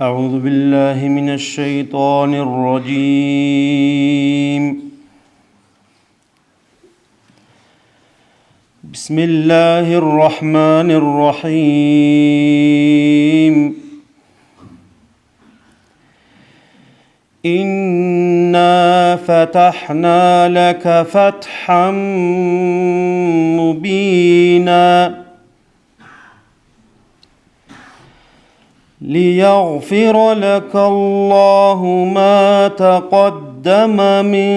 أعوذ بالله من الشيطان الرجيم. بسم الله الرحمن الرحيم. إنا فتحنا لك فتحا مبينا ليغفر لك الله ما تقدم من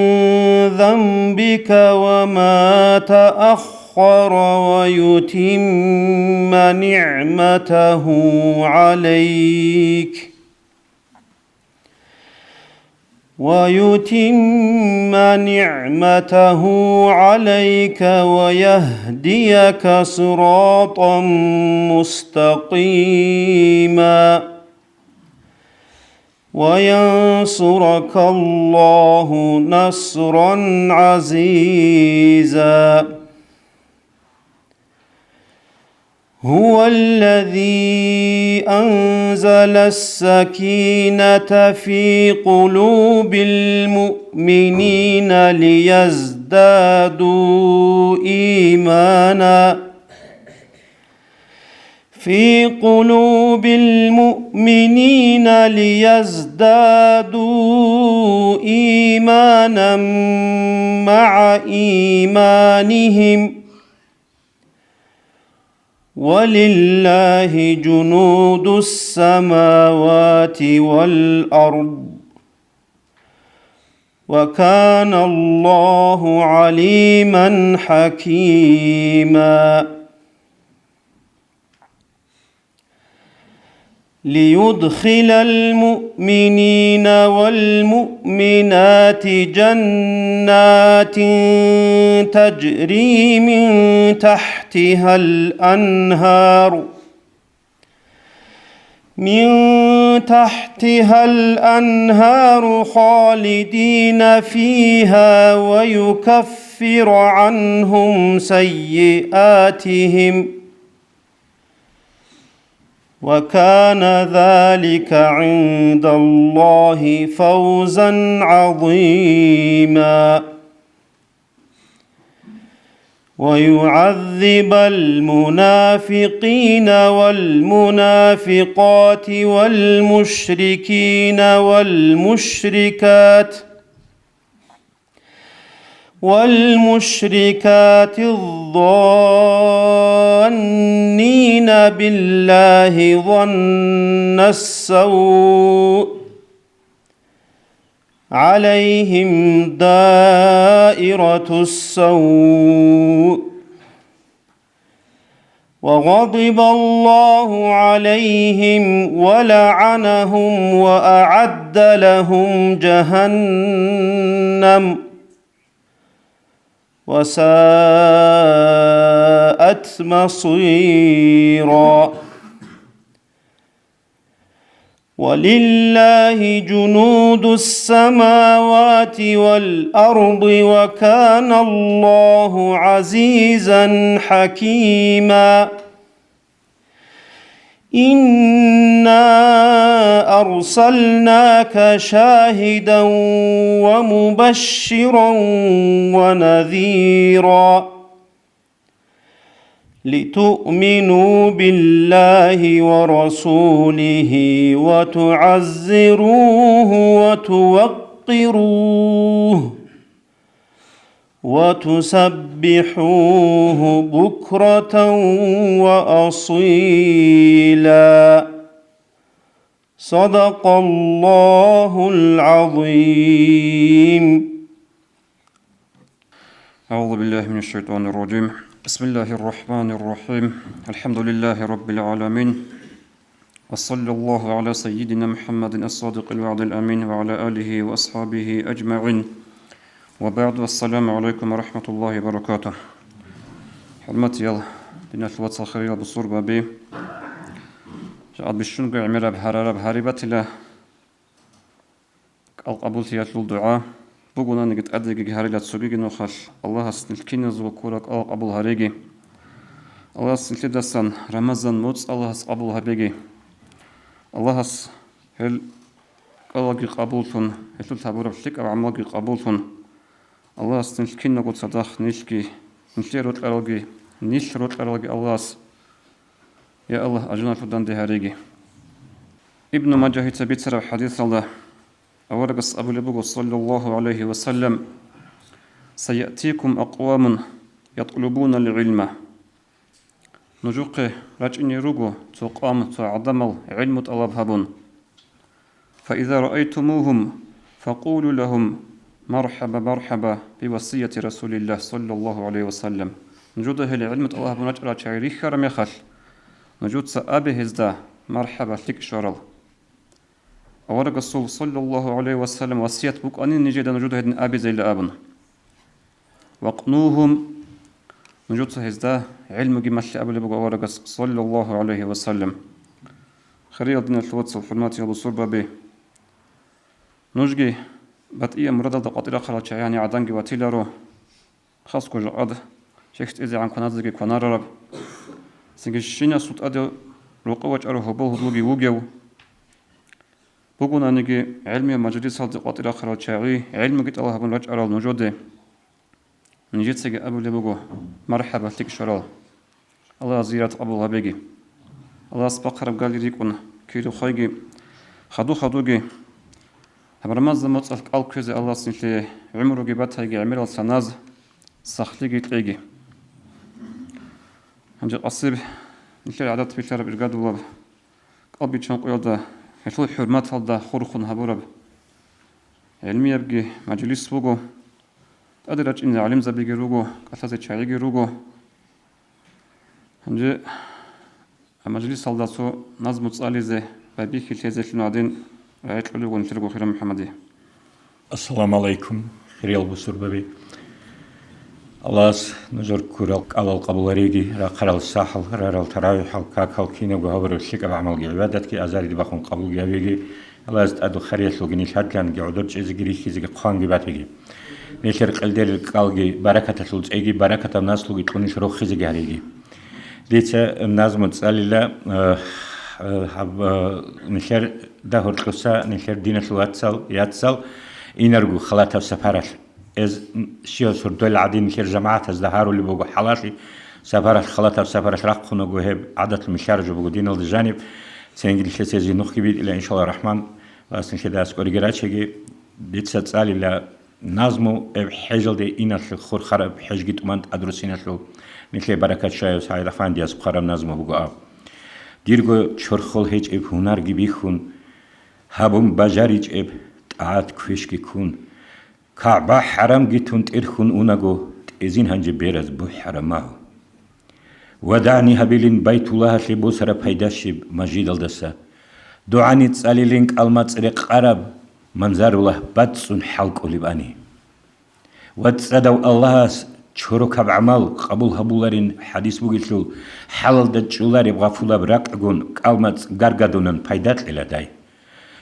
ذنبك وما تأخر ويتم نعمته عليك ويهديك صراطا مستقيما وينصرك الله نصرا عزيزا. هو الذي أنزل السكينة في قلوب المؤمنين ليزدادوا إيمانا مع إيمانهم ولله جنود السماوات والأرض وكان الله عليما حكيما. ليدخل المؤمنين والمؤمنات جنات تجري من تحتها الأنهار خالدين فيها ويكفر عنهم سيئاتهم وكان ذلك عند الله فوزا عظيما. ويعذب المنافقين والمنافقات والمشركات الظانين بالله ظن السوء عليهم دائرة السوء وغضب الله عليهم ولعنهم وأعد لهم جهنم وساءت مصيرا. ولله جنود السماوات والأرض وكان الله عزيزا حكيما. إنا أرسلناك شاهدا ومبشرا ونذيرا لتؤمنوا بالله ورسوله وتعزروه وتوقروه وتسبحوه بكرة وأصيلا. صدق الله العظيم. أعوذ بالله من الشيطان الرجيم. بسم الله الرحمن الرحيم. الحمد لله رب العالمين وصلى الله على سيدنا محمد الصادق الوعد الأمين وعلى آله وأصحابه أجمعين وبعد. والسلام عليكم ورحمة الله وبركاته. حرمتي يلا بنا الواتس الخير بالصور بابي جاءت بالشنق عمرة بحرارة له القبول تياتلو الدعاء بقولنا نجت أدرج هاريلات سبيج نخش الله سنلكين زوكورك قبول هاريجي الله سنلدسن رمضان موت الله قبول هبيجي الله هل قلقي قبولتون هل تابور فلك أو عملقي قبولتون الله استنشكين نقول صداق نشكي نشيروت قلقي نشروت قلقي الله يا الله أجنا فدان دهاريجي ابن ماجه تبيتر حديث الله أورقص أبو لبوغ صلى الله عليه وسلم سيأتيكم أقوام يطلبون العلم نجوق رجعني رجو تقام تعظمل علم طلبهبون فإذا رأيتموهم فقولوا لهم مرحبا مرحبا بوصية رسول الله صلى الله عليه وسلم نجوده العلم طلبهبون أجرى شعريخ رميخل نجود سأبه هزدا مرحبا لك شرل أورق الصول صلى الله عليه وسلم وصية بك أن نجد نجود هدن أبي زي الأبن وقنوهم نجود هزدا علم جمال أبو لبق أورق صلى الله عليه وسلم خريط دين الثوات الحرمات يبصر بابي نجي بطئية مرادة قطيرة خلال يعني عدنجي وتيلارو خاصكو جعاد شكت إذا عن كنازجي كنارب سنجشينا صوت أدو رقوة أروه بوه وجو بقونا نجي علمي مجلس هذا قطيرة خلال شاعي علم قت الله بن رج أرال نجوده نجيت سجى أبو لبقو مرحبا لك شرال الله زيارة أبو لبقي الله سبق رب قال ليكون كيلو خيجي خدوجي همرمز متصل قلب كذا الله سنتي عمره جبت هيجي عمر السناز سخليجي تلاقي هنجي قصيب نشيل عدد بيشار برجاد الله قلبي شنق يدا يطلع حرمات هذا خرخون هبورب علمي يبقى مجلس بوجو أدرج إن علم زبيجي روجو أساس شايجي روجو هنجي مجلس هذا سو نظم متصالزة ببيك التزام النادين رأيت له ونشربه خير محمدي السلام عليكم خير البصر ببي الله نزور كورال على القبول ريجي رقرال الساحل رقرال تراويح الكاكال كينو جهور الشيك بعمل عبادتك أزاري دبخون قبول جابيجي الله أدو خريط لوجني شادلان جعودر جز جريخي زج قان جباتيجي نشر قلدر القالجي بركة تلوز إيجي بركة الناس لوجي تكوني شروخ خزج هريجي ديتا الناس متسألة هب نشر دهور تلوسا نشر دين الواتسال ياتسال إنرجو خلاطة سفارة از شيء سردول العادي نشر جماعة الزهار اللي بوجو حالاتي سفارة خلاطة سفارة رقنا جوهب عدد المشارج وبوجو دين الجانب سنجل شيء نخكي بيد إلى إن شاء الله الرحمن واسن شيء داس كوريجرات شيء بيتسات سالي لا نازمو حجل دي إن الخور خرب حججت ومن أدرسين الشو نشر بركة شيء وسعيد فاندي أس بخارم نازمو بوجو ديرجو شرخل هيج إب هنر جبيخون هبوم بجاريج إب تعاد كويش كون كعبة حرام جيتون ترخون أوناجو تأذين هنج بيرز بو حرامه ودعني هبيلين بيت الله لبو سر بيداشيب مجيد الدسا دعاني تسالي لينك المتصرق عرب منظر الله بدسون حلق ولباني وتصدوا الله شروك بعمل قبول هبولارين حديث بوجيشول حلال دجولار يبغى فولا برقعون كلمة غرقدونن بيدات إلى داي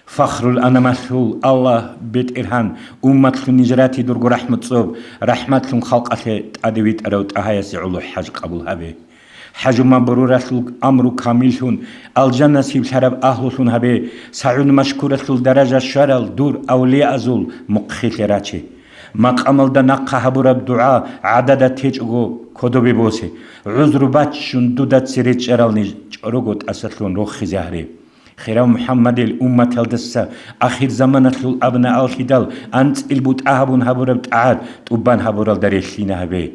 فخر الأنامثول الله بيت إرهان أمة النجراتي درجو رحمة صوب رحمة خلقته أدويت أروت أهايس علو حج قبول هبه حج مبرورة أمر كاملون الجنة سيب شرب أهلون هبه سعون مشكورة الدرجة شرل دور أولياء أزول مقخيل راتي مقام الدناقة هبورب دعاء عدد تيجو كدوبي بوسي عذر باتشون دودات سيريت شرالني جروغوت أسطلون روخي زهري خيرا محمد الأمة الدسة آخر زمانة الأبناء الخدال أنت البوت أهبون هبورب تعاد تبان هبورال داريشين هبي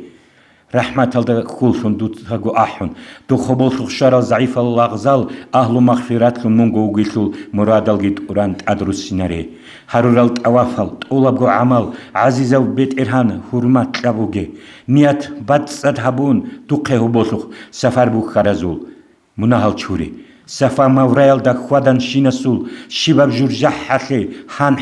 رحمة الله كلهم دوت هجو أحون دو خبول خشرة ضعيف الله غزال أهل مغفرات لمنجو جيتل مراد الجيت أوران أدرس سيناري هرولت أوافل طلب جو عمل عزيزة وبيت إرهان حرمات لبوجي نيات بد صدهبون دوقه بولخ سفر بو خرزول مناهل شوري سفر موريل دا خودن شينسول شباب جرجح حخي هان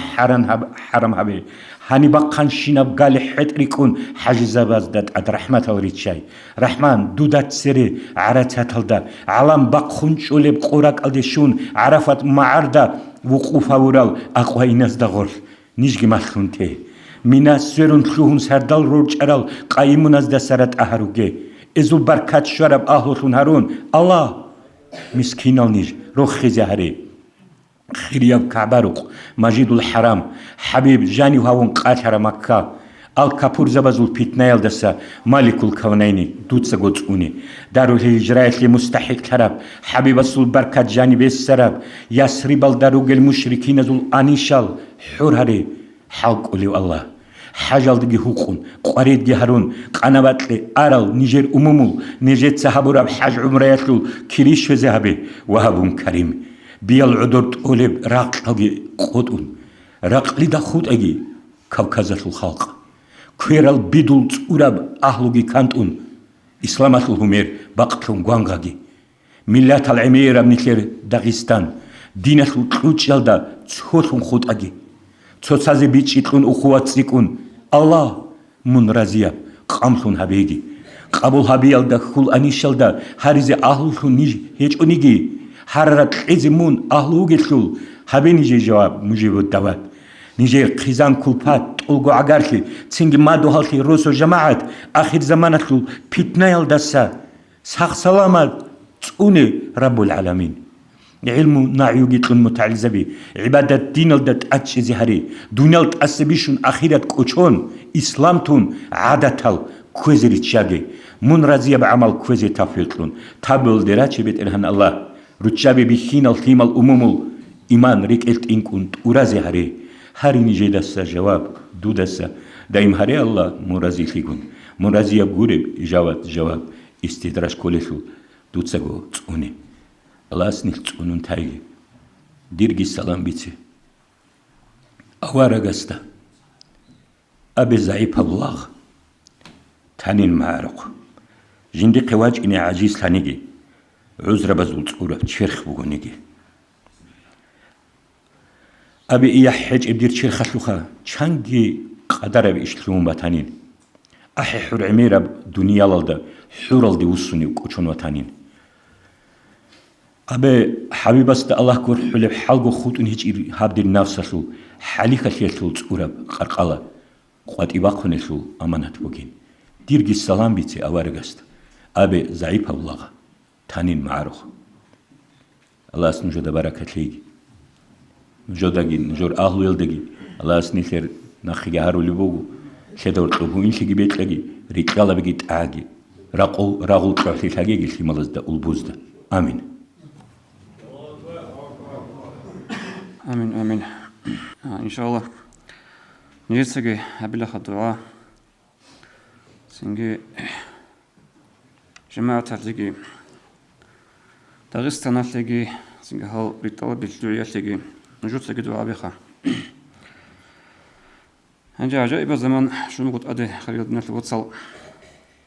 حرم هبي هاني بقان شيناب قال حتريكون حاجزة بازداد عد رحمة وريد شاي رحمن دودات سري عراتات هلدا علام بقخون شولي بقوراك الدشون عرفت معردا وقوفا ورال أقوى ناس دا غرف نيجي مخلون تي مينا سيرون تلوهم سردال روج أرال قايمون از دا سرات أهروجي إزو بركات شرب أهلون هارون الله مسكين النيج روخي زهري خرياب كعبارق مجيد الحرام حبيب جاني وهاون قاتر مكة الكابور زبزول بيتنايل دسا مالك الكونين دوتسا قوتوني دارو الهجرات لمستحق تراب حبيب السول بركات جانب السراب يسرب الداروق المشركين ذو الانيشال حور هري حلق أوليو الله حاجال دقي هوقون قريد دقي هارون قنابات لي أرال نيجير أمومو نيجير تسحبور اب حاج عمرياتلو كريش وزهبي وهابون كريم بيال عدور تقولب راق تلقي قوتون راق لدا خود اجي كوكازة الخلق كويرال بيدول تقورب أهلوغي كانتون إسلامات الهمير باقتلون غوانغاغي ملات العميرة بنتلير داغستان دينة التلوش يالدا تسوتون خود اجي تسوتسازي بيتشيتلون أخوات سيكون الله من رازياب قاملون هبيجي قبول هبيال دا خول أنيشال دا هاريزي أهلون نيجي هيج أنيجي حرارت عزمون أهلوغي خول هبي نيجي جواب مجيب الدوات نيجير قيزان كولبات تلقو عقارتي تسنجي مادو هالتي روسو جماعات آخر زمانتلو بيتنايل داسا ساق سلامات تقوني رب العالمين علمو ناعيو جيتلون متعلزبي عبادة دينال دات أتش زهري دونيال تأسبيشون أخيرات كوچون إسلامتون عادتال كوزيري تشاقي من رازية بعمل كوزي تافيلتلون تابل ديراتي بيت إلهان الله رتشابي بخين الثيمال أمومو إيمان ريك إلت إنكون تورازي هري هاري نيجي دسا جواب دو دسا دايم هري الله مرازي فيكون مرازي بغورب جواب استدراج كوليسو دو تساقو تسوني الله اسنيل تسونون تايجي ديرجي السلام بيتي أوارا قستا أبي زعيب الله تانين معارق جندي قواج إني عجيز تانيجي عذر بزول تقورة تشيرخ بغونيجي أبي إيا حج إبدير تشيرخ أسلوخا چانجي قدر بإشتلون باتانين أحي حور عميرة دنيا لالدا حورال دي وصوني وكوچون واتانين أبي حبيب است الله كور حلب حلقو خوتون هيج هابدير نفسسو حاليخا خيرتول تقورة قرقالا قوات إباقونيسو أمانات بوغين ديرجي السلام بيتي أوارغست أبي زعيب الله تانين معروخ الله اسنجو دا بركة ليجي نجو داجي نجور أهلو يلداجي الله اسنيخير نخيجي هارو لبوغو شدور طلبو إنشيجي بيت لاجي ريكالا بيجي تاجي راغول تروحي لاجي في ملز دا ألبوز دا آمين آمين إن شاء الله نيرسكي هبلا خدعاء سنجي جماعة تلقي داغستان تلقي سنجي هال بالطلب بالدعية تلقي نجود تلقي دعاء بيخا هنجي عجائب الزمان شو مقود أدي خريط نفل وتصل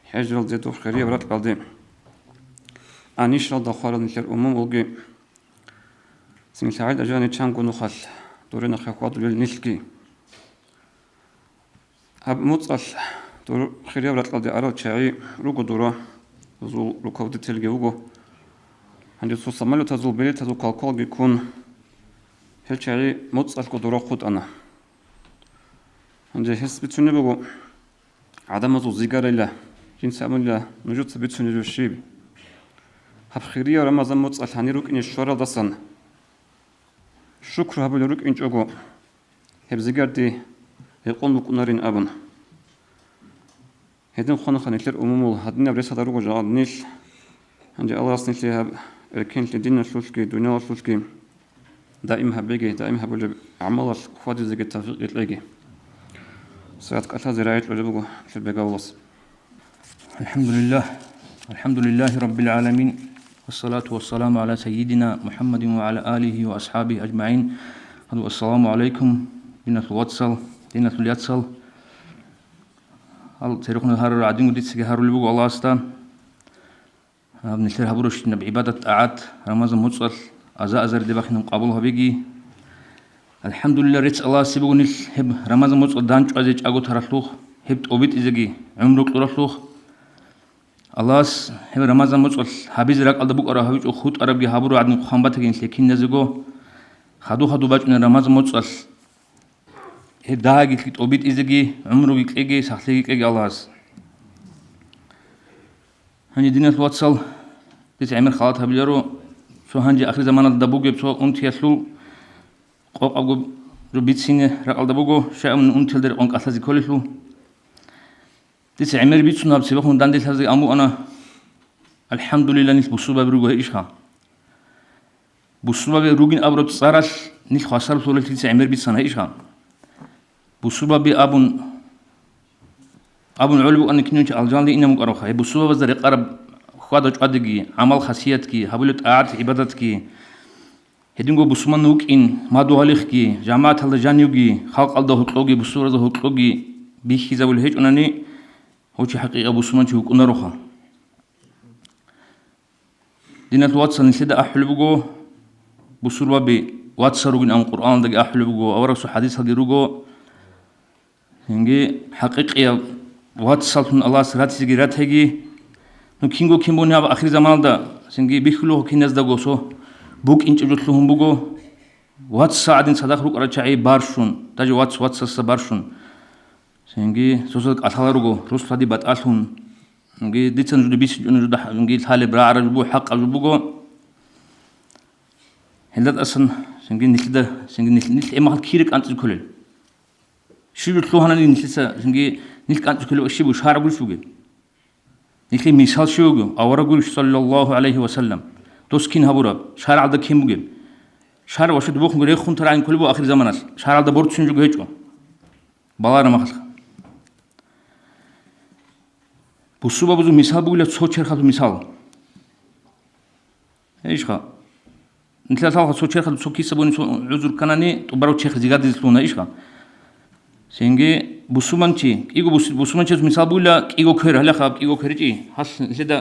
حجر الزيتو خريب رات قلدي أنيش رد خارج نشر أمم وجي سنجي سعيد أجاني تشانكو نخل دورنا خيقات للنسكي هب متصل دور خريب رات قلدي أراد شعي روكو دورا زو ركوب تلقي وجو عندي صوص سمالو تزول بيت تزول كالكول يكون هل شعي متصل كدورا خود أنا عندي حس بتشني بقو عدم زو زيجار له جنس أمل له نجود بتشني جو شيب هب خيرية رمضان متصل هني روك إن الشورى دصن شكر هبل روك إن جوجو هب زيجار دي يقول مكنارين أبن هدين خانة خانيتلر أمومول هدين بريس هذا روجا جاد نيل عندي الله أصلا ليه الكين لدينا شوشكي دنيا شوشكي دائما هبيجي دائما هبول عمل خوادي زي التوفيق يتلاقي ساعات كأثر زراعة ولا بقول في البجاوس الحمد لله رب العالمين والصلاة والسلام على سيدنا محمد وعلى آله وأصحابه أجمعين. السلام عليكم دينة الواتسل دينة الياتسل هل تاريخنا هار عدين وديت سجهار اللي بقول الله استان بنشتري هبروش بعبادة أعاد رمضان متصل أزر دبخ نقابلها بيجي الحمد لله ريت الله سيبوني هب رمضان متصل دانش أزيج أقول ترخلوخ هبت أوبيت إزجي عمرك ترخلوخ الله هب رمضان متصل حبيز رك الله بقرا هبيج أخوت عربي هبرو عدن خامبات جين لكن نزجو خدو باج من رمضان متصل هب داعي كت أوبيت إزجي عمرك إجي سخليك إجي الله هني دينة الواتسل تتعمل خلاط هبليرو شو هنجي آخر زمان الدبوج بسوا أنت يسلو ყოყავ რუბიცინე რაყალდაბოგო შეამნ უნთელდერ ყონკალაზი ქოლილუ დის ემერ ბიცუნაბ სიბახუნ დანდელაზი ამუანა ალჰამდულილlah ნის ბუსუბაბ რუგო იშხა ბუსუბაბ რუგინ აბრობ წარალ ნის ხასარ სოლეთ დის ემერ ბიცანა იშხა ბუსუბაბ აბუნ ულბუ ანი კინუჩ ალჯანდი ინამ ყაროხა ბუსუბაბ ზარ ეყარ ხვადო ჭადიგი ამალ ხასიათკი ჰაბულეთ აათ იბადათკი هدينغو بسمان نوكين مادو هاليخكي جماعة هذا جانيوغي خلق الله هقلوغي بسورة هقلوغي بيخي زاول هيج أناني هوشي حقيقة بسمان شو كنا روحا دينات واتسا نسيدا أحلبغو بسورة بي واتسا روغين أم قرآن داقي أحلبغو أورسو حديث هاقي روغو هنجي حقيقة واتسا لتون الله سرات سيجي رات هاقي نو كينغو كيمبوني هاب آخر زمان دا سنجي بيخلوه كيناز دا غوصو بوك إنش أجلهم بوجو واتس ساعدين صدق روك رجعي بارشون تاجي واتس بارشون سينجي سوسك أثار روجو روس فادي بتألهم نجي ديتن جود بيس جود نجي الحال برا رجبو حق رجبوجو هلاد أصلا سينجي نسلدا سينجي نسل إما كيرك أنت الكل شو بتلوه أنا نسلسا سينجي نسل أنت الكل وشي بوشهار أقول شوجي نسل مثال شوجو أورا أقول صلى الله عليه وسلم دوسكين هبورا شارع دا كيم بوجي شارع وشد بوخ غير خون تراين كل بو آخر زمانات شارع دا بورد سنجو هيجو بالار ما خلق بوسوبا بوزو مثال بقول لك صوت شرخة مثال ايش خا انت لا تعرف صوت شرخة صوت كيس بوني عذر كناني تبارو شيخ زياد يزلونا ايش خا سينجي بوسومانشي ايجو بوسومانشي مثال بقول لك ايجو كير هلا خاب ايجو كيرجي حس لدا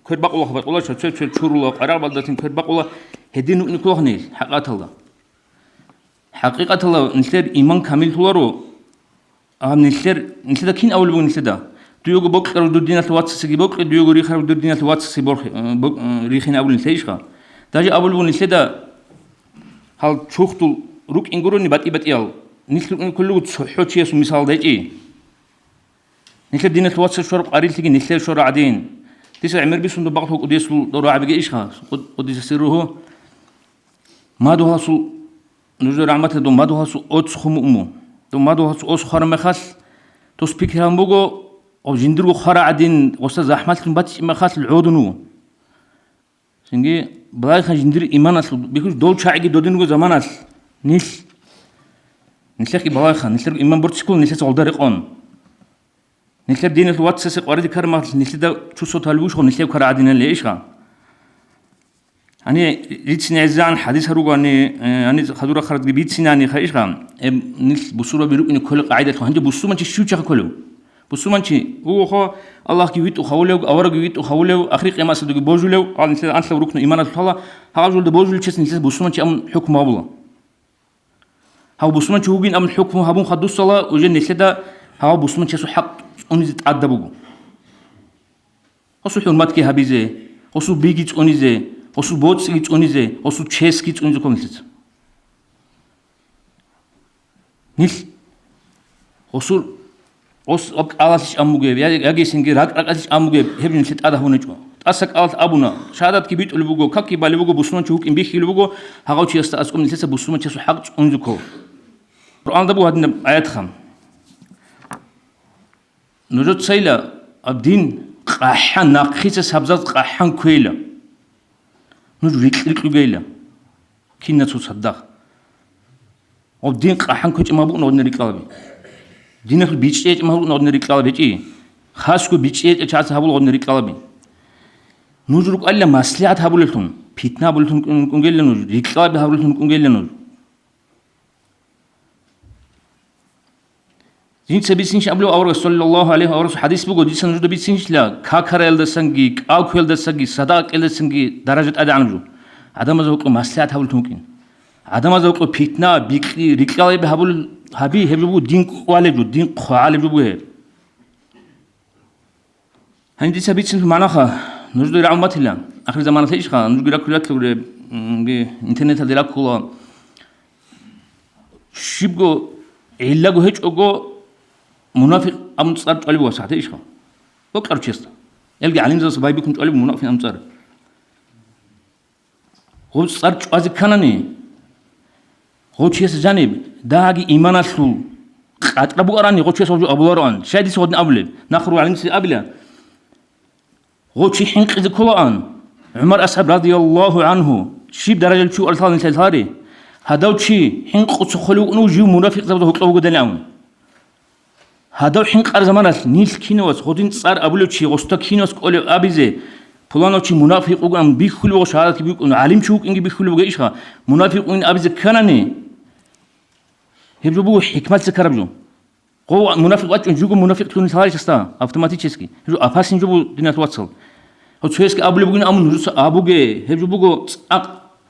كير باقولا خبر والله شو شورلا قرار بدلتين كير باقولا هدين نكوه نيل حقيقة الله نسير إيمان كامل تلارو نسير كين أول بو نسير ديوغو بوك رود الدين الواتس سجي بوك ديوغو ريخ رود الدين الواتس سجي بوك ريخين أول نسيرشها تاجي أول بو نسير هل شوختو روك إنغروني بات نسير كله حوتشي اسم مثال دايجي نسير دين الواتس شرب قريل تيجي نسير شرع عدين تسع عمر بيسون دو بقى قديسو دورا عبيجي إيشها قديس سيروه ما دو هاسو نزور عمته دو ما دو هاسو أوتس خمومو دو ما دو هاسو أوس خار مخاس تو سبيكر هم بوجو أو جندرو خار عدين وسط زحمات باتش مخاس العودنو سنجي بلاي خان جندر إيمان أصل بيكوش دول شاعي دودينو زمان أصل نسلك بلاي خان نسلك إيمان برتسكول نسلك على قان نسلك دين الواتس سق وارد كرمات نسلك ده شو صوت هالوش خو نسلك خار عدين اللي إيش خان أنا ريتسني عزان حديث هروق أنا خدورة خرج بيتسني أنا خايش خام نس بصورة بيروق إن كل قاعدة هنجي بصورة منشي شو تشخ كله بصورة منشي هو خا الله كيويت وخوله أورق كيويت وخوله آخر قيامة صدق بوجله قال نسل أنت لو ركن إيمان الله هاجول ده بوجل شيء نسل بصورة منشي أم حكم أبوه هاو بصورة منشي هو جين أم حكم هبون خدوس الله وجن نسل ده هاو بصورة منشي سو حق أنيزت عدبوه خصو حرمات كي هبيزه خصو بيجيت أنيزه خصو بوتس كيت أنيزه خصو تشيس كيت أنيزه كملت نيل خصو خص أقالش أموجب يا سنجي راك أقالش أموجب هبين شت هذا هو نجوا أسك قالت أبونا شهادات كبيت اللي كاكي بالبوجو بسمن شوك إن بيخي اللي هاقو شيء أسكم نسيت بسمن شيء حق أنزكو القرآن ده بو هذا آيات خام نجد سيلا الدين قاحن ناقيس سبزات قاحن كويلا نجد ريك لجيلا كنا تصدق الدين قاحن كويش ما بقول نودن ريك لابي دينك بيجيت ما بقول نودن ريك لابي إيه خاص كو بيجيت أشخاص هبول نودن ريك لابي نجد الله مسلحة هبولتهم فتنة هبولتهم كونجيلا نجد ريك لابي هبولتهم كونجيلا نجد جين سبيسينش قبله أورا صلى الله عليه وسلم حديث بقول جيسان نجود بيسينش لا كاكر الدسنجي أوكل الدسنجي صداق الدسنجي درجة أداء عنجو عدم ذوق مسلحة هبول ممكن عدم ذوق فتنة بيكلي ركالي بهبول هبي هبلو دين قوالي جو دين قوالي جو به هندي سبيسين معنا خا نجود رعمات الله آخر زمان تيجي خا نجود ركولات لو إنترنت هذا كلا شيبقو إلا جو هيج أجو منافق أم تصار تقلب وساعته إيش خا بكر تشيستا يلقى علينا زي صبايا بيكون تقلب منافق أم تصار هو تصار أزي كناني غوتشيس جانب داغي إيمان السول قطربو أراني غوتشيس وجو أبولاران شادي سودن أبلب نخرو على نسي أبلا غوتشي حنق إذا كلان عمر أصحاب رضي الله عنه شيب درجة شو أرثال نسالتاري هذا شيء حنق تخلو إنه جو منافق زبده هكذا وجود اليوم هذا حنق أرزمانات نيل كينوس خدين صار أبلو شيء غستا كينوس كله أبيزه فلانو شيء منافق وقام بيخلو وشهادة بيقول عالم شوك إنجي بيخلو وجيشها منافق وين أبيزه كناني هبجو بو حكمة سكربجو قو منافق وقت نجوجو منافق تكون ثالث استا автоматически هبجو أفاس نجوبو دينات واتسل هو تشيسك أبلو بقول أمون نجوس أبوجي هبجو بقو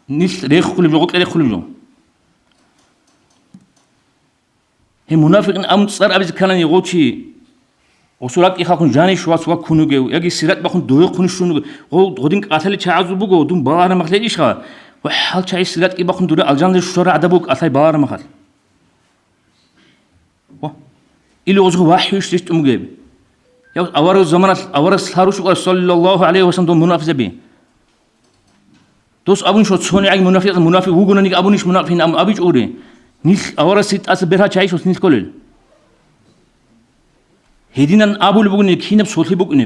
نيس ريخ كل بجو قط ريخ كل بجو هم منافق أمون صار أبيز كناني غوتشي وصورات إخاكون جاني شو سوا كونوجو يجي سيرات بخون دوي كون شونو غودين قاتل تعازو بقو دون بار مخلي إيشها وحال شيء سيرات كي بخون دورة الجان الشورى عدبوك أثاي بار مخل إلى وجه واحد يشتري مجيب يا أورا الزمان أورا الهاروش صلى الله عليه وسلم دون منافق به دوس أبون شو تصوني عن منافق هو قلنا نيك أبونيش منافقين أم أبيج أوري نيس أورا سيت أس برها شيء شو نيس كلل هدينا أبو لبقني كينب صوتي بقني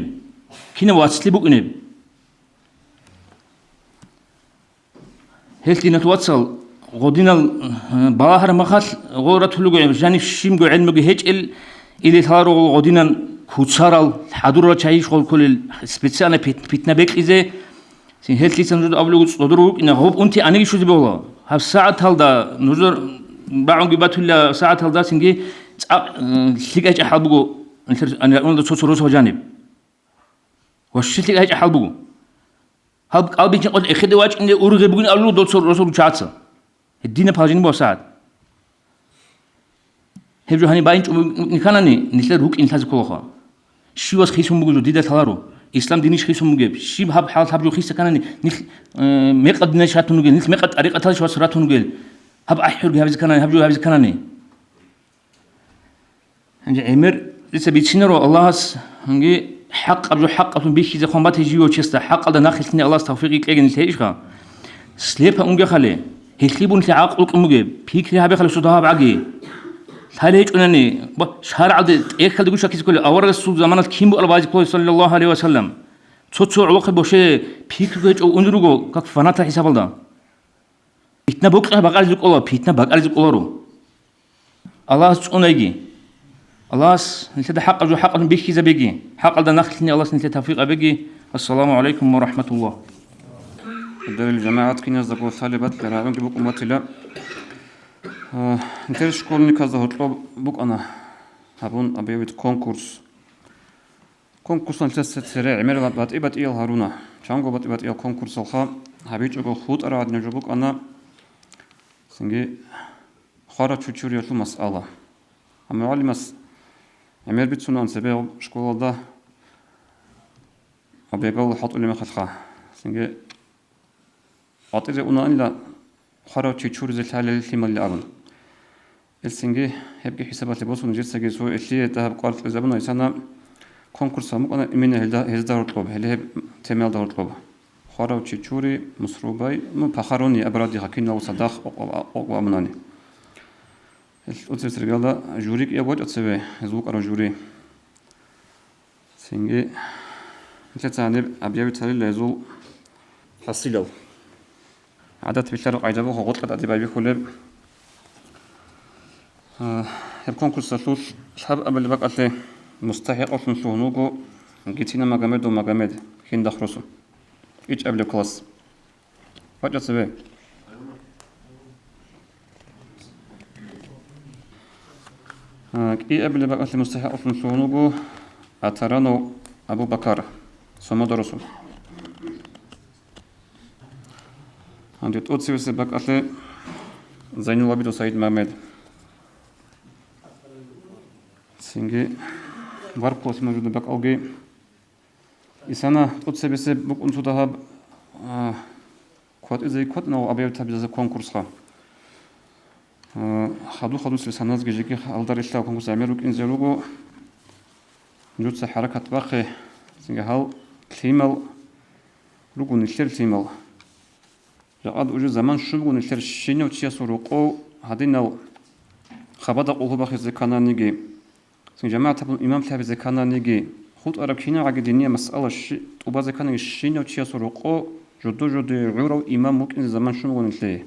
كينب واتسلي بقني هلتي نتواتسل غودينا باهر مخال غورة تلوجو جاني شيم علم هيج إلى ثارو غودينا كوتشارال حضور شيء شغل كل سبيتسيانا بيتنا بيك إذا سين هلتي سنجد أبلغ صدروك إن هوب أنتي أنا شو تبغى هف ساعة هالدا نزور بعون جبت ولا ساعة هالدا سنجي لقيت أحبه أنا أقول ده صوت روس وجانب وش لقيت أحبه هب قلبي جنقول إخذ واج إني أورغ بقول أقول ده صوت روس وجاتسا الدين بحاجين بوسعد هبجو هني باين نكانني نسل روك إن تاز كلها شو واس خيسهم بقولوا ديدا ثارو إسلام دينيش خيسهم مجيب شيب هب حال هبجو خيس كانني نخ مقد نشاتون نقول نخ مقد طريقة تاج شو سراتون نقول هب أحير بهذا كانني هبجو هذا كانني عند عمر لسه بيتشنرو الله هنجي حق أبجو حق أبجو بيشي إذا خمبات يجيو تشستا حق على ناخلتني الله استغفرك كأجن تيجها سليبها أنجا خليه هتليبون تعاقلك مجيب بيك لها بخلي صدها بعجي هل هيك أنني شهر عدد إيش خلي تقول شكل أول رسول زمانات كيمبو الباجي كوي صلى الله عليه وسلم تصور علاقة بوشة بيك هيك أو أنجرو كك فناتا حساب الله بيتنا بقى بقى رزق الله بيتنا بقى رزق الله سبحانه يجي الله نسيت حق جو حق بيشي زبيجي حق على نخلني الله نسيت توفيق بيجي السلام عليكم ورحمة الله دل الجماعات كنا زكوا ثالبات لرابن بوك أمتلا نتري شكولني كذا هطلب بوك أنا هبون أبيوت كونكورس نتري سريع عمر بات إيل هارونا شانغو بات إيل كونكورس الخا هبيت أقول خود أراد نجوبك أنا سنجي خارج تشوري يطلب مسألة أما علمس عمر بيتسون عن سبيل شكول ده أبيقول حط لي مخدخة سنجي أعتقد أن لا خارج تشوري زي الحالة اللي مالي أبن السنجي هبقى حسابات لبوس ونجد سجى سوء اللي تهب قارت الزبون يسنا كونكورس ممكن أنا من هزدار الطلب هل تمال دار الطلب خارج تشوري مسروباي من بخاروني أبرادي حكينا وصداق أو أمناني الأوتيس رجالا جوريك يبغى أتسوي زوج أرو جوري سنجي مثل تاني أبيع بتالي لازو حصيلو عادة بيشتروا عجبه هو قد أدي بيبي كله يبكون كل سلوش شاب قبل بقى أتلي مستحق أصلا شونوجو جيتينا مجامد ومجامد حين دخرسو إيش قبل كلاس وجه تسوي إيه قبل بقى أتلي مستحق أصلا شونوجو أترانو أبو بكر سما درسو عندي توتسي بس بقى أتلي زين الوابد وسعيد محمد سنجي باركوس موجود بقى أوجي إسانا توتسي بس بق أنتو دهاب كوات إزاي كوات نو أبيع تبي كونكورس خا خدو سلسلة جيجي ألدار إشتاء كونكورس عملوك إنزلوجو نجود حركة باقي سنجي هال كليمال لوجو نشتري كليمال لقد وجد زمان شو بقول نشتري شيني وتشيا سروقو هدينا خبدا قلوبك زكانا نيجي سن جماعة الإمام تابع زكانا نيجي خود أركينا عقدينية مسألة شيء وبعض كان الشيء نوتشيا سرقة جدو عورو إمام ممكن زمان شنو ونتليه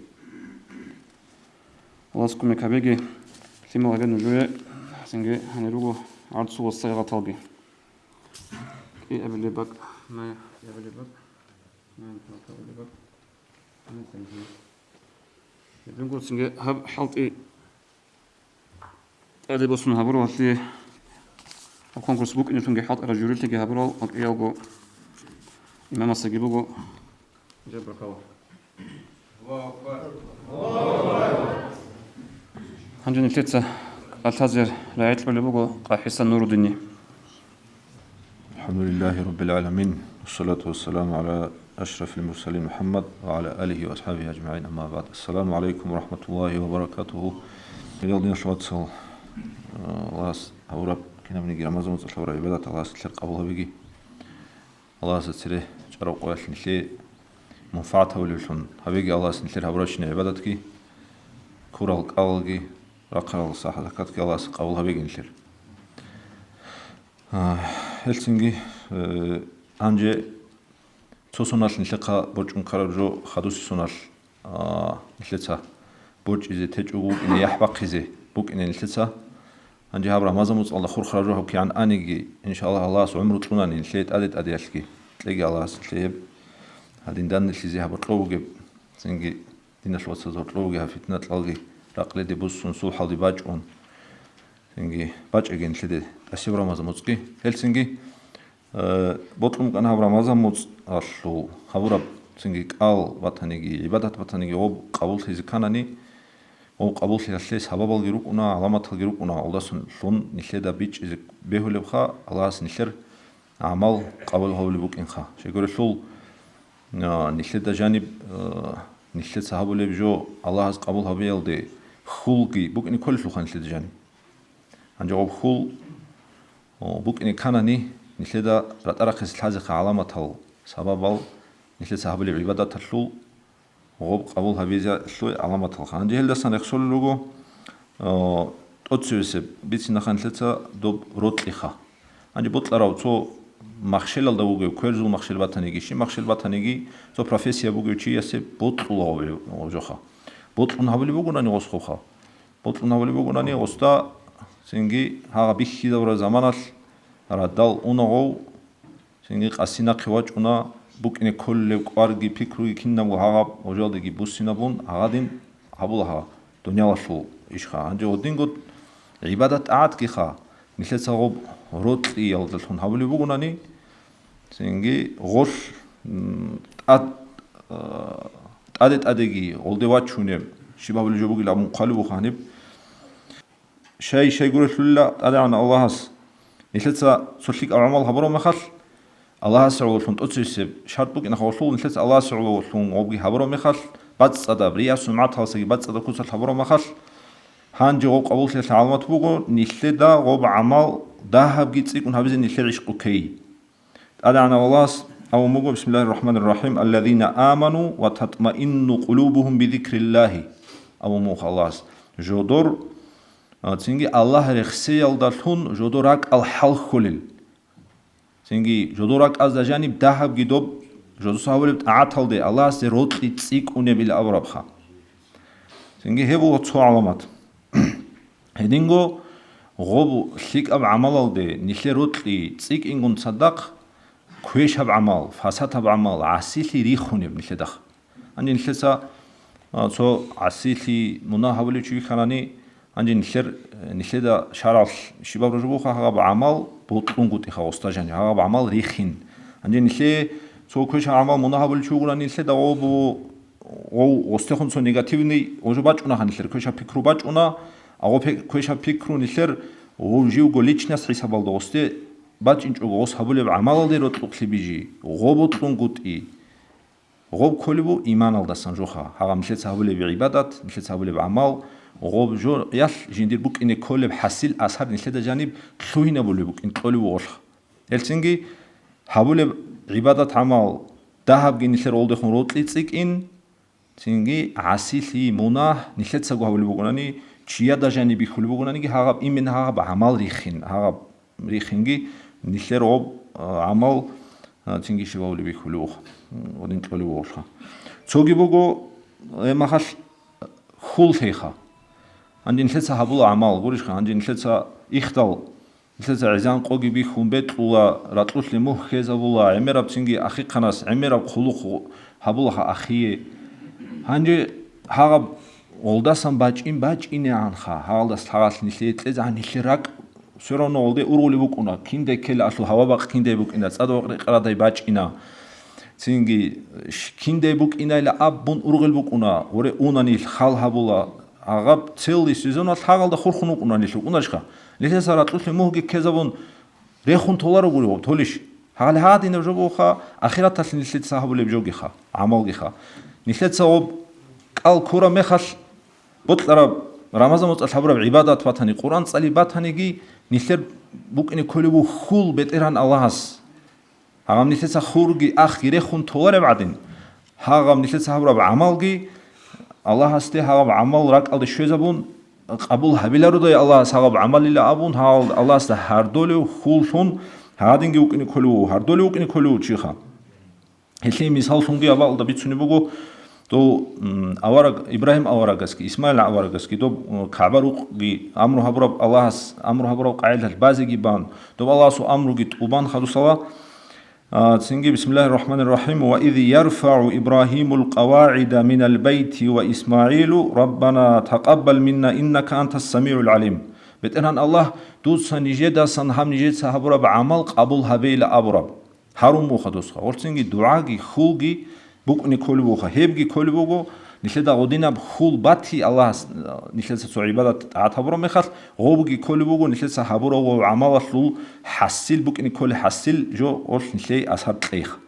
الله سكون مكابيجي ثم غير نجوي سنجي هنروح عرض صور الصيغة طالبي إيه قبل بق ما قبل بق ما قبل بق أنا سنجي بنقول سنجي هب حلط إيه هذا بس من هبرو هتلي الكونغرس بوك إنه سنجي حلط رجوري تيجي هبرو أقياغو إمام السجيبوغو جبر كوا هنجن التلتة التازر لا يطلب لبوغو قاحسا نور الدنيا. الحمد لله رب العالمين والصلاة والسلام على أشرف المرسلين محمد وعلى آله وأصحابه أجمعين أما بعد. السلام عليكم ورحمة الله وبركاته. اليوم نشوات صل الله أورب كنا بنيجي رمضان وتصلوا عبادة الله ستلر قبلها بيجي الله ستره جرب قوي نشلي منفعته ولشون هبيجي الله ستلر هبرشين عبادتك كورال قالجي رقر الصح ذكرتك الله قبلها بيجي نشلر هلسنجي أنجي توصلنا لنلقى برج مكرر خدوس سونال نلقى برج إذا تجوا إن يحبق إذا بوك إن نلقى أنجي هبرة مازموت الله خور خرجوه كي عن أنيجي إن شاء الله الله عمره طلنا نلقيت أديت أديالكي تلاقي الله سليب هذين دان نلقي هبطلوه جب سنجي دينا شو تصدرلوه جها فتنة تلاقي رقلة دي بوس نسول حالي باجون سنجي باج أجين نلقي أسيب رمضان كي هلسنجي بطلم كان هبرة مازموت أشلو هبرة سنجي قال بطنيجي عبادة بطنيجي أو قبول هذي كانني أو قبول هذي سبب الجروكنا علامات الجروكنا الله سن نشيدا بيج إذا بيهول بخا الله سنشر عمل قبول هول بوك إنخا شكر شول نشيدا جانب نشيد صحابه لبجو الله قبول هبيل ده خلقي بوك إن كل شو خان نشيد جانب عن جواب خل بوك إن كانني نشيدا رتأرخص الحزق علامات هول سبب نشيد صحابه لعبادة تشول غوب قبول هبيزا شوي علامات الخان جهل دستان يخشول لوجو أتصير بيتي نخان ثلاثة دوب روت لخا عندي بطل راو تو مخشل الدوجو كيرزو مخشل باتنيجي شي مخشل باتنيجي تو بروفيسيا بوجو شي يسي بطل وجوخا بطل نهبلي بوجو ناني غوسخوخا بطل نهبلي بوجو ناني غوستا سينجي هاغا بيخي دورا زمانال رادال اونغو سينجي قاسينا قواج اونا بوك إن كل قارجي فكري كنا وهاب وجودي بوسينا بون عادين هبولها دنيا وشو إيشخا عندي ودين قد عبادة عاد كيخا مثل صعب روت يالدلون هبولي بقولاني سينجي غش أدت أديجي أولدي واتشونيم شباب اللي جابوك لامون قالوا خانب شيء يقول لله أدعنا الله هس مثل صليك أعمال هبرو مخل الله سعول فون أتصيب شرط بوك إن خوشول نثلث الله سعول فون عبي هبرو مخل بعد صدا بريا سمعت هالسي بعد صدا كوسل هبرو مخل هانجي غوب قبول ثلاث علامات بوكو نثلث غوب عمل ذهب جيتسيك ونهبزين نثلث كوكي أدعنا والله أو مجو بسم الله الرحمن الرحيم الذين آمنوا وتطمئن قلوبهم بذكر الله أو مو خلاص جودور تيجي الله رخصي يلدلون جودورك الحل خلل سنجي جدورك از جانب دهب جدوب جدو سهولت عطل ده الله سه روتي تسيك ونبيل أوربخا سنجي هبو تو علامات هدينغو غوب شيك أب عمل ده نشل روتي تسيك إنغون صدق كويش هب عمل فساد هب عمل عسيلي ريخوني بنشدخ عندي نشلسا تو عسيلي مناهولي شو خلاني عندي نشلدا شارع شباب رجبوخا هغب عمل بطلون قوتي خواستا جاني هغب عمل ريخين عندي نشلي تو كويش عمل مناهولي شو غلاني نشلدا غوبو غو غستخون سو نيجاتيفني وجو باجونا خانشلر كويشا بيكرو باجونا أو كويشا بيكرو نشلر وجيو غوليتشناس حساب الدوستي باجينجو غوس هبولي عمل دي روتلوكلي بيجي غو بطلون قوتي غوب كلبو إيمان الدسان جوخا هغم نشلت هبولي بعبادات نشلت هبولي بعمل غوب جو يال جندير بوك إن كلب حسيل أسهر نشلت جانب خلوهنا بولي بوك إن كلبو غوش هلسنجي هبولي عبادات عمل دهب جي نشلر أول دخون روتلي تسيك إن цинги асили муна нилхетса гавлибугунани чия дажани бихулибугунани ги хагаб имен хагаб амал рихин хагаб рихинги нилхер об амал цинги шивавли бихулибух один толибуха цогибуго эмахал хулхиха андин нилхетса хабула амал гуришха андин нилхетса ихтал нилхетса изан qogi бихумбетла ратлусли муххезавула эмераб цинги ахиқанас эмераб хулух хабулха ахие анже хагаб олдасан бачине анха хаалдас тагал нилхетле зан нилхерак все равно олде урули букуна кинде кел аслу хавабак кинде букина цадоqri qraday бачина цинги кинде букина ила аббун ургел букуна оре унани хал хабула агаб целый сезон ал хагалда хурхуну куна нилху кунашка нилхесара тлусли мухги кезавун рехун толару гури толиш хагал хадин жобоха ахират ал нилхет сахабуле бжогиха амалгиха нилхетса об კალ ქურა მეხალ ბოტლარა რამაზან მოწალ ხაბრა იბადათ ბათანი ყურან წალი ბათანი გი ნიხერ ბუკინი ქოლიბუ ხულ ბეტერან ალაჰს ჰაღამ ნიხეცა ხურგი ახ გირე ხუნ თოლარე ბადინ ჰაღამ ნიხეცა ხაბრა ამალგი ალაჰს დე ჰაღამ ამალ რაკალდე შვეზაბუნ ყაბულ ჰაბილარო და ალაჰს ჰაღამ ამალილა აბუნ ჰაღ ალაჰს და ჰარდოლე ხულშუნ ჰადინგი უკინი ქოლიბუ ჰარდოლე უკინი ქოლიბუ ჩიხა ჰელი მისალ შუნგი აბალ და ბიცუნი ბუგო तो इब्राहिम अवरगस की इस्माइल अवरगस की तो खाबरुक की अम्र हबरब अम्र हबरब कायल बाजी की बान तो अल्लाह सु अम्र की तुबान खदुसवा सिंगी बिस्मिल्लाहिर रहमानिर रहीम व इज़ यरफउ इब्राहिमुल क़वाइद मिनल बैति व इस्माईलु रब्बना तक़ब्बल मिन्ना इन्नका अंतस समीउल अलीम बेतरन अल्लाह दूसा निजेदा सन हम निजेद साहबरब अमल कबूल हबेल अबरब हारुम मुखदुस और सिंगी दुआ की खुगी букни колибуха хебги колибуго ниледа година хул бати аллах нилеса су ибадат атабро мехал гобги колибуго нилеса хабуро амаласлу хасил букни коли хасил жо ол нилей асхаб тлех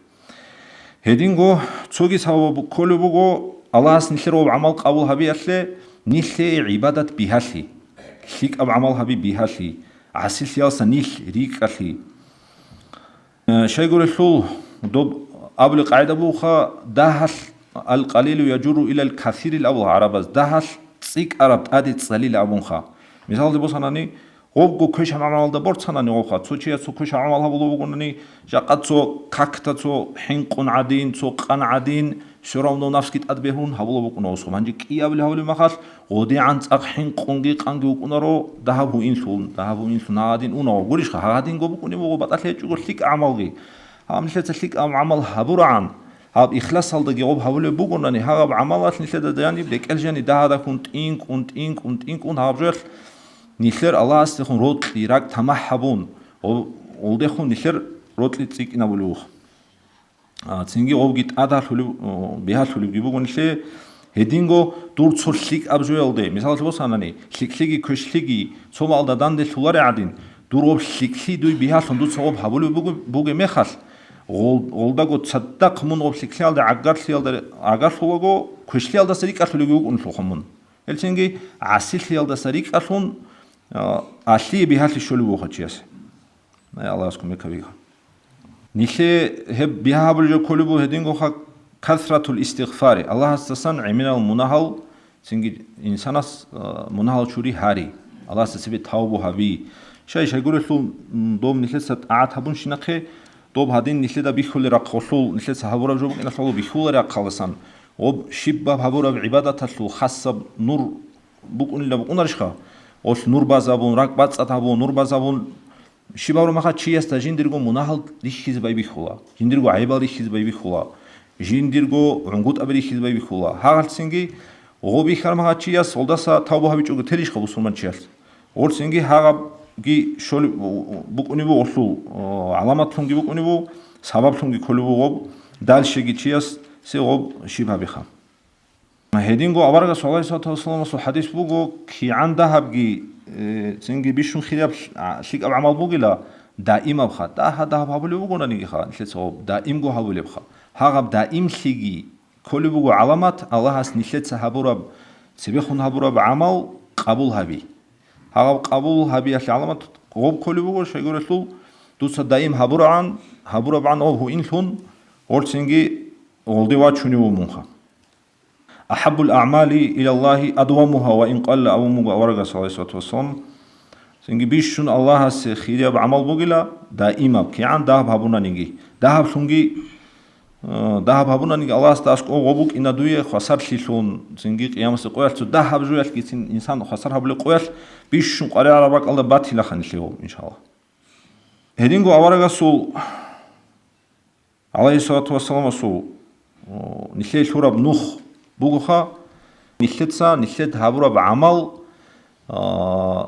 хединго цоги савабу колибуго аллах нилеро амал қабул хаби асле нилей ибадат бихали хик аб амал хаби бихали асил ялса нил рикали шайгурехул доб قبل قاعدة بوخا دهل القليل يجر إلى الكثير الأبو عربز دهل تسيك عرب أدي تسليل أبونخا مثال دي بوساناني غوبغو كوش عمال دا بورتساناني غوخا تسوچيا تسو كوش عمالها بلوبغوناني جاقات تسو كاكتا تسو حنقون عدين تسو قان عدين شراونو نفسكيت أدبهون هبلوبغونا وسخو مانجي كي أبلي هولي مخال غودي عن تساق حنقونجي قانجي وكونارو دهبو إنسو نادين أونو غوريشخا هادين غوبغوني بوغو بطالي جوغو ليك عمالغي هم نلتة ليك عمل هبرعان هاب إخلاص هذا جواب هقوله بقولني هاب عملات نلتة دياني بدك الجاني ده هذا كنت إنك هاب جل نلتر الله استخون رود إيراك تمحبون ولدخون نلتر رود لتسيك نبلوه تسنجي غوب جت أدار حلو بها حلو بيبقون نلتة هدينغو دور تصل ليك أبجوال ده مثال تبص أناني ليكي كشليكي ثم على دان الثوار عادين دور ليكي دوي بها صندوق صوب هقوله بقول مخال голдаго цаддақ мун обсиксиалда агарсиалда агарсуго кушлиалда сарик аслугуг унсухмун элчинги асилиалда сарик аслун асли бихали шулуго хачиас аллах скумекавига нихе хеб бихабл жо колубу хединго ха касратул истигфари аллах астасан иминал мунахал синги инсанас мунахал чури хари аллах сасиби таубу хаби шай гуресу дом нихесат аатабун шинахе دب هادين نشلدا بيخول رقصول نشلد سحبورا جوب إن صلوا بيخول رقالسان وب شباب حبورا بعبادة تسلو خاصة نور بكون إلا بكون رشخا وش نور بازابون رق بات أتابون نور بازابون شباب ما خد شيء استجين درجو مناهل ريشيز باي بيخولا جين درجو عيبال ريشيز باي بيخولا جين درجو عنقود أبي ريشيز باي بيخولا هاغل سينجي غوبي خير ما خد شيء سولدا سا تابو هبي جوج تريش خبوس من شيء اور سينجي هاغ 기 쇼리 북uni부 오수 알라마 통기 북uni부 사밥 통기 콜루고 달시기 치야스 세오 시바비카 헤딩고 아바라가 소가이서 토슬로마스 하디스 부고 키 안다합기 징기 비슌 khi랍 식 아말 부기라 다임 абха 다하다 하블루 부고나니 ха 닐레소 다임고 하블레브ха 하갑 다임 시기 콜루고 알라마트 알라하스 닐레차 하부랍 세비훈 하부랍 아말 까불 하비 هاو قبول هبي علامة غوب كل بقول شيء يقول له دوسا دايم هبور عن أو هو إنسان ورثينجي غلدي واتشوني ومنخا Ахаббул аъмали илаллахи адвамуха ва ин қалла авумуга аварагас алейхиссалату вассалам. Синги бишшун Аллахас хириаб амал бугила даимаб киан дахаб хабунанинги. Дахаб сунги дахаб хабунанинги Аллахас таск огобук инадуе хасар лилун синги қиямас қоялцу дахаб жуял китин инсан хасар хабли қоял бишшун қари арабак алла батила ханилио иншаллах. Хедингу аварагасул алейхиссалату вассалам асул нихле шураб нух бугуха нихлетса нихлет хабураб амал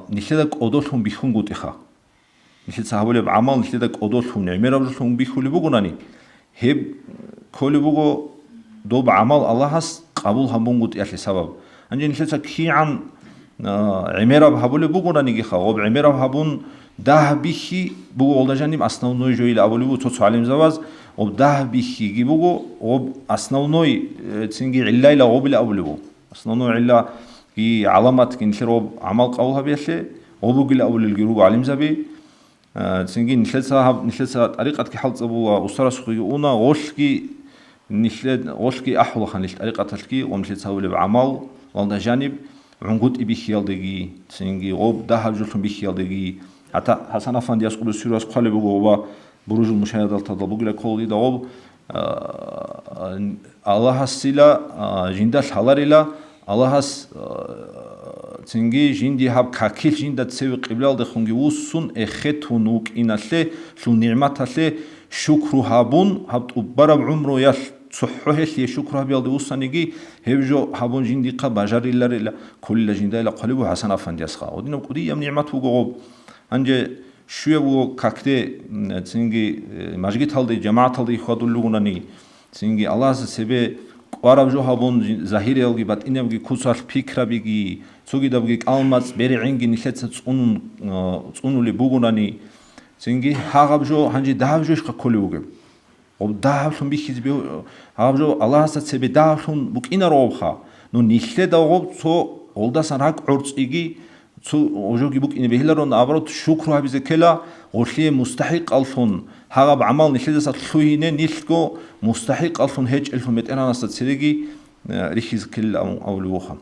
нихледак одолхун бихунгутиха нихлетса хабулеб амал нихледак одолхун немерабжулхун бихули бугунани хеб коли бугу доб амал Аллахас қабул хабунгут яхли сабаб анже нихлетса киан эмераб хабуле бугунани гиха об эмераб хабун дах бихи бугу олдажаним основной жоили абулибу тоцу алим заваз об дах бихи ги бугу об основной цинги иллайла обили абулибу основной илла ги аламат гинлер об амал қавул хабияле обугили абулил гиругу алим заби цинги нихлетса тариқат ки халцабула устарасухи уна олки нихлет олки ахулахан лиш тариқаталки омнихлетса абулиб амал олдажаниб унгут ибихиалдеги цинги об дах жулхун бихиалдеги حتى حسن أفندي أسقط السيرة أسقط بقوة بروج المشاهدة التطبيق لكل ده أو الله السلا جندا الحلال الله هس تنجي جندي هاب كاكيل جندا تسوي قبل ده خنجي وسون إختونوك إن الله شو نعمة الله شكر هابون هاب تبرب عمره يال صحه اللي شكر هابيل ده وسانيجي هبجو هابون جندي قباجر إلا كل جندا إلا قلبه حسن أفندي أسقط ودينا كودي يم نعمة وقوب анже шуеву какте цинги мажгиталды жамааталды ходуллугунани цинги Аллах себе қвараб жохабун захирелги батиневги кусал фикрабиги цугидабги қалмац бериинги нихлетса цунули бугунани цинги хагабжо ханжи давжошқа колуге об давшун бихизби хагабжо Аллах себе давшун букинаробха ну нихледагоб цо олдасан хак урциги اوجوگی بک این بهلرون آورد شکر ها بیزه کلا غرفی مستحق الفون هاگب عمل نشده سات خوینه نیلگو مستحق الفون هج الفون مت انا نست سرگی ریخیز کل اولوخم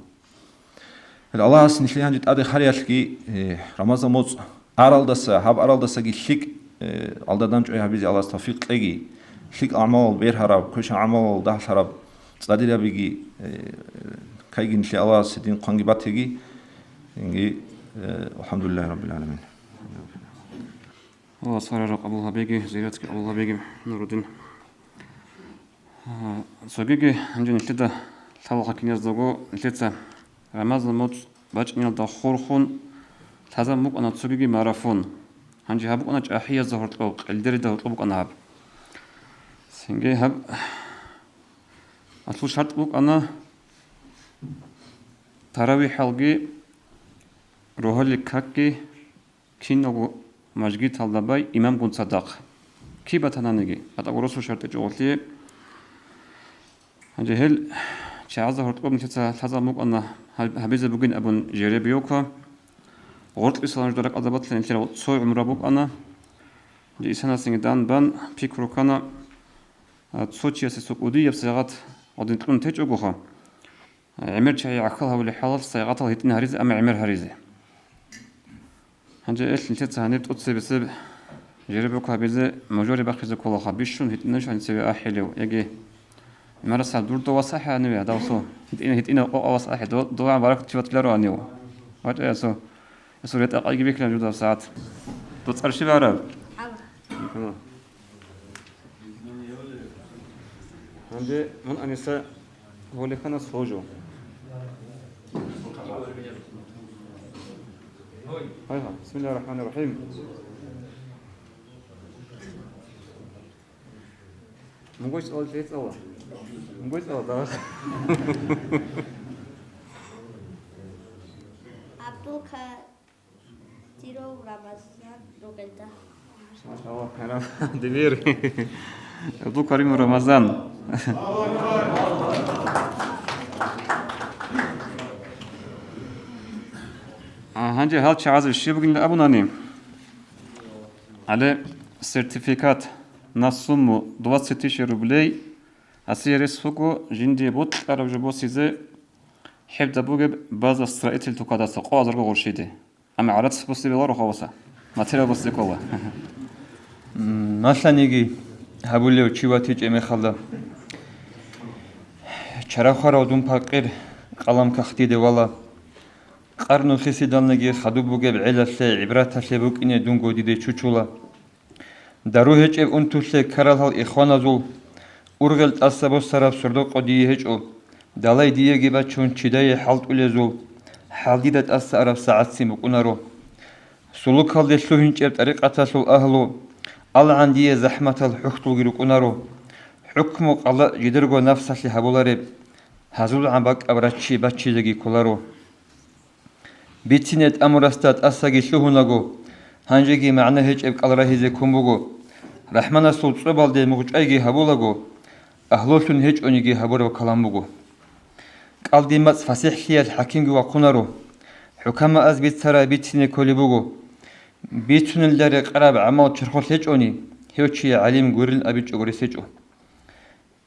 الله اس نشلی هنجت اد خریال کی رمضان موز araldasa hab araldasa کی شک aldadan çoy habiz Allah tawfiq legi شک اعمال بیر harab koş amal dah harab sadira bigi kaygin şi Allah sidin qangibategi الحمد لله رب العالمين. الله صار قبول هبيجي زيارتك قبول هبيجي نورودين. سوبيجي عندنا كده ثلاثة كنيز دعوة ثلاثة رمضان موت باجنيل دخورخون هذا ممكن أنا سوبيجي ماراثون عندي هبوك أنا أحيا زهرت أو الدري ده أطلبك أنا هب سنجي هب أطلب شرط بوك أنا تراويح حلقي روحل كاكي كينو مجگی طلبای امام گون صدق کی بتنانگی حتی ورسو شرط جولی هنجه هل چهارده هرت قبل نشته تازه موق آن حبیز بگین ابون جریبیو که غرط ایسالانج دارک عذابات لنشر صوی عمره بوق آن جی ایسان هستند دان بان پیکرو کانا صوتی است سوق ودی یفسیغات عدین تون تج اگوها عمر چای عقل هولی حال سیغات هیتن هریز ام عمر هریزه هنجه إيش نشيت هنبت أتصل بسبب جربوا كابيزة مجوري بخيزة كلها خبيشون هتناش هنسوي أحيلو يجي مرة دور دوا صح أنوي هذا وصو هتنا أو صح دوا بارك تشوت كلارو أنيو وات إيسو إيسو ريت أقايق بيكلم جودا ساعات توتصل شيء بعرب هنجه من أنيسا هو اللي كان صوجو هاي بسم الله الرحمن الرحيم مقوش أول شيء الله مقوش الله ده عبدو كتيرو رمضان روكلتا ما شاء الله كلام دبير عبدو كريم رمضان هنجي هل شعاز الشيء بقول لأبوناني على سيرتيفيكات نصوم 20 روبلي Асирис фугу жинди бут араб жобосизе حبدا بوجب بعض السرائت التقادات قاضر قرشيدي أما عرض بصي بلارو خواسا ما ترى بصي كلا مثلا يجي هبولي وشيواتيج إمي خلا شرخارا ودون فقير قلم كختيدي ولا قرنو خيسي دالنجي خدو بوجب علة عبرات سبوك إني دون جودي تشوشولا دروهج إب أنتو سي كرال هال إخوانا زول أرغلت أصابو سراب سردو قديه هجو دالای دیگه با چون چیدای حالت ولزول حالدیدت از عرب ساعت سیمک اونارو سلوک حال دستوهین چرت طریقت سل اهلو آل عندیه زحمت الحختو گیرک اونارو حکمو قلا جدرگو نفس لی حبولاره هزول عباک ابرچی بچی دگی کلارو بیتینت امرستاد اساگی سوهونگو هنجگی معنی هیچ اب قلره هیزه کمبوگو رحمان سل صبال دی مغچایگی حبولگو اهلوشون هیچ اونیگی حبولو کلامبوگو قلديمات فسيح خيال حكيم وقنارو حكما از بيت سرا بيتسيني كوليبوغو بيتسون اللاري قراب عمال تشرخو سيجوني هيوشي عليم غورين أبي تشغوري سيجو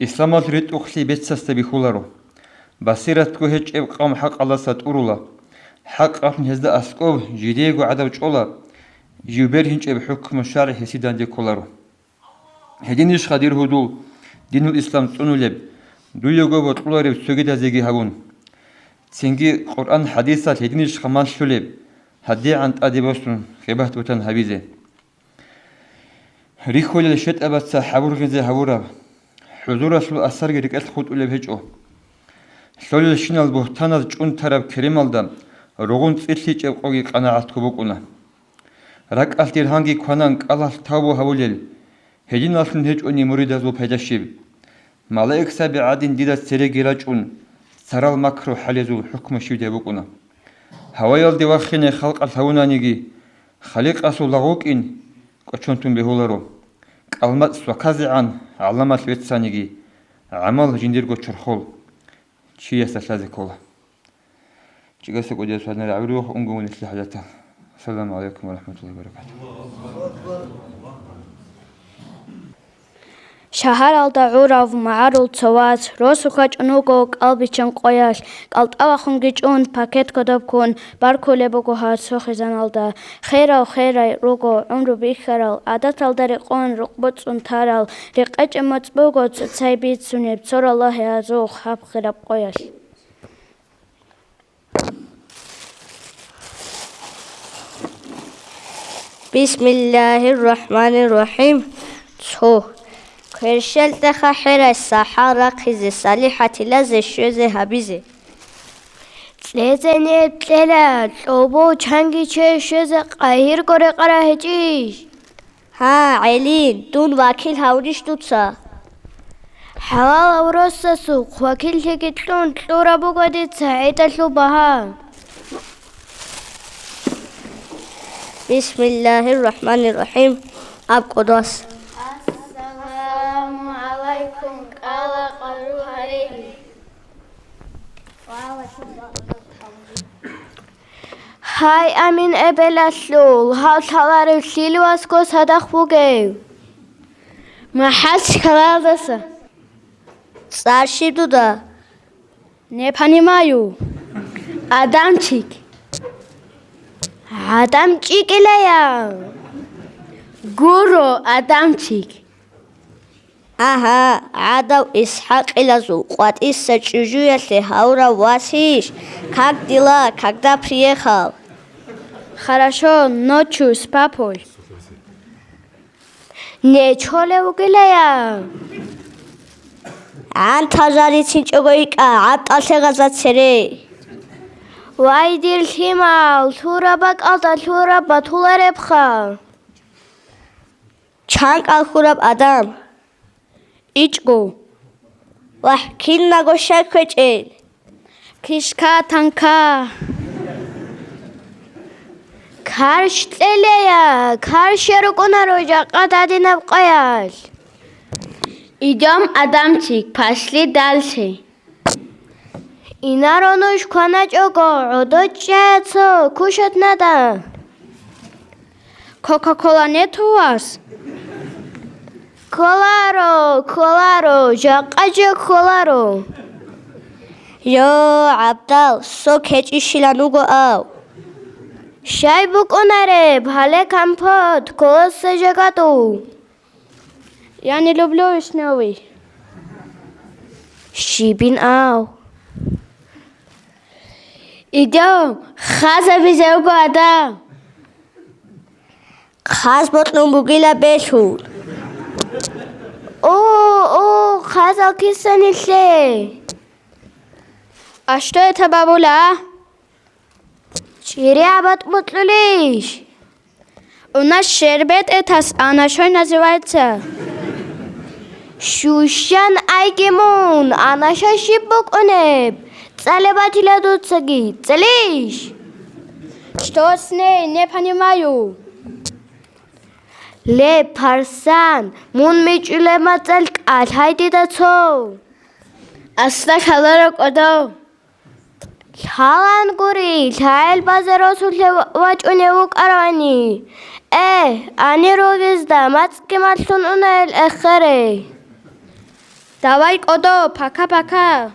إسلامات ريت أخلي بيت سستبي خولارو بصيرت كو هيج إب قام حق الله سات أورولا حق أفن هزدا أسكو جديغو عدو چولا يوبر هنج إب حكم الشارع هسيدان دي كولارو هدينيش خدير هدول دين الإسلام سنو لب دويوغو بطلوري سوغيدا زيغي هاون سنگي قرآن حديثات هدينيش خمان شلب هدي عند أدي بوستون خبهت وطن حبيزي ريخولي لشت أبتسا حبور غنزي هورا حضور أسلو أسرغي ريكت خود أولي بهجو سولي لشينال بوهتانا جون طرف كريمال دا روغون تسيتلي جبقوغي قناعت كبوكونا راك ألتير هانگي قوانان قلال تاوبو هاوليل هدين أسلن هج أني مريد أزو بيداشيب ملاك سابي عادين ديدا سيريجي راجون سرال مكرو حاليزو حكم شيودي بوكونا هوايال دي واخيني خلق الهونانيجي خليق أسو لغوك إن قچونتون بهولارو قلمات سوكازي عن علامات ويتسانيجي عمل جنديرغو چرخول چي يستسلازي كولا چيغاسو قديا سوادنا لعبروح انقوم نسلي حاجاتا السلام عليكم ورحمة الله وبركاته شهر الدعورة ومعارض سوات روسوكاج نوغو قلبيچن قوياش قلت أواخنجون باكيت كدب كون باركو لبوغو هات سوخيزان الدا خيرا وخيرا روغو عمرو بيخرال عادت الدريقون رقبتون تارال رقاج مطبوغو تسايبيت سنيب صور الله يازوغ حاب خراب قوياش بسم الله الرحمن الرحيم كرشل تخحر السحارة خز صالحة لازم شوزه هبيزه لازم نبتلا لوبو چنگی چه شوزه قاهر كره قراه جيش ها علين دون وكيل هوريش دوتسا حوال ورسا سوق وكيل تكتلون تلورا بقودي تساعد لو بها بسم الله الرحمن الرحيم أب قدس هاي أمين أبل أسلول هاو تلاري وشيلو أسكو صدق بوغيو ما حس كلال دسا سارشي دودا نيباني مايو آدمچيك آدمچيك إليا گورو آدمچيك آها عادو إسحاق إلازو قوات إسا чужуя ли хаура васиш как дела когда приехал хорошо ночью с папой нечего ли угилая антажари цинчогоика аталсегазацере вайдир химал турабак алта тураба туларебха чанг алхураб адам إيجو وحكينا قشاك كجيل كيشكا تنكا كارش تليا كارش يرقونا روجا قطع نبقيال إدام أدامتيك پاسلي دالسي إنا رونوش كوناج أغو عدو جاتو كوشت ندا كوكا كولا نتواس Коларо, жақажа коларо. Йо, Абдал, со кечишилануго ав. Шай букунаре, бхале компот, колоса жагату. Я не люблю вишневый. Щибин ав. Идем, хаза визеуго ада. Хаз ботлу мугила бешул. О, хаза кисаниле. А что это, бабуля? Черябат мутлулиш. У нас шербет это, она что называется? Шушан айгемун, она шашибук онеб. Целебатиля дуцаги, целиш. Что с ней, не понимаю. Ле парсан, мун мичулема цалк, алхайди дацо. Асла халарок одо. Халан гури, лайл базаросуле вачуневук аравани. Ани рогизда, мацки матлун унел эхаре. Давай одо, пока.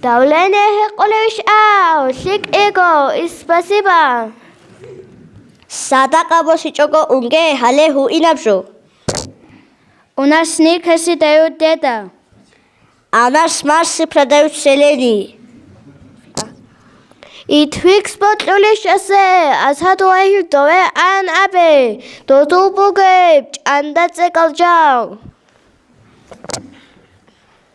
Давление колеш ау, сик эго, спасибо. Садака босичого унге халеху инапшу. У нас сникерсы дают деда. А у нас Марсы продают селени. И твикс ботлулиш асе, асаду айхил дове ан абе, доду буге, андатсе галжау.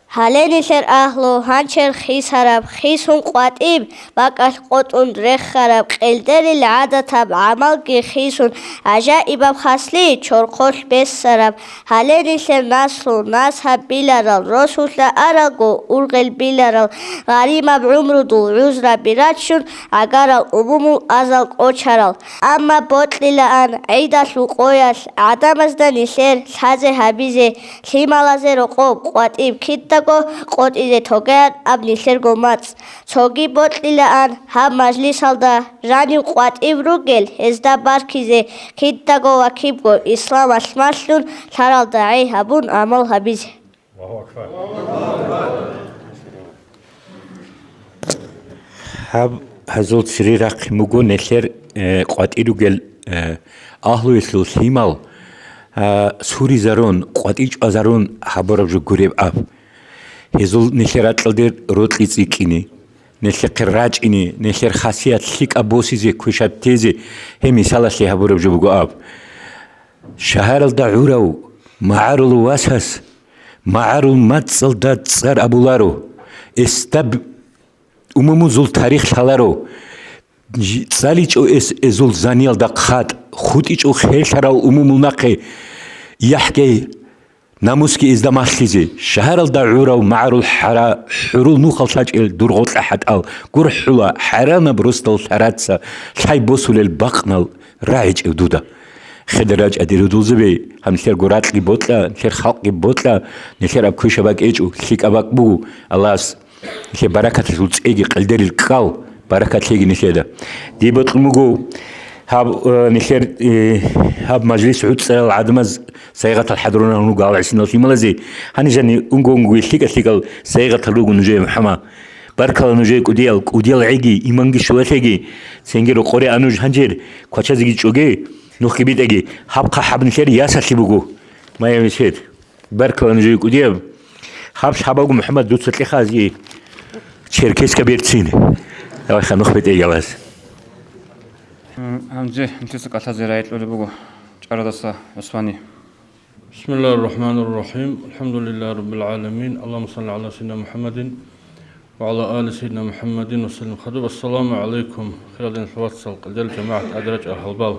Haleni ser ahlo, hancher khis harab, khisun qatib, bakal qotun rekh harab, qilderi l'adatab, amal ki khisun, ajaibab khasli, chorqosh bes sarab, haleni ser naslu, nashab bilaral, rosulla arago, urgel bilaral, gharimab umrudu, uzra biratshun, agaral umumu azal qocharal, amma botlila an, aidaslu qoyas, adamazdan iser, saze habize, limalaze roqob, qatib, kitta قطعه توگه ابنی سرگومات توگی بطلیل آن هم مجلس halda رانی قطعه روگل ازده برکیزه کیتگو و کیبگو اسلام اسمشلون سرال دعی هبون عمل حبیزه هب هزول سريرق مگو نشر قطعه روگل آهلو اسلو سیمال سوری زرون قطعه ازرون حبارب جو گریب اب هزول نشر اتلدر روتلی تیکنی نشر قراجینی نشر خاصیت لیک ابوسیزه کشات تیزه همی سالش حبارب جو بگو اب شهر الدعورو معارل واسس معارل متصل داد سر ابولارو استب عموم زول تاریخ شالارو سالیچ او زول زانیال دقات خودیچ او خیل شرال عموم نقه يحكي ناموسكي إزدا ماشليزي شهر الدعورة ومعر الحرا حرول نوخل شاج الدرغوت أحد أو قر حلا حرانا بروستل شراتسا شاي بوسو للبقنال رايج ودودا خدراج أديرو دوزبي هم نشير قرات لي بوتلا نشير خلق لي بوتلا نشير أبكو شباك إيجو شيك أباك بو الله نشير بركة تسولتس إيجي قلدر الكاو بركة تيجي نشيدا دي بوتل مغو هاب نشر هاب مجلس عود سال عدمز صيغة الحضرون ونقال عشنا في ملازي هنجاني أنقول ثقل صيغة اللوج نجيم محمد بركة نجيم كوديال عيجي إيمانجي شواتيجي سنجر قري أنوج هنجر كوتشازي شوجي نخي بيتجي هاب حب نشر ياسر شبوجو ما يمشيت بركة نجيم كوديال حباجو محمد دوت ستلي خازي شركة كبير تسين يا أخي نخ بيتجي جواز همزه انتسك أتازي رايت لولي بغو جاردسا عثماني بسم الله الرحمن الرحيم الحمد لله رب العالمين اللهم صل على سيدنا محمد وعلى آل سيدنا محمد وسلم خدوب السلام عليكم خلال الواتس القدر جماعة أدرج أهل بال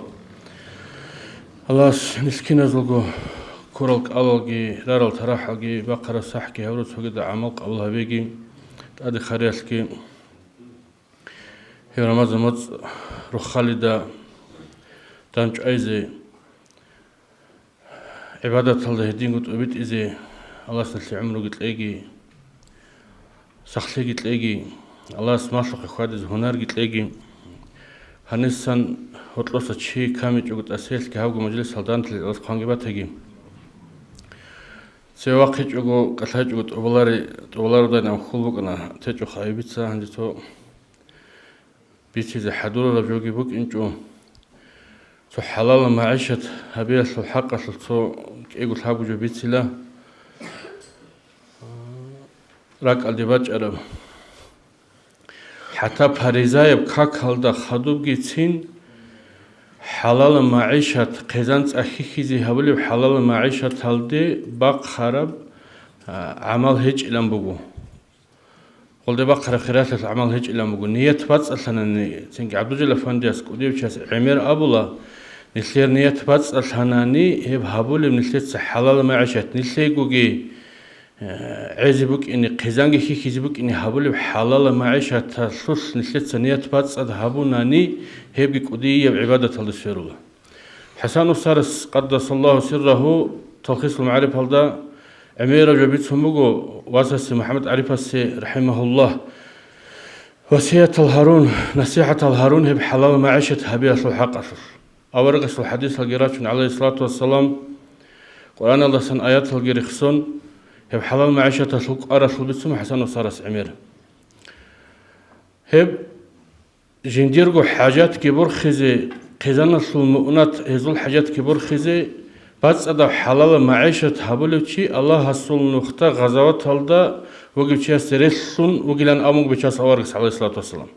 الله نسكين أزلقو كورالك أولغي رارل تراحلغي بقرة صحكي هورو تفقد عمل قبلها بيجي تأدي خريسكي هي رمضان مز رخالدا تانج أيزي عبادة الله دين قد أبيت إزي الله سنتلي عمره قد لقي سخلي قد لقي الله سماشلق إخوادز هنار قد لقي هنسان هطلوسة شي كامي جوغت أسيل كهوغو مجلس هلدان تلي الأسقان قبات هجي Севахичуго калхачуго товлари нам хулбукна течу хайбица ханжито بيتي حدول رجوجي بوك إنجو تو حلال معيشة هبيل تو حقة تو يقول حابو جو بيتي لا راك الدباج أرب حتى باريزاي بكاك هالدا خدوب جيتين حلال معيشة قيزانت أخيكي زي هبلي بحلال معيشة هالدي باق خرب عمل هيج إلان بوغو قلت بقرا خيرات العمل هيج إلى مقول نية باتس الحناني تنك عبد الجلال فاندياس كوديو شاس عمير أبولا نسير نية باتس الحناني هب هبول من نسيت حلال معيشة نسي جوجي عزبك إني قزانجي خي خزبك إني هبول بحلال معيشة تصوص نسيت نية باتس هبوناني هب كودي بعبادة الله سيرولا حسن السارس قدس الله سره تلخيص المعرفة هذا أمير جبيت سموجو واسس محمد عريفة رحمه الله وصية الهارون نصيحة الهارون هي بحلال معيشة هبية الحق أصل أورغس الحديث الجراش عليه الصلاة والسلام قرآن الله سن آيات الجريخسون هي بحلال معيشة سوق أرس البسم حسن وصارس أمير هي جنديرجو حاجات كبر خزي قزنا المؤنات هذول حاجات كبر خزي بس هذا حلال معيشة هبلوشي الله حصل نقطة غزوات هذا وجبتشي سرسون وجلان أمك بتشاس أوركس عليه الصلاة والسلام.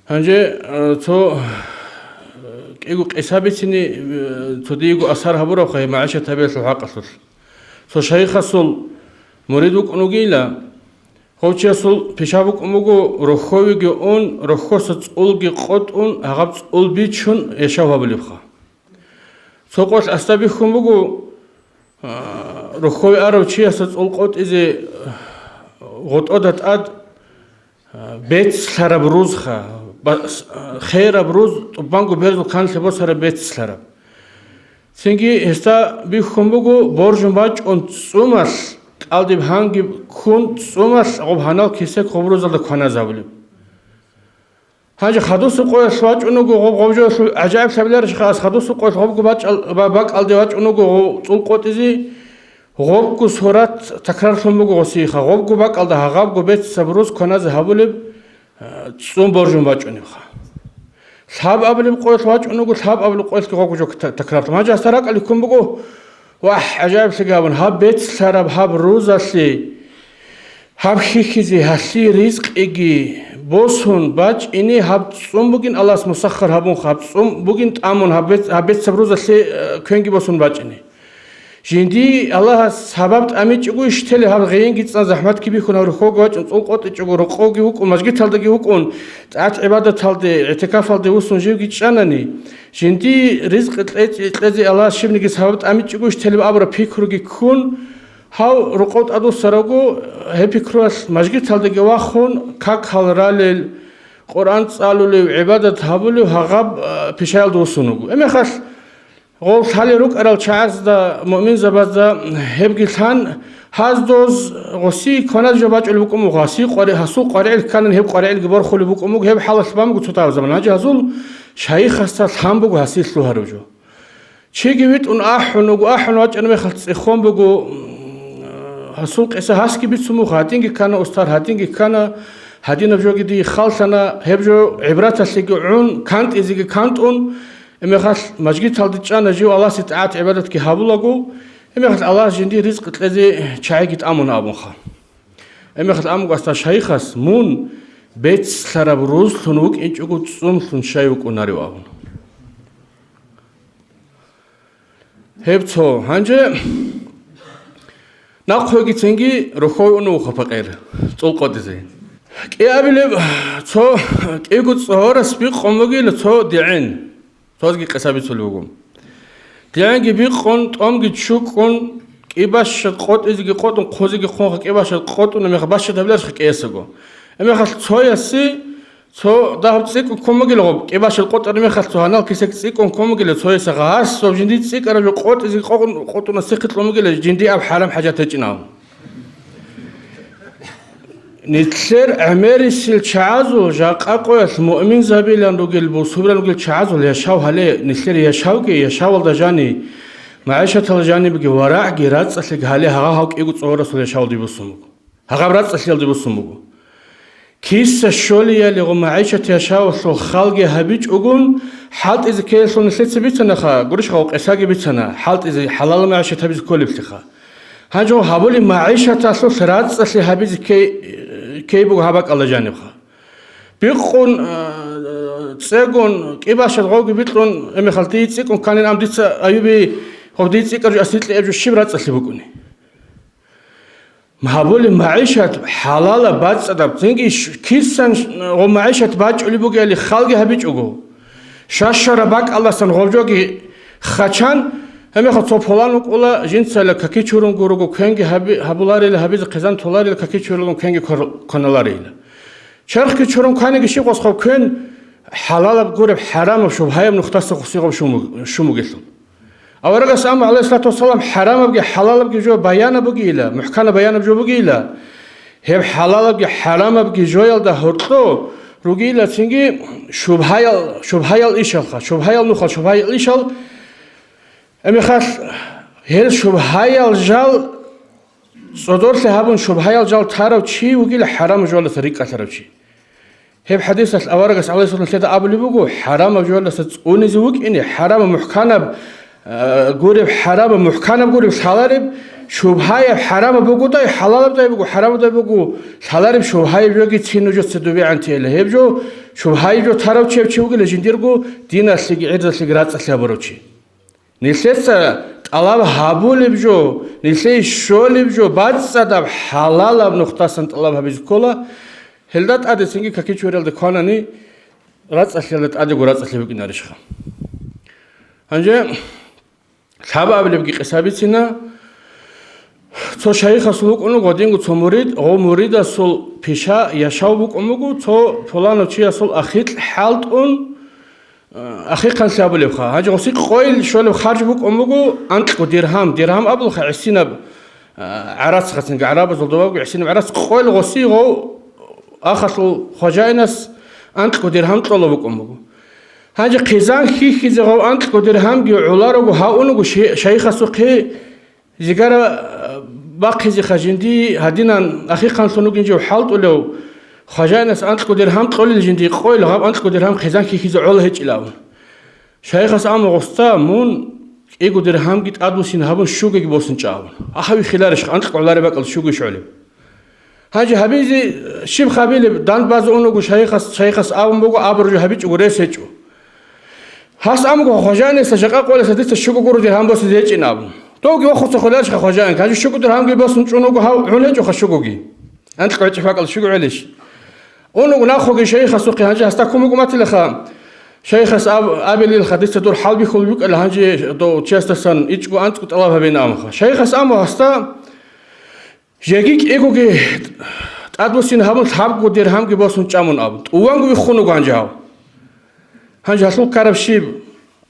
هنجي تو يقول إسابتني تديجو أثر هبورة خي معيشة هبل الحق أصل. تو شيخ أصل مريدوك نقيلا خوتشي أصل بيشابك أمكو رخوي أون رخوست أولجي قط أون هغبت أول بيتشون يشاو هبليبخا. سوقش أستبيخهم بقو رخوي أروتشي أساس ألقوت إذا غط أدت أد بيت سلرب روزخا خير بروز طبانقو بيرزو كان سبو سر بيت سلرب سنجي هستا بيخهم بقو بورجن باج أن تسومس قلدي بهانجي كون تسومس أو بهانال كيسك خبروز الله كوانا زابلب هاجي خدوس قوي سواج انو غوجو عجائب سبيلر خاص خدوس قوي غوجو باج باق الدواج انو طول قوتزي غوجو سورات تكرار سمغو غسيخه غوجو باق الد هغاب بيت سبروس كناز هابلب صوم برجون باج انو خا صاب ابل قوي سواج انو صاب ابل قوي غوجو تكرار ما جا سرق لكم بغو واح عجائب سغابن هاب بيت سرب هاب روزاسي هاب خيخزي هاسي رزق اجي بوسون باج إني هاب تصوم بقين الله مسخر هابون خاب تصوم بقين تأمون هابت سبروزة سي كونجي بوسون باج إني جندي الله سببت أميت يقول يشتري هاب غيين جيت زحمت كبي خنا رخوج واج نقول قط يقول رخوجي وكون مسجد هالدقي وكون تعت عبادة هالدي اعتكاف هالدي وسون جيو جيت شانني جندي رزق تلاقي الله شبني جيت سببت أميت يقول يشتري بأبرة بيكروجي كون هاو رقوت أدو سرقو هبي كروس مسجد هالدقي واخون كاك هالرالل قرآن صالولي عبادة هابولي هغاب بيشايل دوسونوغو أما خاص غول حالي روك أرال شعاز دا مؤمن زباز دا هبقي ثان هاز دوز غسي كونات جباج اللي بكم غاسي قاري هسو قاري كان هب قاري الجبار خلي بكم هب حال سبام قلت تاو زمان هاجي هزول شيخ خاصة ثام بقو هسي سلوها رجو شيء جبت أن أحن واج أنا مخلص إخوان بقو هسوق إسا هاسكي بيتسمو هاتينجي كان أستار هاتينجي كان هادين بجوجي دي خالصنا هبجو عبرات سيجعون كانت إزيجي كانت إما خاص مسجد هالدجان جو الله ستعات عبادتك هابلغو إما خاص الله جندي رزق تلزي شايجت أمون أبون خا إما خاص أمو قاستا شايخاس مون بيت سرب روز ثنوك إنجوكو تصوم ثن شايوك وناريو أبون هبتو هنجي ناقوي تنجي رخوي أنو خفقير طول قدزي كيابلب تو كيقول صهور سبيق قموغي لتو دعين توزجي قسابي تلوغم دعين بيقون تأمجي تشوكون كيباش قط إزجي قطن قوزجي خون كيباش قطن مخباش تبلاش كيسجو أما خاص تو يسي تو ده تسيكون كموغي لغب كيباش القطن أما خاص تو هنال كيسك تسيكون كموغي لتو يسغاس تو جندي تسيك أنا قط إزجي قطن سيقط لموغي لجندي أب حرام حاجات تجناو نتلر عمري سيل شعازو جاق أقوى مؤمن زبيل أنو قلبو صبر أنو قل شعازو ليشاو هلي نتلر يشاو كي يشاو الدجاني معيشة الجانب وراء جرات أصلك هالي هاك إيجو تصور صلي شاول دي بسمو هغبرات أصلي دي بسمو كيس الشولية اللي معيشة يشاو صل خالق هبيج أقول حالت إذا كيس نسيت بيتنا خا قرش خوق إساقي بيتنا حالت إذا حلال معيشة هبيج كل بتخا هاجو هابولي معيشة تصل سرات أصلي هبيج كي بو هباك الله جانب خا بيقون تسيقون كيباش الغوغ بيتلون أمي خالتي تسيقون كانين عم ديت أيوبي خب ديت سيقر أسيت لي أجو الشبرات أصلي بكوني مهابولي معيشة حلالة بعد صدق تنجي كيسان ومعيشة بعد اللي بقى اللي خالق هبيج أقول شاشة رباك الله سن غوجوجي خشان هم يخط صفولان وقولا جنس لا كاكي شورون غورغو كانجي هابولاري لا هبيز قزان تولاري لا كاكي شورون كانجي كونولاري شرخ كي شورون كانجي شي قص خو كان حلالة بقول حرام وشبهه من ختص قصيغه شو مقسم أورجع سام عليه الصلاة والسلام حرام بقي حلال بقي جو بيان بقي لا محكمة بيان بجو بقي لا هي حلال بقي حرام بقي جو يلده هرتو رجي لا تيجي شبهه إيشال خا شبهه نخل شبهه إيشال أمي خاص هي شبهه الجال صدور لهابون شبهه الجال تارو شيء وقي له حرام جو له طريقة تارو شيء هي بحديث الأورجع عليه الصلاة والسلام أبو اللي بقول حرام جو له ستوني زوج إني حرام محكمة قريب حرام محكمة قريب سالارب شبهة حرام بقول حلال بقول حرام بقول سالارب شبهة بيجي تينو جو تدوبي عن تيله هي جو شبهة جو تراو شيء شيء وقول لجنديرجو دين أصلي عرض أصلي قرات أصلي أبروشي نسيت طلاب هابول بجو نسيت شول بجو بعد صدق حلال بنقطة سنت طلاب هبيز كله هلدات عاد سنجي كاكي شوريال دكاناني رات أصلي عاد قرات أصلي بقول نارشخا هنجا سبب اللي بقي قسابيتنا تو شيخ سلوك أنو قديم تو مريد أو مريد أصل بيشا يشاو بق أمكو تو فلان شيء أصل أخيط حالت أخي كان سبب اللي بخا هنجا قصيق قويل شو اللي خارج بق أمكو أنت درهم قبل خ عسينا عراس خسنج عرابة زلدواب عسينا عراس قويل قصيق أخذ خجائنس أنت درهم طلب بق أمكو هاجي قيزان خي زغو أنت قدرهم جي علارو هاونو شيخ سوقي زيجارا باقي زي خجندي هدينا أخي كان سنوجين جو حالت ولو خجانس أنت قدرهم تقول الجندي قوي لغاب أنت قدرهم قيزان خي زعول هيج إلاون شيخ سام غستا مون إيه قدرهم جيت أدوسين هابون شوقي بوسن جاون أخوي خلارش أنت علاري بقى شوقي شعلي هاجي هبيزي شيب خبيل دان بازونو شيخ سام بقى أبرج هبيج وريسجو هاس أمكو خجانة سجقة قولة سديت الشوكو كورو درهم بس زيج إنابو توقي وخص خلاش خجانة كاجو الشوكو درهم جي بس نشونو هاو عونج وخشوكو جي أنت قاعد تفكر الشوكو عليش أونو ناخذ شيخ سوقي هاجي هستكم مقومات لخا شيخ أبي لي الخديث تدور حالبي خلبك اللي هاجي دو تشاستسن إيجو أنت كنت الله بين أمخا شيخ أمو هستا جيجيك إيجو جي تأدوسين هامون ثابكو درهم جي بس نشامون أبو وانجو يخونو جانجاو هنجي هسلو كارب شيب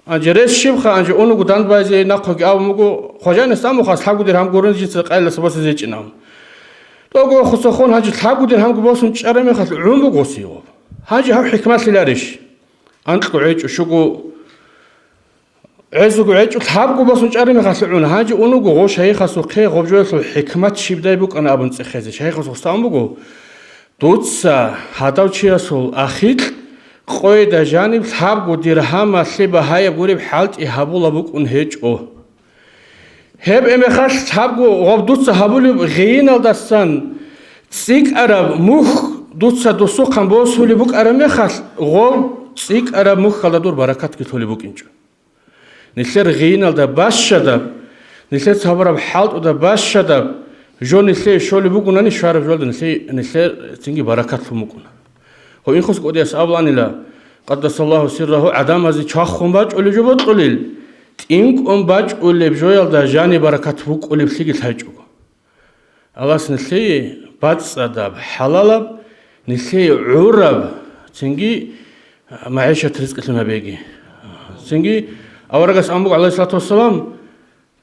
هنجي ريس شيب خا هنجي أونو قدان بايزي ناقوك أو مقو خجان سامو خاص حقو درهم قرن جيت قايل سباس زيج إنام توقو خصوصون هنجي حقو درهم قباسون تشارمي خاص عمو قوسيو هنجي هاو حكمات لاريش أنت قعيج وشوقو عزو قعيج وحقو قباسون تشارمي خاص عون هنجي أونو قو شيء خاصو قي غبجوسو حكمات شيب دايبوك أنا أبن تخيزي شيء خاصو استعمو قو دوتسا هاداو تشياسو أخيط قوي دا جانب ثاب درهم سبا هاي غوري بحالت يهابو لبوك انهج او هب ام خاص ثاب غبدوت هابول غين الدسان سيك عرب مخ دوت دوسو قنبو سولي بوك ارم خاص غو سيك عرب مخ خلا دور بركات كتولي بوك انجو نسر غين الدا باشدا نسر صبر بحالت ودا باشدا جو نسر شولي بوك ناني شارب جولد نسر تنجي بركات فمكون هو إن خص قديس أبلان لا قدس الله سره عدم هذه شخص باج ولا جبت قليل إنك باج ولا بجوال ده جاني بركات فوق ولا بسيج الحجو الله سنسي باج صداب حلال نسي عرب تنجي معيشة رزق لما بيجي تنجي أورجس أمبو عليه الصلاة والسلام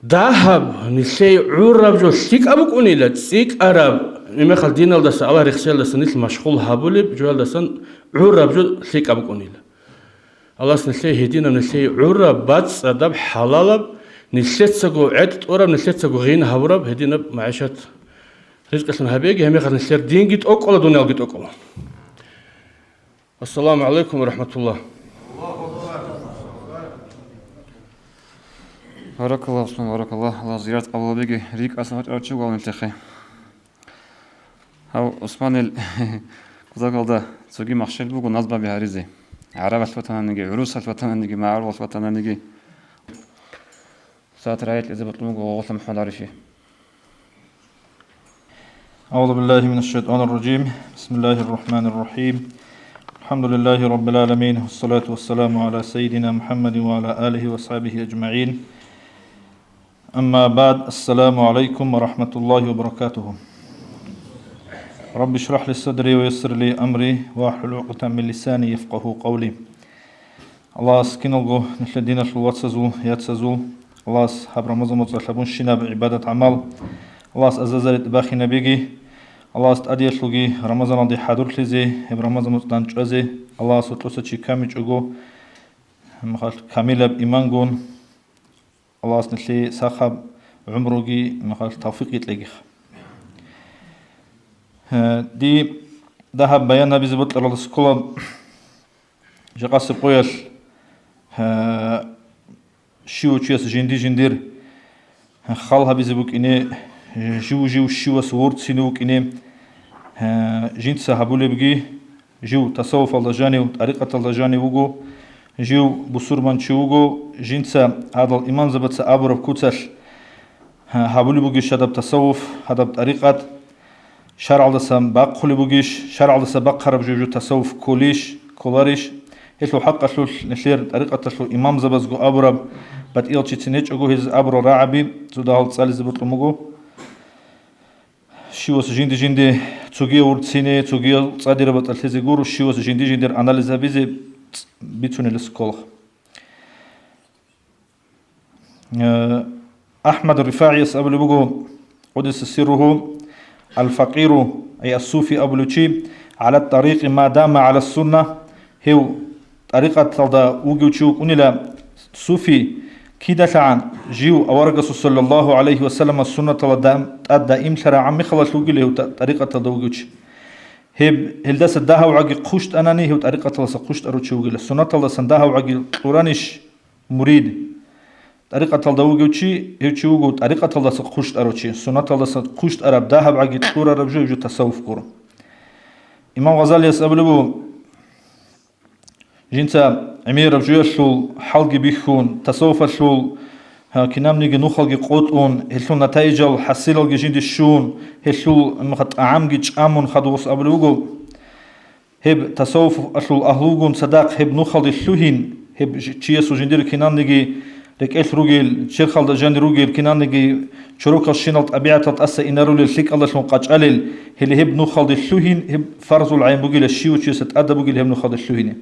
ذهب نسي عرب جو سيك أبوك أنيلت سيك عرب إما خالدين الدس الله رخصيل دس نيل مشغول هابولي بجوال دسن عرب جو سيك أبوك أنيلا الله سنسي هدينا نسي عرب بات صدب حلال نلتسقو عدت أورب نلتسقو غين هورب هدينا معيشة رزق اسمها بيجي هم يخلنا نسير دين جيت أقوى دنيا جيت أقوى. السلام عليكم ورحمة الله. بارك الله فيكم بارك الله. الله زيارة قبل بيجي ريك أسمعت أرشوا قال نتلخي. هاو عثمان كذا قال ده سوقي مخشل بوجو نصب بهاريزي. عرب الوطن نجي عروس الوطن نجي معروف الوطن نجي. ساعة رأيت إذا بطلوك وغلط محمد عارفيه. أعوذ بالله من الشيطان الرجيم. بسم الله الرحمن الرحيم. الحمد لله رب العالمين والصلاة والسلام على سيدنا محمد وعلى آله وصحبه أجمعين. أما بعد، السلام عليكم ورحمة الله وبركاته. رب اشرح لي صدري ويسر لي أمري واحلل عقدة من لساني يفقه قولي. الله سكينلغو نشدينا شلوات سزول يات سزول. الله حب رمضان متصلبون شنا بعبادة عمل. الله أزازل باخي نبيجي. الله استأدي شلوجي رمضان دي حضور لزي برمضان متصدان جزء. الله سطلوسة شيء كامل جوجو مخال كاملة بإيمان جون. الله سنشلي ساخب عمرجي مخال توفيق يتلاقيه. دي ذهب بيان نبي زبط على السكولة جقاس قويش شيو تشيس جندير خالها بيزبوك إني جو شيو سورد سينوك إني جنس هبولي بجي جو تصوف اللجاني وطريقة اللجاني وجو جو بصور من شوجو جنس هذا الإمام زبط سأبرب كوتش هبولي بجي شدب تصوف هذا بطريقة شرع لسام باقولي بجيش شرع لسام بقرب جو تصوف كوليش كولاريش هلو حق أشلو نشير طريقة أشلو إمام زبز جو أبرب بتقيل تشينيش أجو هز أبرو رعبي زودا هال سال زبط لمجو شيوس جندي تسوجي ورتسيني تسوجي صادر بتالتزي جورو شيوس جندي أناليزا بيزي بيتوني السكول أحمد الرفاعي أبو لبجو قدس سره الفقير أي الصوفي أبو لوشي على الطريق ما دام على السنة هو طريقة تلدا وجوشوك ونلا صوفي كيدا شعان جيو أورجس صلى الله عليه وسلم السنة الدائم شرع عمي خلاص وجله طريقة تلدا وجوش هب هلداس الدها وعقي قشت أناني هو طريقة تلدا قشت أروتش وجله السنة تلدا سندها وعقي قرانش مريد طريقة تلدا وجوشي هو شو طريقة تلدا قشت أروتشي السنة تلدا قشت أرب دها وعقي قرا ربجو جو تصوف قرا إمام غزالي يسأله جنسا أمير ربجو شو حلقي بيخون تصوف شو كنام نيجي نخلقي قطون هلشو نتائج الحصيلة جند الشون هلشو مخت عامج أمون خدوس أبلوجو هب تصوف أشل أهلوجون صدق هب نخلق الشوهين هب تشيسو جندير كنام نيجي لك إيش روجيل شرخال دجان روجيل كنام نيجي شروك الشنط أبيعت أسا إن رول الشيك الله شلون قاج قليل هل هب نخلق الشوهين هب فرض العين بوجيل الشيو تشيست أدب بوجيل هب نخلق الشوهين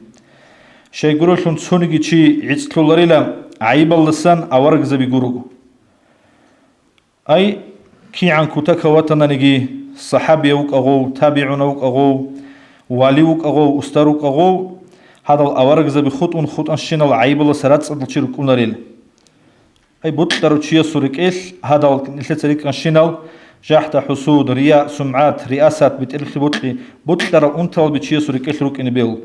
شيء يقولون شلون تسوني شيء عيسكولاريلا عيب اللسان أورق زبي جروجو أي كي عن كتك وطنا نجي صحابي وك أغو تابعون وك أغو والي وك أغو أستروك أغو هذا الأورق زبي خط أنشين العيب الله سرات صدق شيء كوناريل أي بطلرو شيء سورك إيش هذا الثلاثة أنشين جحت حسود رياء سمعات رئاسات بتلخ بطلرو أنتل بشيء سورك إيش روك إنبيل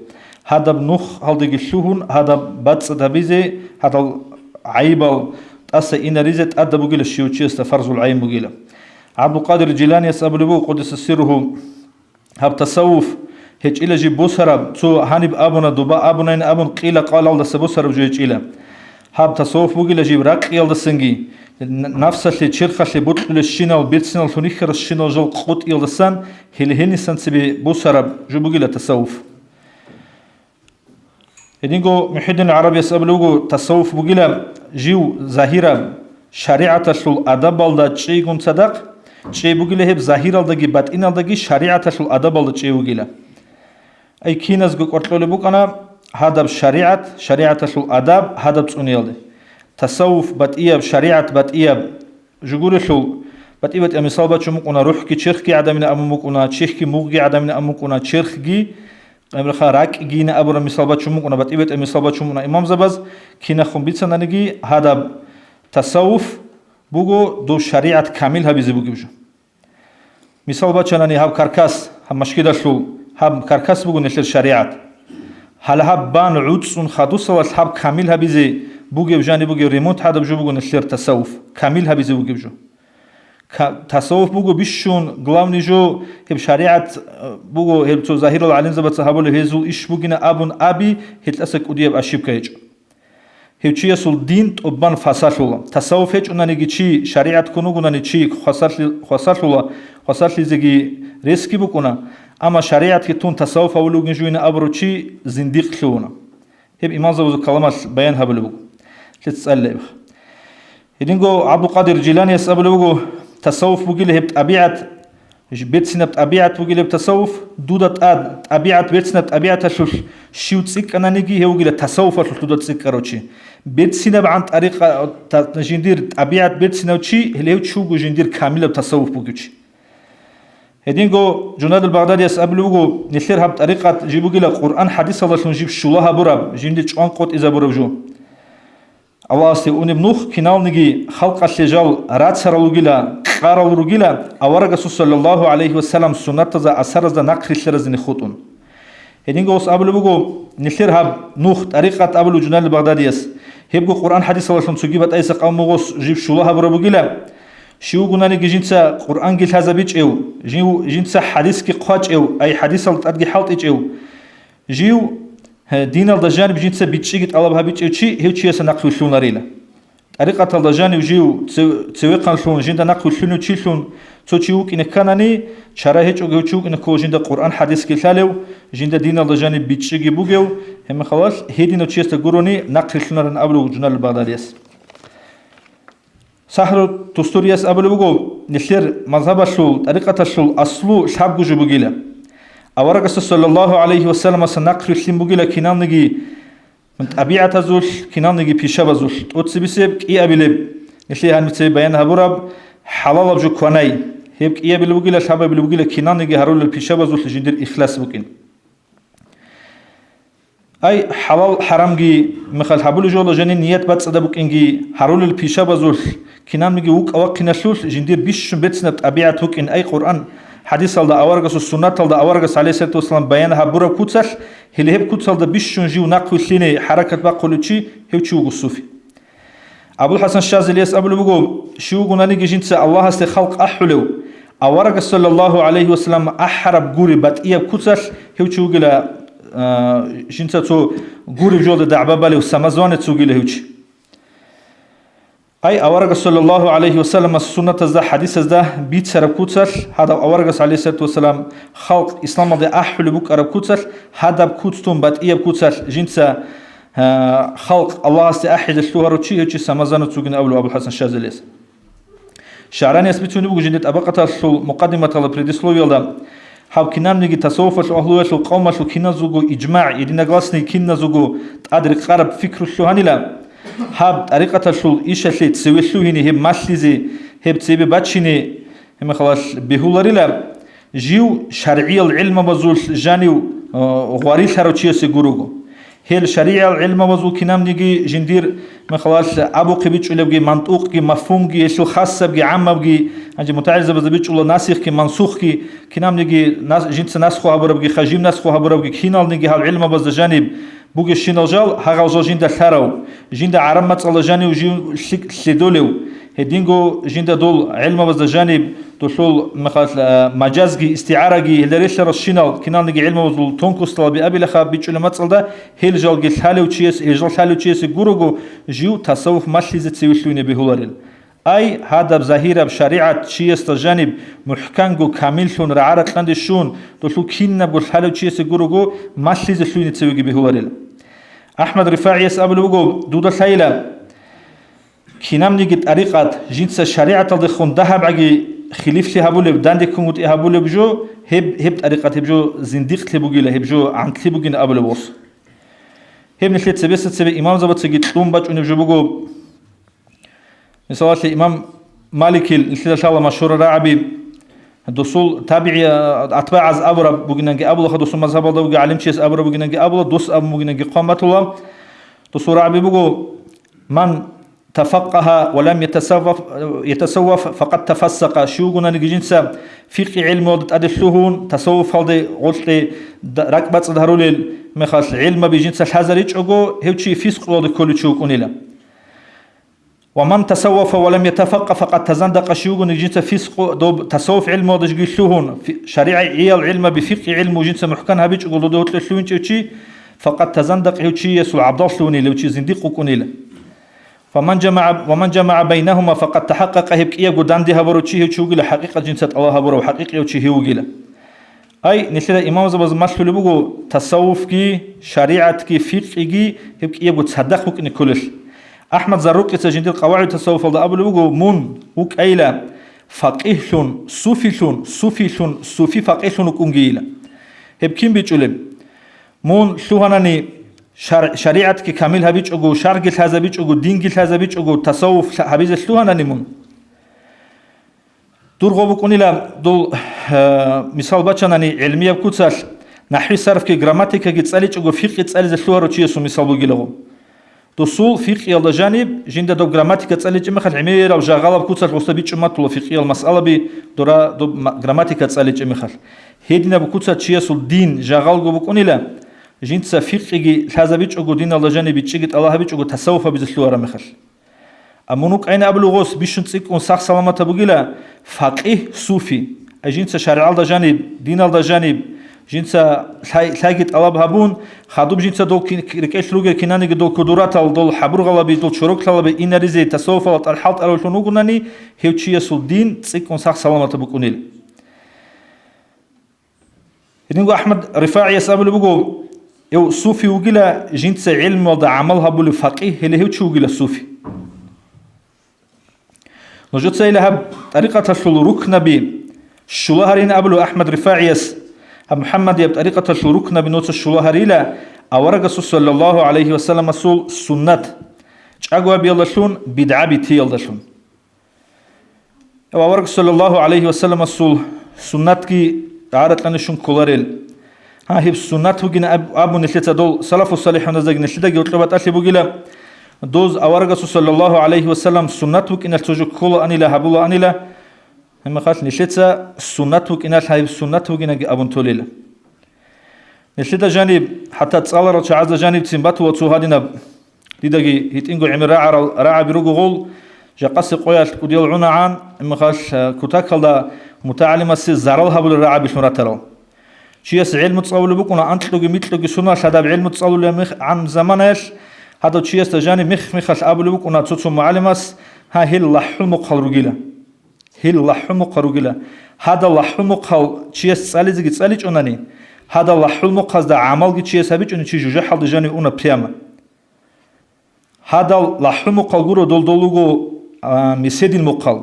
هذا بنخ هذا الشهون هذا باتس دبيزه هذا عيب أس إن رزت أدب بقول الشيوتشي استفرز العين بقوله عبد القادر الجيلاني يسأل له قدس سره هب تصوف هج إلى جيب بوسرب تو هنب أبونا دبا أبونا إن أبون قيل قال الله سبوسرب جيج إلى هب تصوف بقول جيب رق يلد السنجي نفس اللي تشرخ اللي بطل الشينا والبيتسنا الثنيخر الشينا جل قط يلد السن هلهني سنسبي بوسرب جو بقول تصوف إدينكو محيدين العربي يسألوه تصوف بقيلا جيو ظاهرة شريعة شل أدب الله شيء كون صدق شيء بقيلا هب ظاهرة الله بات إن الله شريعة شل أدب الله شيء بقيلا أي كيناس جو قرطلوا بقنا هذا بشريعة شل أدب هذا بسونيال تصوف بات إياب شريعة بات إياب جوجول شل بات إياب مثال بات شو مكونا روح كي شرخ كي عدمنا أمو مكونا شيخ كي موجي عدمنا أمو مكونا شرخ كي أمر خارق جينا أبورا مثال بات شو مكونا بات إياب مثال بات شو مكونا إمام زبز كينا خم بيتسنا نجي هذا tasawuf bugo do shariat kamil habizi bugibjo misal bachanani hab karkas hab mashkidashu hab karkas bugo nesher shariat hal hab ban utsun khadus wal hab kamil habizi bugibjani bugo remote hada bugo nesher tasawuf kamil habizi bugibjo tasawuf bugo bishun главный jo heb shariat bugo heb to zahir al alim zabat sahabul hezul ish bugina abun abi hitlasak udiyab ashibka hech hevchiya sul din toban fasalula tasawuf hech unani gichi shariat kunugunani chi fasalula zegi riski bukuna ama shariat kitun tasawuf awlugin juina abruchi zindiq luna heb imam zabu kalamat bayan hablu tsalib idingo abdul qadir jilani yasablu تصوف بقول هبت أبيعت بيت سنة أبيعت بقول هبت تصوف دودت أبيعت بيت سنة أبيعت شو تسيك أنا نجي هو قيل تصوف دودت تسيك كروتشي بيت سنة عن طريقة جندير أبيعت بيت سنة وشي اللي هو شو جندير كاملة تصوف بقولش هدين جو جناد البغدادي يسألوا نثير هب طريقة جيبوا قيل القرآن حديث الله شلون جيب شلها برب جندير شان قط إذا برب جو الله استيقوني بنوخ كنال نجي خلق الشجال رات سرالوجيلا قارالوجيلا أورج صلى الله عليه وسلم سنة ذا أسر ذا نقر الشرز نخوتون هدين جوس أبلو بقو نثير هب نوخ طريقة أبلو جنال البغداديس هبقو قرآن حديث الله شلون تجيبت أي سقام مغوس جيب شلها بربوجيلا شو قلنا نجي جنسا قرآن قل هذا بيج أو جنسا حديث كي قاج أو أي حديث الأرجي حالت إج أو جيو دين الدجانب جنسا بيتشيجت الله بهابيتش أوشي هو شيء سنقل شلون ريلا طريقة الدجانب جيو تسويقان شلون جندا نقل شلون وشي شلون تشيوك إن كانني شراهج أو تشيوك إن كو جندا قرآن حديث كتالو جندا دين الدجانب بيتشيجي بوجو هم خلاص هيدين وشي استقروني نقل شلون رن قبله جنال البغداديس سحر تستورياس قبله بوجو نشير مذهب شلون طريقة شلون أصله شعب جو بوجيلا أورق صلى الله عليه وسلم سنقر الشيم بقول كنان نجي من أبيعة زول كنان نجي بيشاب زول وتسبيسب إيه أبيلب نشلي هنمتسب بيان هبورب حلال بجو كوناي هيك إيه أبيلب بقول شعب أبيلب بقول كنان نجي هرول البيشاب زول جندر إخلاص بقين أي حلال حرام جي مخال حبول جول جنين نيت بس أدا بقين جي هرول البيشاب زول كنان نجي وق أوق نشلول جندر بيش بيتنا أبيعة وق إن أي قرآن حديث الله أورجس السنة الله أورجس عليه الصلاة والسلام بيانها برا كوتسل اللي هي كوتسل ده بيشون جيو نقل ليني حركة بقولتشي هي شو الصوفي أبو الحسن الشاذلي يسأل بقول شو قلنا نيجي جنس الله استخلق أحلو أورجس صلى الله عليه وسلم أحرب قوري بتأيه كوتسل هي شو قلا جنس تو قوري جود دعبة بالي وسمزون تسوقي له هيك أي أورجس صلى الله عليه وسلم السنة ذا حديث ذا بيت سرب كوتسل هذا أورجس عليه الصلاة والسلام خلق إسلام ذا أحل بك أرب كوتسل هذا بكوتستون بات إيه بكوتسل جنس خلق الله استأحد الشهر وشي هيك سمزان تسوقين أولو أبو الحسن الشاذلي شعراني أثبتوني بقول جندت أبقت مقدمة على بريدسلوفيل ده هاو كنام نيجي تصوف الأهلوية القوم كنا زوجو إجماع يدينا جلسني كنا زوجو أدرك قرب فكر الشهاني لا هاب طريقة شول إيش اللي تسوي شو هني هب ماشليزي هب تسوي باتشيني هم خلاص بهولاري لا جيو شرعي العلم بزول جانيو غواري شروتشي سيجوروجو هي الشريعة العلم بزول كنام نيجي جندير من خلاص أبو قبيتش ولا بجي منطوق جي مفهوم جي شو خاصة بجي عامة بجي عندي متعرض بزبيتش ولا ناسخ كي منسوخ كي كنام نيجي ناس جنس ناسخو هبرة بجي خجيم ناسخو هبرة بجي كينال نيجي هالعلم بز جانب بوجي الشينالجال هاغوزو جندا ثراو جندا عرمت الله جاني وجي سيدولو هدينجو جندا دول علم بز جانب دول مخاط مجازجي استعارجي هلريشر الشينال كنال نيجي علم بزول تونكوس طلبي أبي لخا بيتش لما تصل هيل جال جل حلو تشيس هيجال حلو تشيس جوروجو جيو تصوف ماشليز تسويشلوني بهولاريل أي هذا بظاهرة بشريعة تشيس تجانب محكمجو كاملشون رعارة قندشون دول كينا بقول حلو تشيس جوروجو ماشليز شلوني تسوي بهولاريل أحمد رفاعي يسأل بقول دودة ثايلة كنام نيجي طريقة جنس الشريعة تلدخون ذهب عجي خليف لي هبول بداندكم وتي هبول بجو هب طريقة هبجو زنديق لبوجيله هبجو عن لبوجين قبل بوس هب نخلت سبي إمام زبط سجيت طوم بج ونبجو بقول مثلا الإمام مالك الإنسان شاء الله مشهور راعبي دسول تابعي أتباع از أبرا بوجينجي أبلا خدوس مذهب الله وجي علم شيء أبرا بوجينجي أبلا دوس أب بوجينجي قامت الله دسول راعبي بقول من تفقه ولم يتسوف فقد تفسق شوغنا نجينسا فقه علم ودت أدلهون تصوف هذا قلت ركبت ظهرول مخاص علم بجنس الحزريج أجو هوشي فسق ود كل شوك أنيلا ومن تصوف ولم يتفقه فقد تزندق شوغنا نجينسا فسق دوب تصوف علم ودش جلهون شريعة عيال علم بفقه علم وجنس محكم هبيج أقول دوت لهون شوشي فقد تزندق هوشي يسوع عبد الله أنيلا وشي زنديق أنيلا ومن جمع بينهما فقد تحقق هبك إيه قدام دي هبرو تشيه تشوغي لحقيقة جنسة الله هبرو حقيقة وتشيه وجيله أي نسيت إمام زبز مسلول بقول تصوف كي شريعة كي فقه كي هبك إيه قد صدق وك نكلش أحمد زروق يتجند القواعد التصوف الله أبو بقول مون وك أيلا فقيه شون صوفي فقيه شون وكونجيله هبكين بيجولم مون شو هناني شريعة كي كامل هبيج أجو شرق الهزبيج أجو دين الهزبيج أجو تصوف هبيج الشلوهنا نمون دور غوبك أنيلا دول مثال بچناني علمية بكوتسال نحوي صرف كي جراماتيكا جتساليج أجو فقه جتساليج الشلوه روتشيه سو مثال بقيلهم دول فقه يلا جانب جند دو جراماتيكا جتساليج مخل عمير أو جغالة بكوتسال وستبيج ما طلو فقه المسألة بي دورا دو جراماتيكا جتساليج مخل هيدنا بكوتسال شيء سو دين جغال غوبك أنيلا جنس فقهي هذا بيج أقول دين الله جاني بيجيت الله بيج أقول تصوف بيزلوا ورا مخل أمونك أين أبلغ غوس بيشن تسيك ونسخ سلامة بقيلا فقيه صوفي جنس شرع الله جاني دين الله جاني جنس لاقيت الله بهبون خادوب جنس دول كريكش لوجر كناني دول قدرات دول حبر غلبي دول شروك غلبي إن رزي تصوف الله الحالت أول شنو قلناني هي شيء سود دين تسيك ونسخ سلامة بقونيل إنه أحمد رفاعي يسأل بقول يو صوفي وجلا جنس علم وضع عملها بول فقيه اللي هو شو وجلا صوفي نجد سيلها طريقة الشلوك نبي الشلوهرين قبل أحمد رفاعيس محمد يب طريقة الشلوك نبي نوت الشلوهريلا أورق صلى الله عليه وسلم سول سنة أجوا بيلشون بدعة بتيلشون أورق صلى الله عليه وسلم سول سنة كي عارت لنشون كولاريل هي السنة وجينا أبو نسيت دول سلف الصالح ونزج نسيت جوت لبعض أشي بقيلا دوز أورق صلى الله عليه وسلم سنة وجينا التوجه كل أني لا هبولا أني لا هم قال نسيت السنة وجينا هاي السنة وجينا أبو توليلا نسيت جانب حتى تصال رجع جانب تسمبات وتصوهادنا لدقي هتينجو عمر راع بيروجو غول جقص قويا كوديال عنا عن هم قال كتاك هذا متعلم السزارل هبول راع بشمرترو شيء علم تصول بكونا أنت لقي مثل سنة شداب علم تصول مخ عن زمانش هذا شيء استجاني مخ أبو بكونا تصوم معلمس هي اللحم قلرجيله هي اللحم قلرجيله هذا اللحم قل شيء سالج أناني هذا اللحم قصد عمل شيء سبيج أن شيء جوجح هذا جاني أنا بياما هذا اللحم قلجورو دولجو مسدين مقال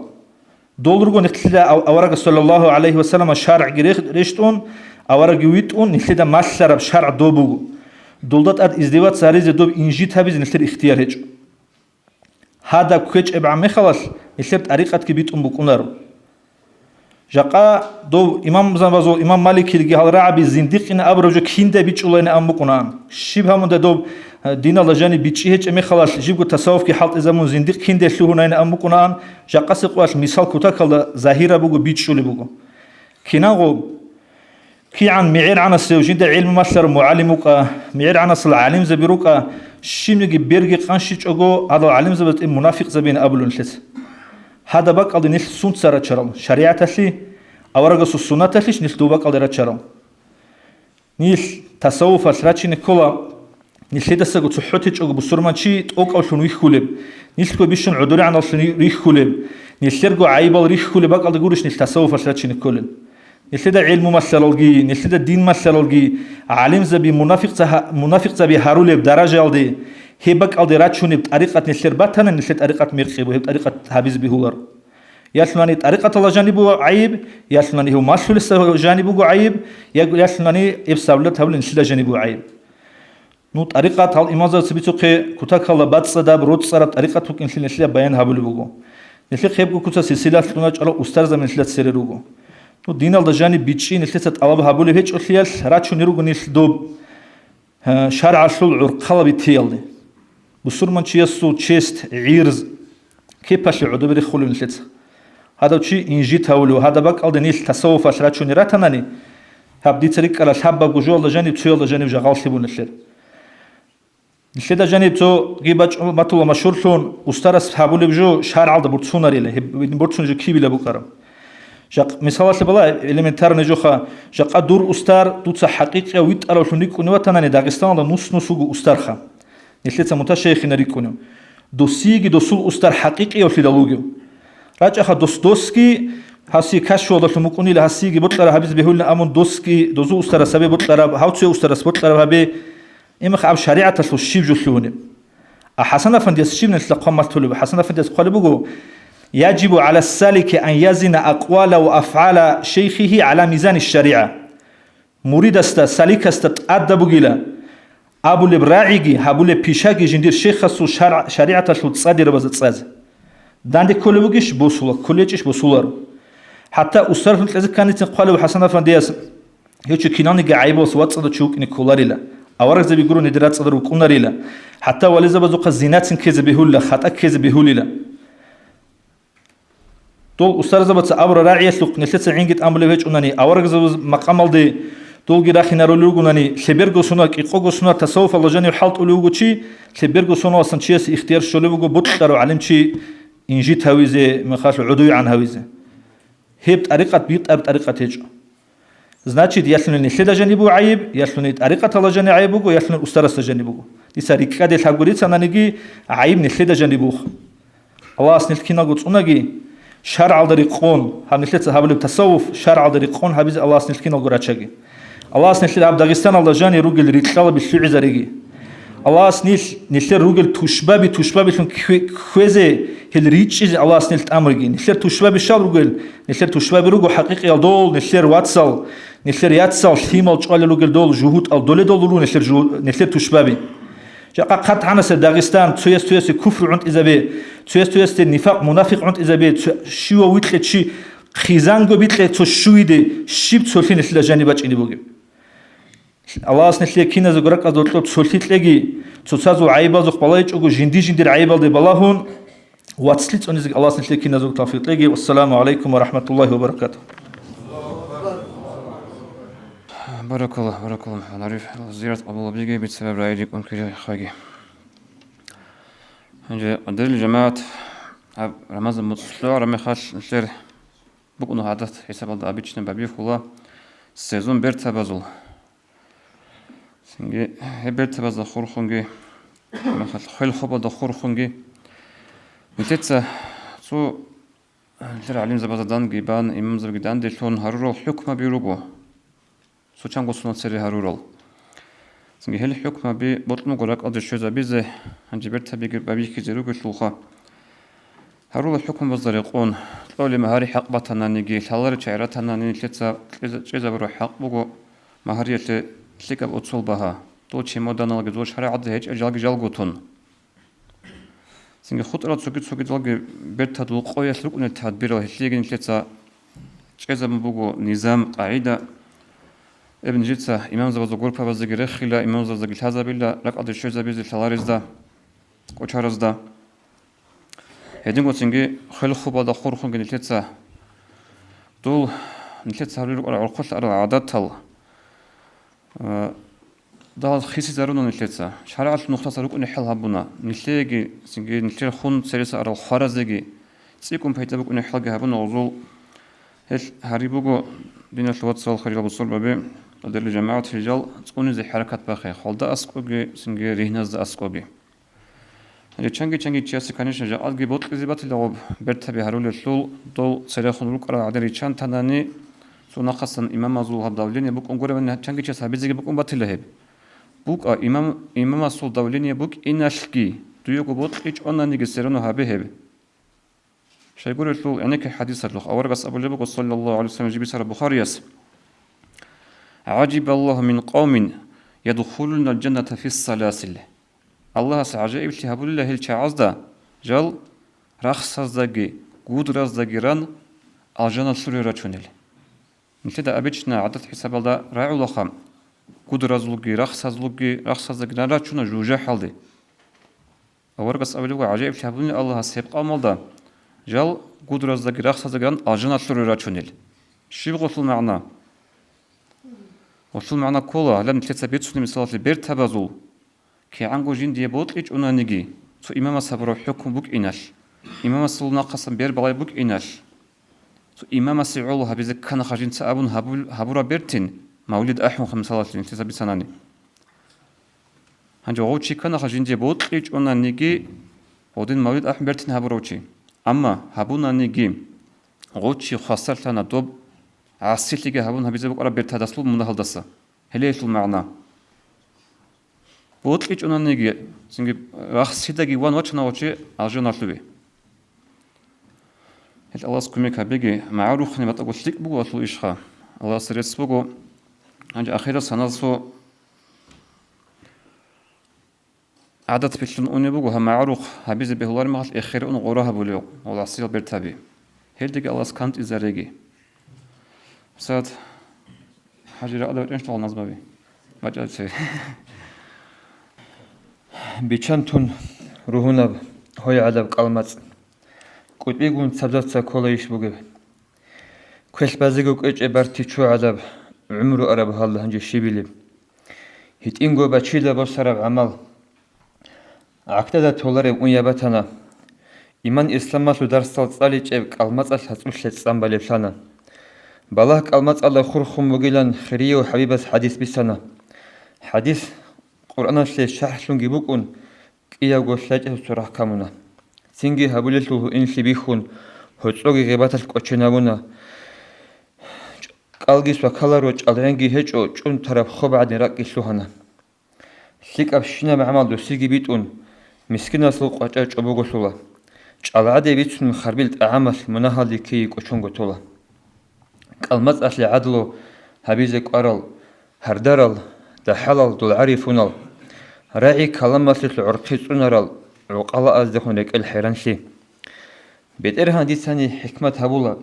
دولجو نختلا أورق صلى الله عليه وسلم شارع ريشتون أورا جويتون نسيدا ماشرب شرع دوبو دولدات أد إزدواج ساريز دوب إنجيت هابيز نسير اختيار هيج هذا كويتش إبع مخلص نسير طريقة كبيت بكونارو جاقا دو إمام زنبازو إمام مالك يلقي هالرعبي زنديق إن أبرجو كيندا بيتش أولين بكونان شبه من دوب دين الله جاني بيتش هيج مخلص جيبو تصوف كي حالت إذا من زنديق كيندا شلوهنا إن بكونان جاقا سقواش مثال كتاك الله ظاهرة بوجو بيتش اللي بوجو كيناغو كي عن معير عن السوجين ده علم مصر معلمك معير عن العالم زبيروك شيمني بيرجي قنشيش أجو هذا العالم زبط منافق زبين أبلون لس هذا بق قال نيل سنت سر شرم شريعة تسلي أورجس السنة تسليش نيل دوبك قال شرم نيل تصوف أسرتش نكولا نيل هذا سجوا تحطيش أجو بسرمان شيء أوك أو شنو يخولب نيل كوا بيشون عدوري عن الشنو يخولب نيل سرجوا عيبال يخولب بق قال تقولش نيل تصوف أسرتش نكولن نسيدا علم مسلولجي نسيدا دين مسلولجي عالم زبي منافق زبي هارولي بدرجة الدي هبك الدي راتشوني بطريقة نسير باتنا نسير طريقة مرخي وهي بطريقة هابيز بهولر ياسلاني طريقة الله جانبه عيب ياسلاني هو مسؤول جانبه عيب ياسلاني إبساولت هول نسيدا جانبه عيب نو طريقة هال إمازة سبيتوك كتاك الله باتس دا برود صار طريقة توك نسيدا بيان هابول بوجو نسير خيبكو كتا سلسلة سلوناج على أستاذ زمن نسيدا سيروجو نو دين الله جاني بيتشي نسيت الله هابول هيج أخيال راتشو نيروجو نسيد دوب شارع شل عرقلا بتيالي بصور من شيء سو تشيست عيرز كيفاش عدو بيخلو نلتس هذا شيء إنجي تولو هذا بق ألد نيل تصوف أشراتشوني راتناني هبدي تريك على شابة جوجول جانب تشيل جانب جغال سيبون الشر الشدة جانب تو جيبج مطلوب مشهور شون أسترس حابول بجو شهر عالد برتسونا ريله برتسون جو كيبي لبوكرم جاق مثال سبلا إلمنتار نجوخا جاق دور أستار توتس حقيقة ويت على شونيك ونواتنا داغستان ده نص نصوج أستارخا نسلت متشيخ نريكونو دوسيجي دوسول أستار حقيقي وفيدالوجيو راجع خا دوسكي هاسي كاشو ده شموكوني لهاسيجي بطلع هبيز بيقولنا أمون دوسكي دوزو أستار سبي بطلع هاوتسي أستار بطلع هبي إما خاب شريعة تسلو الشيب جوشلوني أحسنا فنديس الشيب نسلق قمة تلو حسنا فنديس قالبوجو يجب على السالك أن يزن أقوال وأفعال شيخه على ميزان الشريعة مريد است سالك است أدب جيلا أبو البراعي هابو البيشاجي جندير شيخ سو شريعة سو تصادر بزتصاز داندي كل بوجيش بوصلة كليتش بوصلة حتى أستاذ فلتلز كانت قالوا حسنا فنديس هيك كيناني جايبوس واتس تشوك نيكولاريلا أورك زي بيقولوا ندرات صدر وكوناريلا حتى ولذا بزوق الزينات كذا بيهولا خطأ كذا بيهوليلا طول أستاذ زبط أبر راعي سلوك نسلت عينجت أمبل فيش أناني أورك زي مقام الدي طول جراخي نارولوج أناني سبيرجو سونا كيقوجو سونا تصوف الله جاني وحالت أولوجو شيء سبيرجو سونا أصلا شيء اختيار شلوجو بطلوا علم شيء إنجيت هويزة مخاش عدوي عن هويزة هي بطريقة بيت بطريقة هيج значит если не следа جانبو عيب если не طريقة الله جاني عيبو если не أستاذ جانبو دي ساريكا دي الحقوريت أنا نجي عيب не следа جانبو الله أصلا الكينا قلت أناجي شرع الدريقون هم نسلت هابلو تصوف شرع الدريقون هابيز الله أصلا الكينا قراتشجي الله أصلا نسلت عبد داغستان الله جاني روجل ريتشال بالشيء زريجي الله أصلا نسلت روجل توشبابي شون خوزة هل ريتش الله أصلا نسلت أمريكي نسلت توشبابي شال روجل نسلت توشبابي روجو حقيقي الدول نسلت واتسال نسلت ياتسال ثيمال شغال روجل دول جهود الدول دولو نسلت توشبابي جاء قط عنا داغستان تيس كفر عند إذا تيس النفاق منافق عند إذا شو ويتلت شي خيزانجو بيتلت شو دي شيب تسولفين الى جانبات إني بوجي الله أصلا ليه كينا زغرق أزوتلو تسولفيت لقي تسازو عيبا زوق بلايج أو جندير عيبا دي بلاهون واتسلت أني الله أصلا ليه كينا زوق توفيق لقي والسلام عليكم ورحمة الله وبركاته بارك الله نعرف زيارة أبو لبيجي بسبب رأيك ممكن خاجي هنجي أدل الجماعة رمضان متصلع رمي خاش نشر بقولنا عادات حساب الله أبيتشنا ببيف الله سيزون برت بازل سنجي هبرت بازل خورخونجي ما خاش خيل خبر ده خورخونجي متى سو نشر عليم زبادان جيبان إمام زبادان دلتون هرول حكمة بيروجو سوچانگو سونات سری هرورال. سنگی هل حکم بی بطلم گرگ آدش شده بیزه هنجی برت بیگر بابی کی زرو گشلوخا. هرول الحكم بالزرقون طول مهاري حق بطنا نيجي ثالر شعرتنا نيجتسا جزء برو حق بقو مهارية تلك أتصل بها طول شيء مدنا لقدوش شرع عد هيج أجلق جلقتون سنگ خطرات سوكت جلق برت دو قوية سلوك نتحدبير وهتليج نيجتسا جزء بقو نظام قاعدة ابن جتسا إمام زبادو غرفة بزجر خلا إمام زبادو هذا بالله لك أدري شو زبيز ثالر إزدا وشارز دا هدين قصنجي خل خوبا دا خور خونج نتلتسا دول نتلتسا هريرو على عقل على عادات تل دا خيسي زارونو نتلتسا شرع النقطة سرق نحل هبونا نتلاقي سنجي نتلاقي خون سريسا على الخرزجي سيكون بيتبق نحل جهبونا وزول هل هريبوجو دين الوقت صال خير البصور بابي قدر الجماعة رجال تكون زي حركات بخير خالد أسقوجي سنجي رهنز أسقوجي چنگی چیزی کنیش نجات آدگی بود که زیباتی لعب برت به هرول الشول دو سریخون روک را عدری چند تنانی سونا خستن امام ازول هب دولینی بک انگوره من چنگی چیز هبیزی بک باطل لهب بک امام ازول دولینی بک ایناشکی دویو کو بود هیچ آن نیگ سرانو هبه هب شایگور الشول یعنی که حدیث الخ اورگاس ابو لبک صلی الله علیه وسلم جبی سر بخاری است عجب الله من قوم يدخلون الجنة في السلاسل الله سعجائب تهبول الله الشعازدا جل رخصازداجي قدرازداجي ران الجنة سورة شونيل نتدا أبيتشنا عدد حساب الله راعي لخام قدرازلوجي رخصازداجي ران راتشونا جوجا حالدي أورقص أولو عجائب شابوني الله سيبقى مالدا جال قدرة زجراخ سزجران أجنات سرورة شنيل شيء غسل معنا غسل معنا كولا لم تثبت سنة مثال بير تبازل كي عنقو جين ديابوت إيش أنا نجي سو إمام صبر حكم بوك إناش إمام صلنا قسم بير بلاي بوك إناش سو إمام سعول هبيز كان خارجين سأبون هبورا بيرتين مولد أحمد 35 تثبت سناني هنجو غوتشي كان خارجين ديابوت إيش أنا نجي ودين مولد أحمد بيرتين هبوروتشي أما هبونا نجي غوتشي خاصة لنا دوب عسيت لقى هبون هبيز بوك أربعة تدسلو من هالدسة هليش المعنى بوتليش أنا نيجي سنجي رخصيدا جي وان واتش نوتشي أرجونا تلوي هل الله سكميك هبيجي معروف نبات أقول شليك بقول أطلو إشخا الله سريس بقول عند أخيرا سنزو عدد بيشلون أني بقول هم معروف هبيز بهلار مغل آخر أن غورها بوليو والله سيل برتابي هل ديجي الله سكانت إزاريجي ساد حاجة رأى إيش طال نزبابي بجد شيء بيشانتون روحنا هاي عذاب قلمت كنت بيقول سبزات سكوليش بوجب كل بعضيكوا إيش عبارتي شو عذاب عمره أرب هلا هنجي شيبيلي هيت إنجو بتشيله بصرف عمل عقدة تولر ونيابتنا إيمان إسلام ما درس صالح إيه قلمت الحسوش لتسامبل فلنا بالله قلمت الله خرخم وجيلان خيري وحبيبس حديث بسنة حديث قرآن شيء شرح شنجي بكون كيا قصة سورة كامونا سينجي هبولتو إن سبيخون هتسوغي غيبات الكوتشناونا قالجيس وكالروج الرنجي هجو جون طرف خب عدن راكي سوهنا سيك أبشينا معمل دو سيجي بيتون مسكين سلوق وجاج أبوغو سولا جالعادي بيتون مخربيلت أعمال مناهالي كي كوتشونغو تولا قالمز أصلي عدلو هبيزك أرل هردرل ده حلال دول عريفونال راعي كلام مسلت العرقي سنرال وقال أزدخون لك الحيرانشي بيترهان دي ثاني حكمة هبولا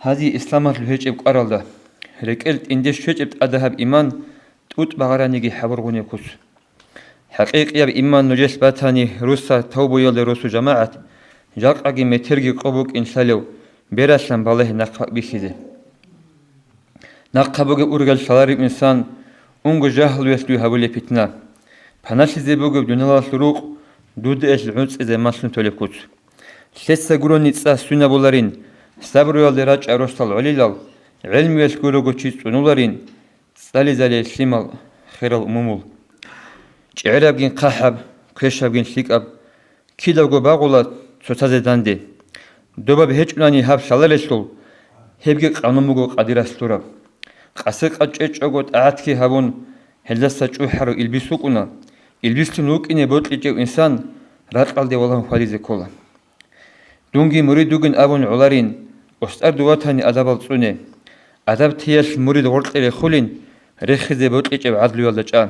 هذه إسلامات الهجب قرال ده ركلت إندش هجب أذهب إيمان توت بغرانيجي حبرغوني كوس حقيقي بإيمان نجس باتاني روسا توبو يولي روسو جماعة جاق أجي مترجي قبوك إنسالو بيراسلام بالله نقاق بيخيزي نقابوك أورغل شلاري إنسان أنجو جاهل يسلو هبولي بيتنا بناشي زبوغ بدونلا سروق دود إيش العنس إذا ما سن توليكوت سيسا قروني تسا سنة بولارين صبر يالي راج أروستال عليلال علم يسكورو تشيس سنولارين سالي زالي سليمال خير الأمومول جعراب جين قاحب كريشاب جين سيكاب كيداغو باغولا سوتازي داندي دوبا بهج لاني هاب شالاليسول هبجي قانوموغو قادير استوراب قاسق أجأجأغوت أعتكي هابون هلسة جوحرو إلبسوكونا إلبسلنوك إني بوتليجو إنسان راتقال دي والله خاليزي كولا دونجي مريدوغن أبون علارين أستار دواتاني أدابال صوني أداب تياش مريد ورطلي خولين رخيزي بوتليجو عدلو يالجان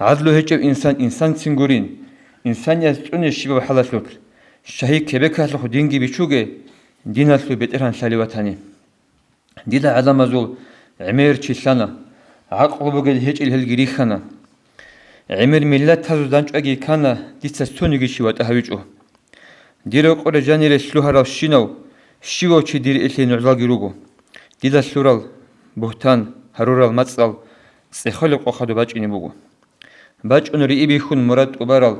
عدلو هجو إنسان سنگورين إنسان يسوني شباب حالاسلوك شهي كبكاسلو دينجي بيشوغي ديناسلو بيتران شاليواتاني ديدا عدام زول عمير تشيسانا عقل بقول هيج الهالجريخنا عمر ملة هذا دانش أجي كان ديستونيجي شو تهويجه ديرو قرر جاني لسلوها راشينو شو شي دير إللي نعزل جروجو ديدا سلورال بهتان هرورال متصل سخلق أخذ باج إني بقو باج أن رئي بيخون مراد أبرال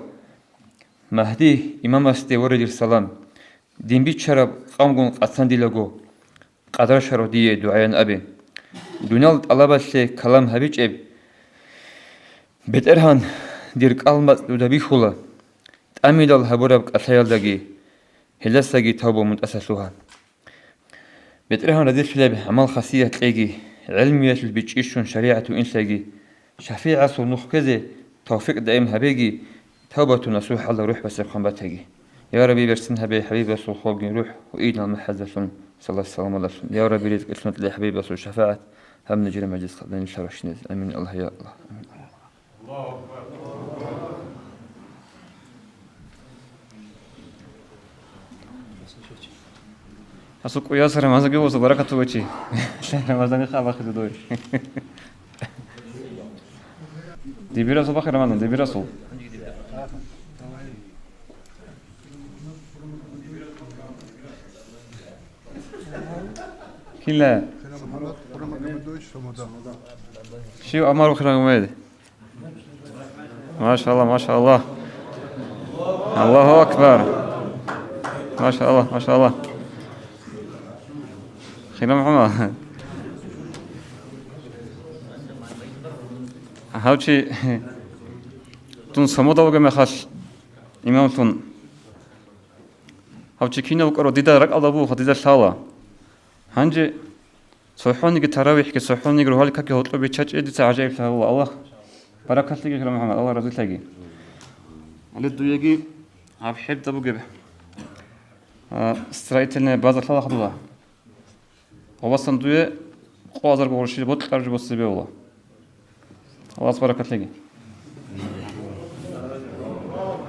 مهدي إمام استورد السلام دين بيتشرب قامقون قصان ديلغو قدر شرو دي دعاء أبي دونالد ألاباسي كلام هبيج أب بترهان دير كلمة دبيخولا تأميدال هبورب أسيال دقي هلساقي توبو متأسسوها بترهان رزيل شلاب عمل خاصية تلاقي علمية البيتشيشون شريعة إنساقي شفيعة ونخكزي توفيق دائم هبيجي توبة نصوح الله روح بس الخنباتهجي يا ربي برسنها بي حبيب رسول خوجي روح وإيدنا المحزة صلى الله عليه وسلم يا ربي رزق اسمت لي حبيب رسول شفاعة هم نجري مجلس قبلين شرشنيز أمين الله يا الله أسوق ياسر ما زجوا وسبركة توجي ما زني خابا خدودوي دي بيرسول بخير ما دي بيرسول كلا شو أمر بخير ميد ما شاء الله ما شاء الله الله أكبر ما شاء الله ما شاء الله خير محمد هاوشي تون سمودا وجمع خاص إمام تون هاوشي كينا وكرو ديدا رك أضابو خديدا شالا هنجي صحوني كتراويح كصحوني كروهالي كي هطلب بيتشاج إدي تعجب الله الله بركة لك كلام محمد الله رضي لك على الدويجي عب حب تبو جبه استريتنا بازر خلا خدوها وبصن دوية قوازر قولشي بوت خرج بصبي والله الله بركة لك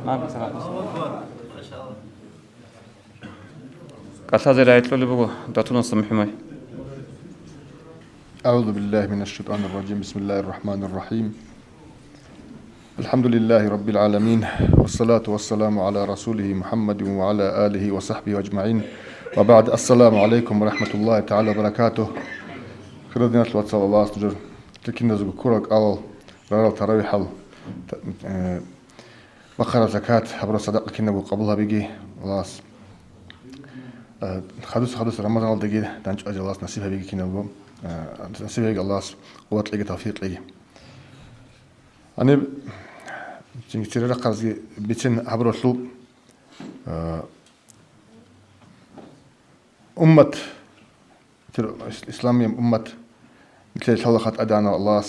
ما بسرعة قصة زي رايت له بقول داتونا سمح معي أعوذ بالله من الشيطان الرجيم بسم الله الرحمن الرحيم الحمد لله رب العالمين والصلاة والسلام على رسوله محمد وعلى آله وصحبه أجمعين وبعد السلام عليكم ورحمة الله تعالى وبركاته خير الواتس الله أستجر تكين نزق كورك على رأى تراويح بقرة زكاة عبر صدقة كنا قبلها بيجي خلاص خدوس رمضان الدقيق دانش أجل الله نصيبها بيجي كنا بقوم نصيبها الله قوة لقي توفيق لقي أنا جنك ترى قرزي بيتين عبر الشلوب أمة الإسلامية أمة مثل الحلقات أدانا الله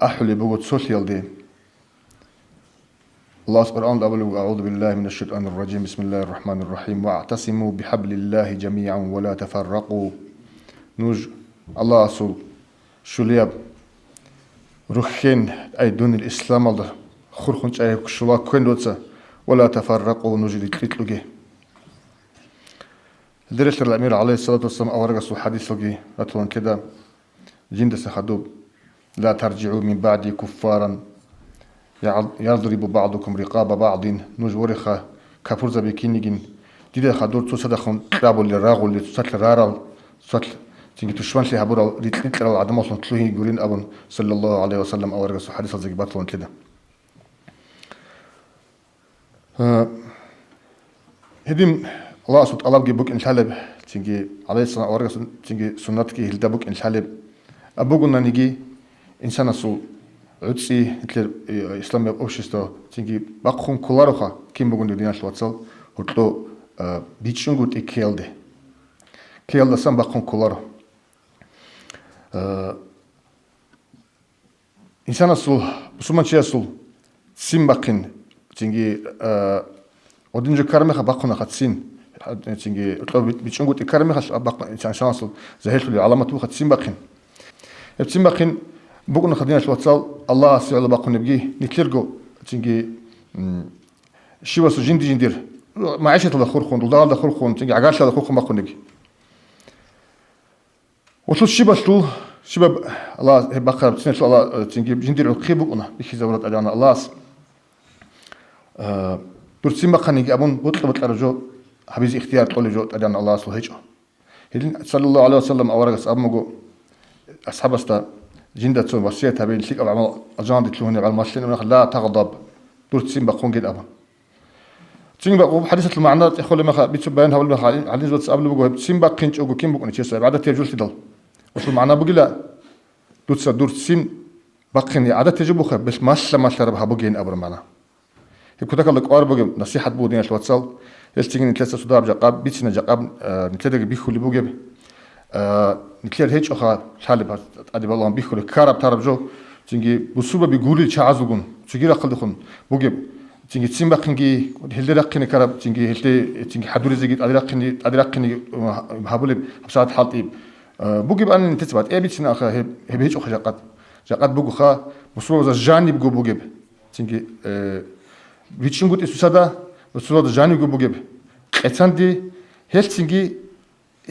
أحلي بقول سوشيال دي الله سبحانه وتعالى أعوذ بالله من الشيطان الرجيم بسم الله الرحمن الرحيم واعتصموا بحبل الله جميعا ولا تفرقوا نوج الله سو شلياب رخين أي دون الإسلام الله خرخنش أي كشلا كندوتسا ولا تفرقوا نوج لتلقي درس الأمير عليه الصلاة والسلام أورجس حديث لقي أتوان كده جند سخدوب لا ترجعوا من بعد كفارا يضرب بعضكم رقاب بعض نوج ورخة كفرزة بكينيجين ديدا خدور تصدقون رابو للراغو اللي تصل رارل تصل تيجي تشوان لها برا ريتنت على العدم وصلت تلوه يقولين أبن صلى الله عليه وسلم أورجس حديث زي بطلون كده هديم الله سبحانه وتعالى بيجيبك إن شالب تيجي عليه الصلاة أورجس تيجي سنتك هلدبك إن شالب أبوقنا نيجي إنسان سو عدسي مثل إسلام أوشيستو تيجي بقهم كلاروخا كم بقول الدنيا شلوتسل هتلو بيتشونغوت إكيلده كيلده سام بقهم كلارو إنسان سو بسمان شيء سو سين بقين تيجي ودنجو كارمخا بقنا خاتسين تيجي هتلو بيتشونغوت إكارمخا بقنا إنسان شانسل زهيل في علامة وخات سين بقين سين بقين بقولنا خدينا شو تصل الله سبحانه بقولنا بيجي نكلرجو تيجي شو بس جندير معيشة الأخور خون ضلال الأخور خون تيجي عقارش الأخور خون بقولنا بيجي وصل شباب الله بقى بتسمع شو الله تيجي جندير الخير بقولنا بيجي زورات أجانا الله برسيم بقى نيجي أبون بطل أرجو حبيز اختيار طول جو أجانا الله سو هيجو صلى الله عليه وسلم أورجس أبمجو أصحاب استا جندة تسوي وصية تبي الشيء أو عمل أجاند تلوني على المشلين ونخ لا تغضب دور تسين بقون جد أبا تسين بقى حديثة المعنى يقول لما بيتبين هقول لما على نسبة قبل بقول تسين بقى كنش أو كم بقول نشيء بعد تيجول تدل وصل المعنى بقول لا دور تسين بقين عادة تجيبه خب بس ما شربها بقين أبر معنا يكون تقول لك بقول نصيحة بودين شو تصل يستيقن ثلاثة صداب جقاب بيتنا جقاب نتلاقي بيخلي بوجب نتلاقي هيج أخا حالب أدي بالله بيخلي كارب ترب جو تيجي بسوبة بيقولي شعازوجون تيجي رقل دخون بوجب تيجي تسمع كنجي هلدي رقني كارب تيجي هلدي تيجي حدوري زيجي أدي رقني هابولي بساعة حالتي بوجب أنا نتسبات بيتنا أخا هب هيج أخا جقات بوجو خا بسوبة زجاني بوجو بوجب تيجي بيتشين قلت إسوسادا بسوبة زجاني بوجو بوجب أتساندي هلتيجي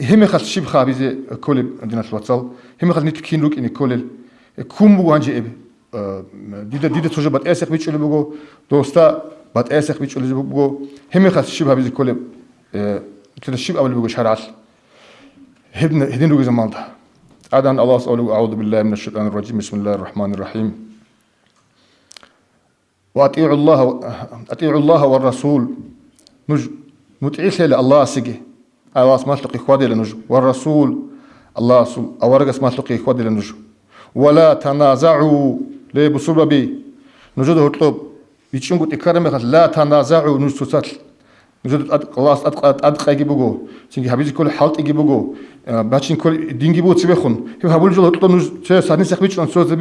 هم خل شيب خابيزة كل عندنا الواتساب هم خل نتكين روك إن كل كم بوجو هنجي ديدا تجا بات اسخ بيچولي بوغو دوستا بات اسخ بيچولي بوغو هم خاص شيب هابيز كل كده الشيب اول بوغو شرعل هدين روغ زمان ده أدعى الله سأقول أعوذ بالله من الشيطان الرجيم بسم الله الرحمن الرحيم وأطيعوا الله والرسول نطيع الله سجى الله اسمه تلقي خوادي لنجو والرسول الله سو أورج اسمه تلقي خوادي لنجو ولا تنازعوا ليه بصورة بي نجود هطلب بيتشون قلت إكرامي لا تنازعوا نجسوسات نجود الله أدق يجيبوجو سينجي حبيزي كل حالت يجيبوجو باشين كل دين جيبو تبيخون هو هقول جل هطلب نج شيء سهل نسخ بيتشون سوز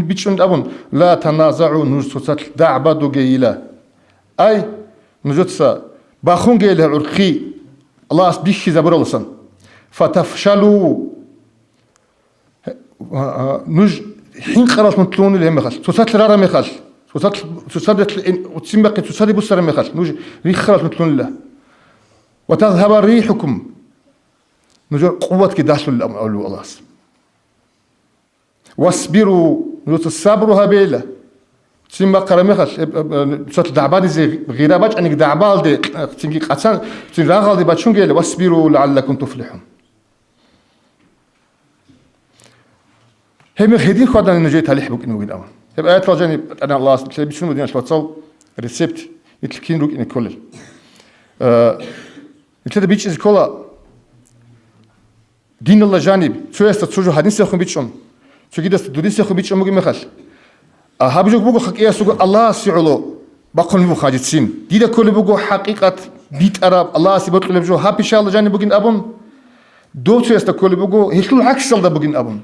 بيتشون أبون لا تنازعوا نجسوسات دعبدو جيلا أي نجود سا باخون جيلا عرقي الله أسبيخ زبر الله سن فتفشلوا نج حين خلاص نطلون اللي هم خلاص توصلت لرا مخال توصلت وتسمى توصلت بسر مخال نج ريح خلاص نطلون الله وتذهب ريحكم نج قوة كداش الأمر أولو الله واصبروا نج الصبر هبيلة تسمى قرمي خلاص توصلت دعبادي زي غيرابات أنك دعبال دي تنجي قصان تنراغل دي باتشون جيل واصبروا لعلكم تفلحون هم هدين خدنا نجي تالي حبوك إنه قدام هب آيات رجاني أنا الله تلاقي بيشون مدينة شواتصل ريسبت يتلكين روك إن كله يتلاقي بيش إز كله دين الله جانب شو يستطيعوا هدين سيخون بيشون شو كده دودين سيخون بيشون مقيم مخال هابجوك بقول حقيقة سوق الله سيعلو بقول مخاجت سين دي كله بقول حقيقة بيت أراب الله سيبطل بجو هابي شاء الله جانب بقين أبون دو شو يستكله بقول هيكل عكس الله بقين أبون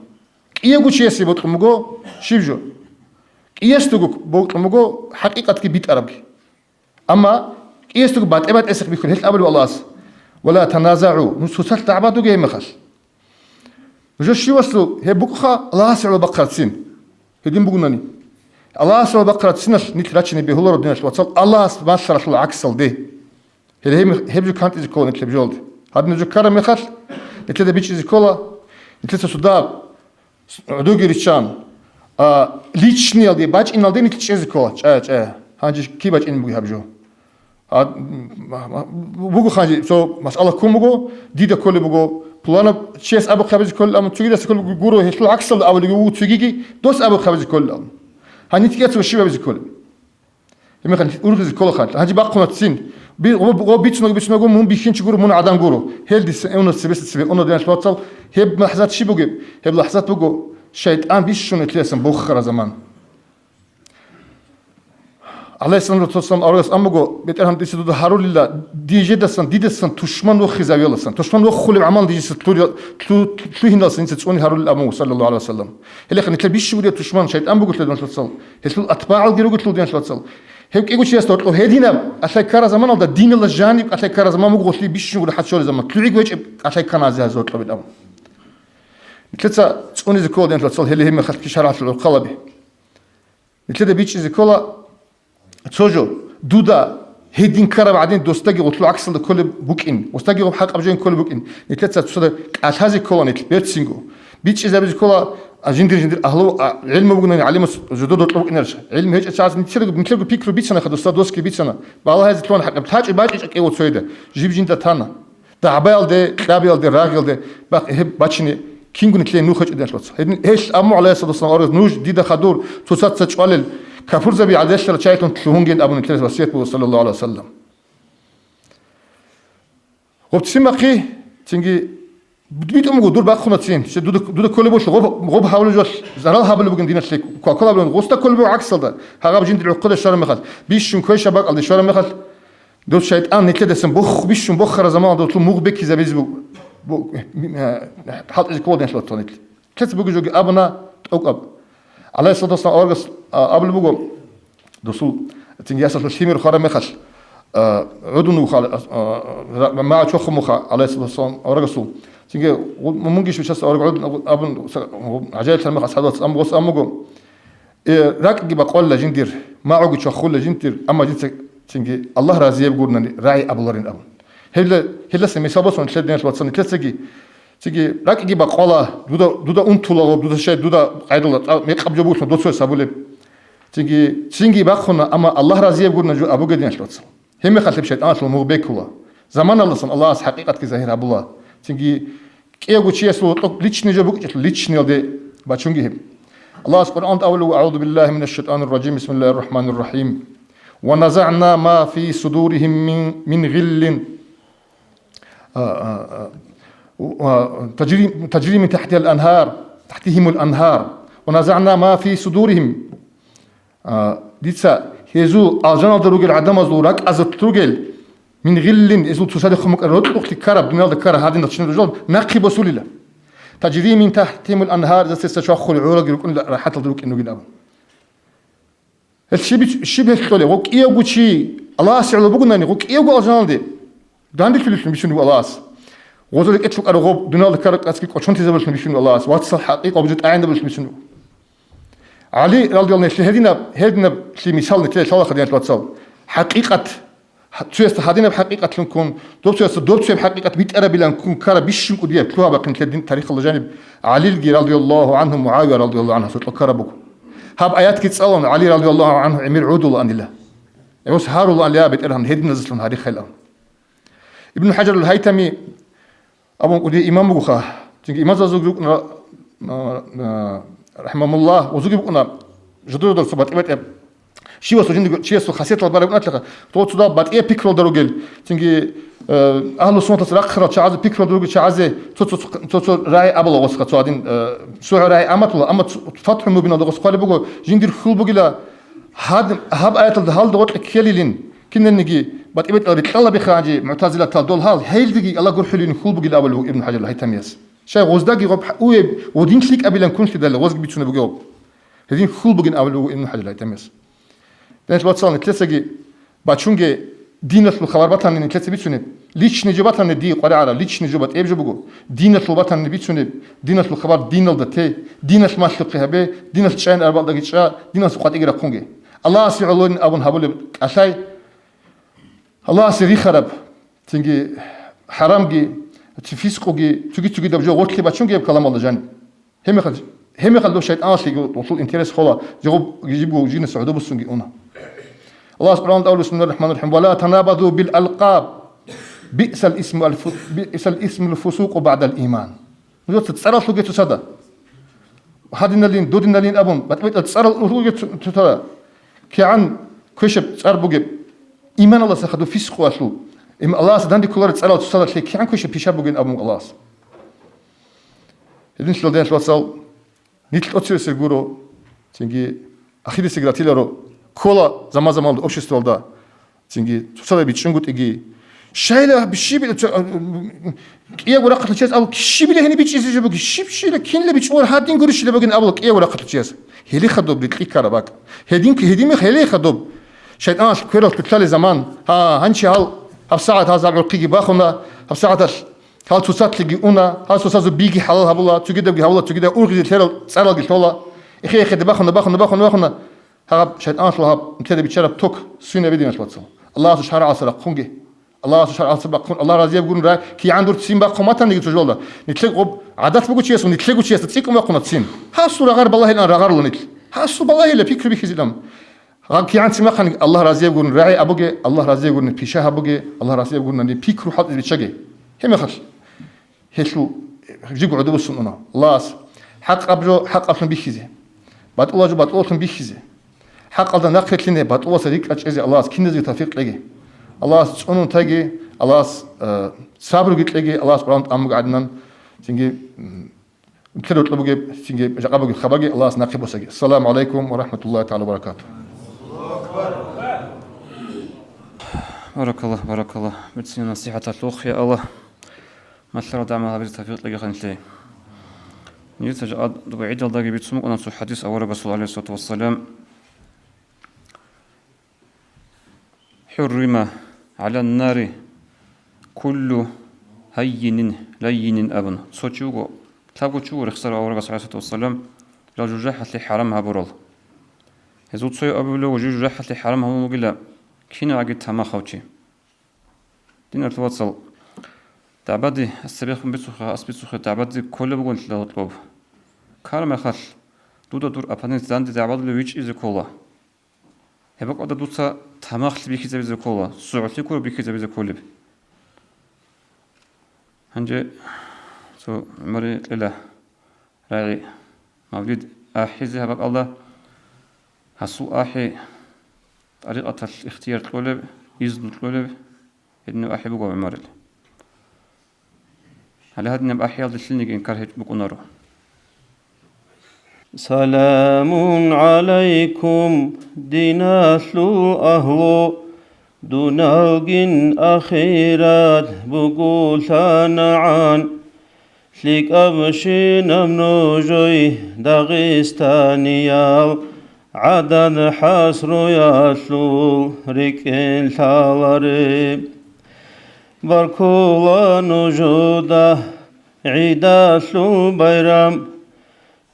إيجو شيء سيبوت كمجو شيفجو إيستوجو بوت كمجو حقيقة كبيت عربي أما إيستوجو بعد إبعاد إسق بيكون هل أبل والله ولا تنازعوا نسوسات تعبادو جاي مخال جو شيء وصلوا هي بكخة الله سعى بقرة سين هدين بقولني الله سعى بقرة سين نتراتشني بهولر الدنيا شو وصل الله ما شرح له عكس الدي هي هبجو كانت إزكول نتلبجولد هذا نجو كرم مخال نتلبي بيش إزكولا نتلبي صداب عدوغي ريشان ليتشني الدي باج إن الدي نتلبي إزكولا هانجي كي باج إن بقي هبجو بقول خانجي سو مسألة كم بقول ديدا كل بقول بلانا شيء أبو خبز كل أم تيجي دس كل جورو هيطلع عكس الأول يقول تيجي دوس أبو خبز كل أم هني تيجي تسوي شيء بز كل يوم خان أورغز كل خان هنجي باقي نتسين بيتنا قوم مون بيخين تقول مون عدم جورو هل دي أنا سبب أنا دينا شلوتصل هب لحظات شيء بقول هب لحظات بقول شيطان بيشون تلاسم بخرة زمان عليه السلام والسلام أرجس أمجو بيتهم ديس دو هارول الله ديجي دسن ديدسن تشمن وخزاوي الله سن تشمن وخول عمل ديجي تلو هنا سن تسوني هارول الأمو صلى الله عليه وسلم هلا خلينا تلبيش شو بدي تشمن شيء أمجو تلو دين شلوتصل هسلو أتباع الجيرو قلت له دين شلوتصل هيك إيجو شيء استوت له هدينا أشياء كارا زمان الله دين الله جانب أشياء كارا زمان مجو قلت لي بيش شو حد شو زمان تلو إيجو أشياء كان عزيز زوت له بالأمر مثل تسوني ذكول دين شلوتصل هلا هم خلت كشرات القلبي مثل بيش ذكولا تسوجو دودا هيدين كرا بعدين دوستاجي قلت له عكس كل بوكين وستاجي حق أبجين كل بوكين نتلاتة تصدق أشهازي كولا نتل سينجو بيتش إذا بيجي كولا أجندر أهلو علم بقولنا علم جدود طلب إنرش علم هيج أساس نتلقى بيكرو بيتنا خد أستاذ دوسكي بيتنا بالله هذا تلون حق بتحاج باج إيش أكيد وتسويده جيب جندا تانا دعبال ده دابيال ده راجل ده بق هب باتشني كينغ نتلين نوخج إدش لطس هيش أمو عليه الصلاة والسلام أرز نوج ديدا خدور توسات تشوالل كفر زبي عدش ترى شايتون تلوهنجين أبو نتلس وصيت بو صلى الله عليه وسلم وبتسمى قي تيجي بيت أمو دور باخونا تين شد دود كل بوش غب حاول جوش زرال حابل بوجن دينا شليك كل بلون غوستا كل بو عكس ده هرب جند العقد الشر مخل بيشون كوي شباب على الشر مخل دول شيطان نتلدسن بخ بيشون بخر زمان دول مغ بك زبيز بو حط إزكودين شلون تونيت كيف بوجي جو أبنا أوك عليه الصلاة والسلام أرجس قبل بقول دسول تنجاسة الشيمير خارج مخش عدنو خال ما أشوف مخا عليه الصلاة والسلام أرجسو تنجي ممكن شو شخص أرجع عدن أبن عجائب سلمة خسادات أم بقول أم بقول راك جيب أقول لجندير ما عقد شخول لجندير أما جنس تنجي الله رازي يقولنا راعي أبلارين أبن هلا سمي سبص من شدنا شو تصني تيجي راك جيب أقوله دودا أنتولا دودا شيء دودا عيدلا ميقاب جبوش دودا سوى سبولة تنجي باخونا أما الله رضي يقولنا جو أبو قدين شلوتسل هم خلف شيطان شلو مغبيكولا زمان الله صن الله حقيقة كزاهر أبو الله تنجي كيغو تشيسلو ليتشني جو بوك ليتشني دي باتشونجي هم الله سبحانه أولو أعوذ بالله من الشيطان الرجيم بسم الله الرحمن الرحيم ونزعنا ما في صدورهم من غل تجري من تحتهم الأنهار ونزعنا ما في صدورهم ديتسا هيزو أجنال دروجل عدم زورك أزتروجل من غل إزو تصادق مكرر وقت كرب دنيا الكرة هذه نتشين الرجال نقي بسولة تجري من تحتهم الأنهار إذا تستشاخ العورة يقولون راحت الدروك إنه جنابه الشبه الثاني وق إيجو شيء الله سعلو بقولنا وق إيجو أجنال دي داندك في الفيلم بيشنو الله وزولك اتلوك أرغب دنيا الكرة أسكيك وشون تزبل في بيشنو الله واتس الحقيقة وبجد أعين دبل في بيشنو علي رضي الله عنه هدينا في مثال نتلاقي شاء الله خدينا الواتساب حقيقة تشويست هدينا بحقيقة لنكون دوب بحقيقة بيت أربي لنكون كارا بيشم قدية كلها بقى نتلاقي تاريخ الله جانب علي رضي الله عنه معاوية رضي الله عنه سوت الكرة بكو هاب آيات كتسألون علي رضي الله عنه عمير عود الله عن الله يوس هار الله عن الله بيت أرهم هدينا نزلون هذه خيلهم ابن حجر الهيثمي أبو قدي إمام بوخا تيجي إمام زوجك رحمه الله وزوجي بقولنا جدول دول صبات إبت شيء وسجين شيء سو خاصية البارة بقولنا تلقى توت صدا بات إيه بيكرو دروجل تيجي أهل السنة تسرق شعاز بيكرو دروجل شعازه توت راي أبلا وسخة توادين سوء راي أمات الله أما فتح مبين الله وسخة بقول جندير خل بقولا هاب آيات الهال دوت كيلين كنا نجي بات إبت أريد الله بخارجي معتزلة دول هال هيل دقي الله قول حلين خل بقول أول هو ابن حجر الهيثميس شيء غزداقي غب ويب ودين شليك أبي لن كنش تدل غزق بيتشونه بجواب هذين خل بقين أول هو ابن حجر الهيثميس لأن الواتساب نتلسجي باتشونجي دينة الخبر بطن نتلسج بيتشونه ليش نجوبات الندي قرأ على ليش نجوبات إيه بجو دينة البطن نبيتشونه دينة الخبر دينة الدتة دينة ما تلقيها به دينة الشين أربع دقيقة شاء دينة سقط إجرا كونجي الله سيعلون أبون هبول أشاي الله سيري خرب تيجي حرامجي تفيسقوجي تجي دبجو وقت باتشونجي بكلام الله جاني هم يخلوا الشيطان أصلي وصول إنترس خلا يجيبوا جين السعودة بسونجي أنا الله سبحانه وتعالى بسم الله الرحمن الرحيم ولا تنابذوا بالألقاب بئس الاسم الفسوق بعد الإيمان نجود تتصرف لوجي تصدق هادين اللين دودين اللين أبون بتبيت تتصرف لوجي تصدق كأن كشب تصرف بوجي إيمان الله سخدو فسق واشلو إم الله سدان دي كلار تصرف تصدق ليه كأن كشب بيشاب بوجي أبون الله إذن شلون ده شلون نيت أتصير سيجورو تيجي أخير سيجراتيلارو كولا زمان общество да تيجي تصدق بيتشنقط إجي شايله بالشيء إيه ورقة الجهاز أو كشيء بله هني بيجي يجيبك شيء كين اللي بيجور هادين قريش اللي بقين أبلك إيه ورقة الجهاز هلي خدوب بتلقي كرباك هدين هلي خدوب شيطان كيرو تطلع زمان هنشي هال ساعة هذا عقلقي باخونا ساعة هل تصات لجيونا هل تصات بيجي حلال هبلا تجد بيجي هبلا تجد أورجي تيرل سأل قلت الله إخي باخونا هذا شيطان شلها متى بيتشرب توك سنة بدي مش بتصل الله سبحانه وتعالى قنجي الله سبحانه وتعالى الله راضي يقول رأي كي عنده تسين بقى قمتنا نيجي تجوله نتلاقوا عادات بقول شيء اسمه نتلاقوا شيء تسيكم ما قمت تسين هالصورة غير بالله الآن رغار له نتل هالصورة بالله اللي فيك بيك زلام كي عند سماق الله راضي يقول رأي أبوجي الله راضي يقول نبيشه أبوجي الله راضي يقول نبيك روح حد بيتشجع هم خش هشلو يجيبوا عدو السنة الله حق أبجو حق أفهم بيخزي بعد الله جو بعد الله أفهم بيخزي حق الله نقلت لنا بعد الله صديق أجزاء الله كنز يتفق لقي الله سبحانه تاجي الله صبر قلت لقي الله سبحانه أمك عدنا تيجي كده طلبوا تيجي جقبوا خبري الله نقيب وسجي السلام عليكم ورحمة الله تعالى وبركاته بارك الله بتسين نصيحة الأخ يا الله ما شاء الله دعمها بالتوفيق لقي خنتي نيتج بعيد الله بيتسمع أنا في حديث أول رسول عليه الصلاة والسلام حرم على النار كل هين لين أبن صوتشوغو تابو تشوغو رخصر أول رسول عليه الصلاة والسلام لا جوجاحة لحرمها برال هزود صوي أبو لو جوجاحة لحرمها مقلا كينا عقد تما خوتي دين التواصل تعبدي السبيخ بيتسوخ أسبيتسوخ تعبدي كل بقول لا طلب كارم خال دودا دور أبانيت زاند تعبد لويش إذا كولا هبك أدا دوتا تماخل بيكي زبيز كولا سعوتي كور بيكي زبيز كولب هنجي سو مري لله راعي مولد أحيزي هبك الله هسو أحي طريقة الاختيار القلب يزن القلب إنه أحي بقى عمرل على هذا نبقى أحيال الشلني إنكار هيك بقناره سلام عليكم ديناسلو أهلو دونالجن أخيرات بقول نعان شليك أبشين أمنوجوي داغستانيال عدد حسر ياسلو ريكين تالاري باركولا نجودا عيداسلو بيرام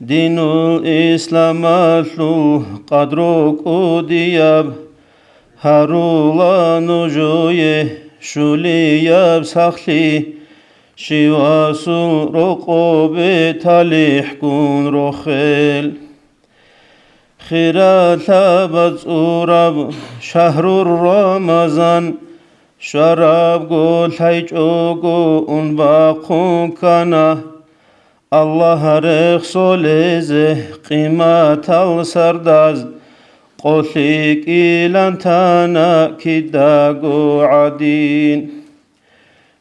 دين الإسلام أسلو قدروك ودياب هارولا نجوي شولياب سخلي شواسو رقوب تاليح كون روخيل خيرات بزورب شهر رمضان شراب قول حيجوغو انباقون كانا الله رخصوليزه قيمة السرداز قوليك إلانتانا كداغو عدين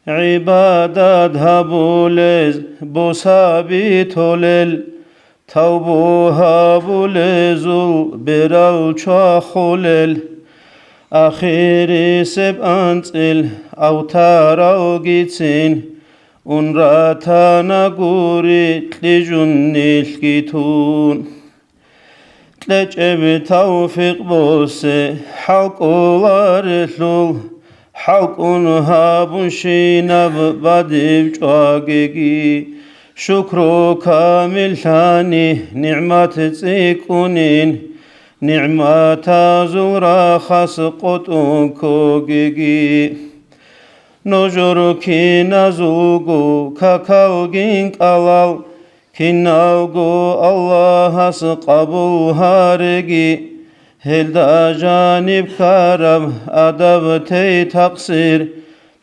عبادات هابوليز بوسابي تولل توبو هابوليزو برال چاخولل آخری سب انتل اوتارا گیتین اون را تنگوری تلیجون نیلگیتون تلجب توفیق بوسه حق اولارلول حق اونها بونشینب بدیب جاگگی شکر کامل تانی نعمت تیکونین نعمت زورا خاص قطون کوگی نجور کی نزوگو کاکاوگین قلال کی ناوگو الله هس قبول هارگی هلدا جانب کارم ادب تی تقصیر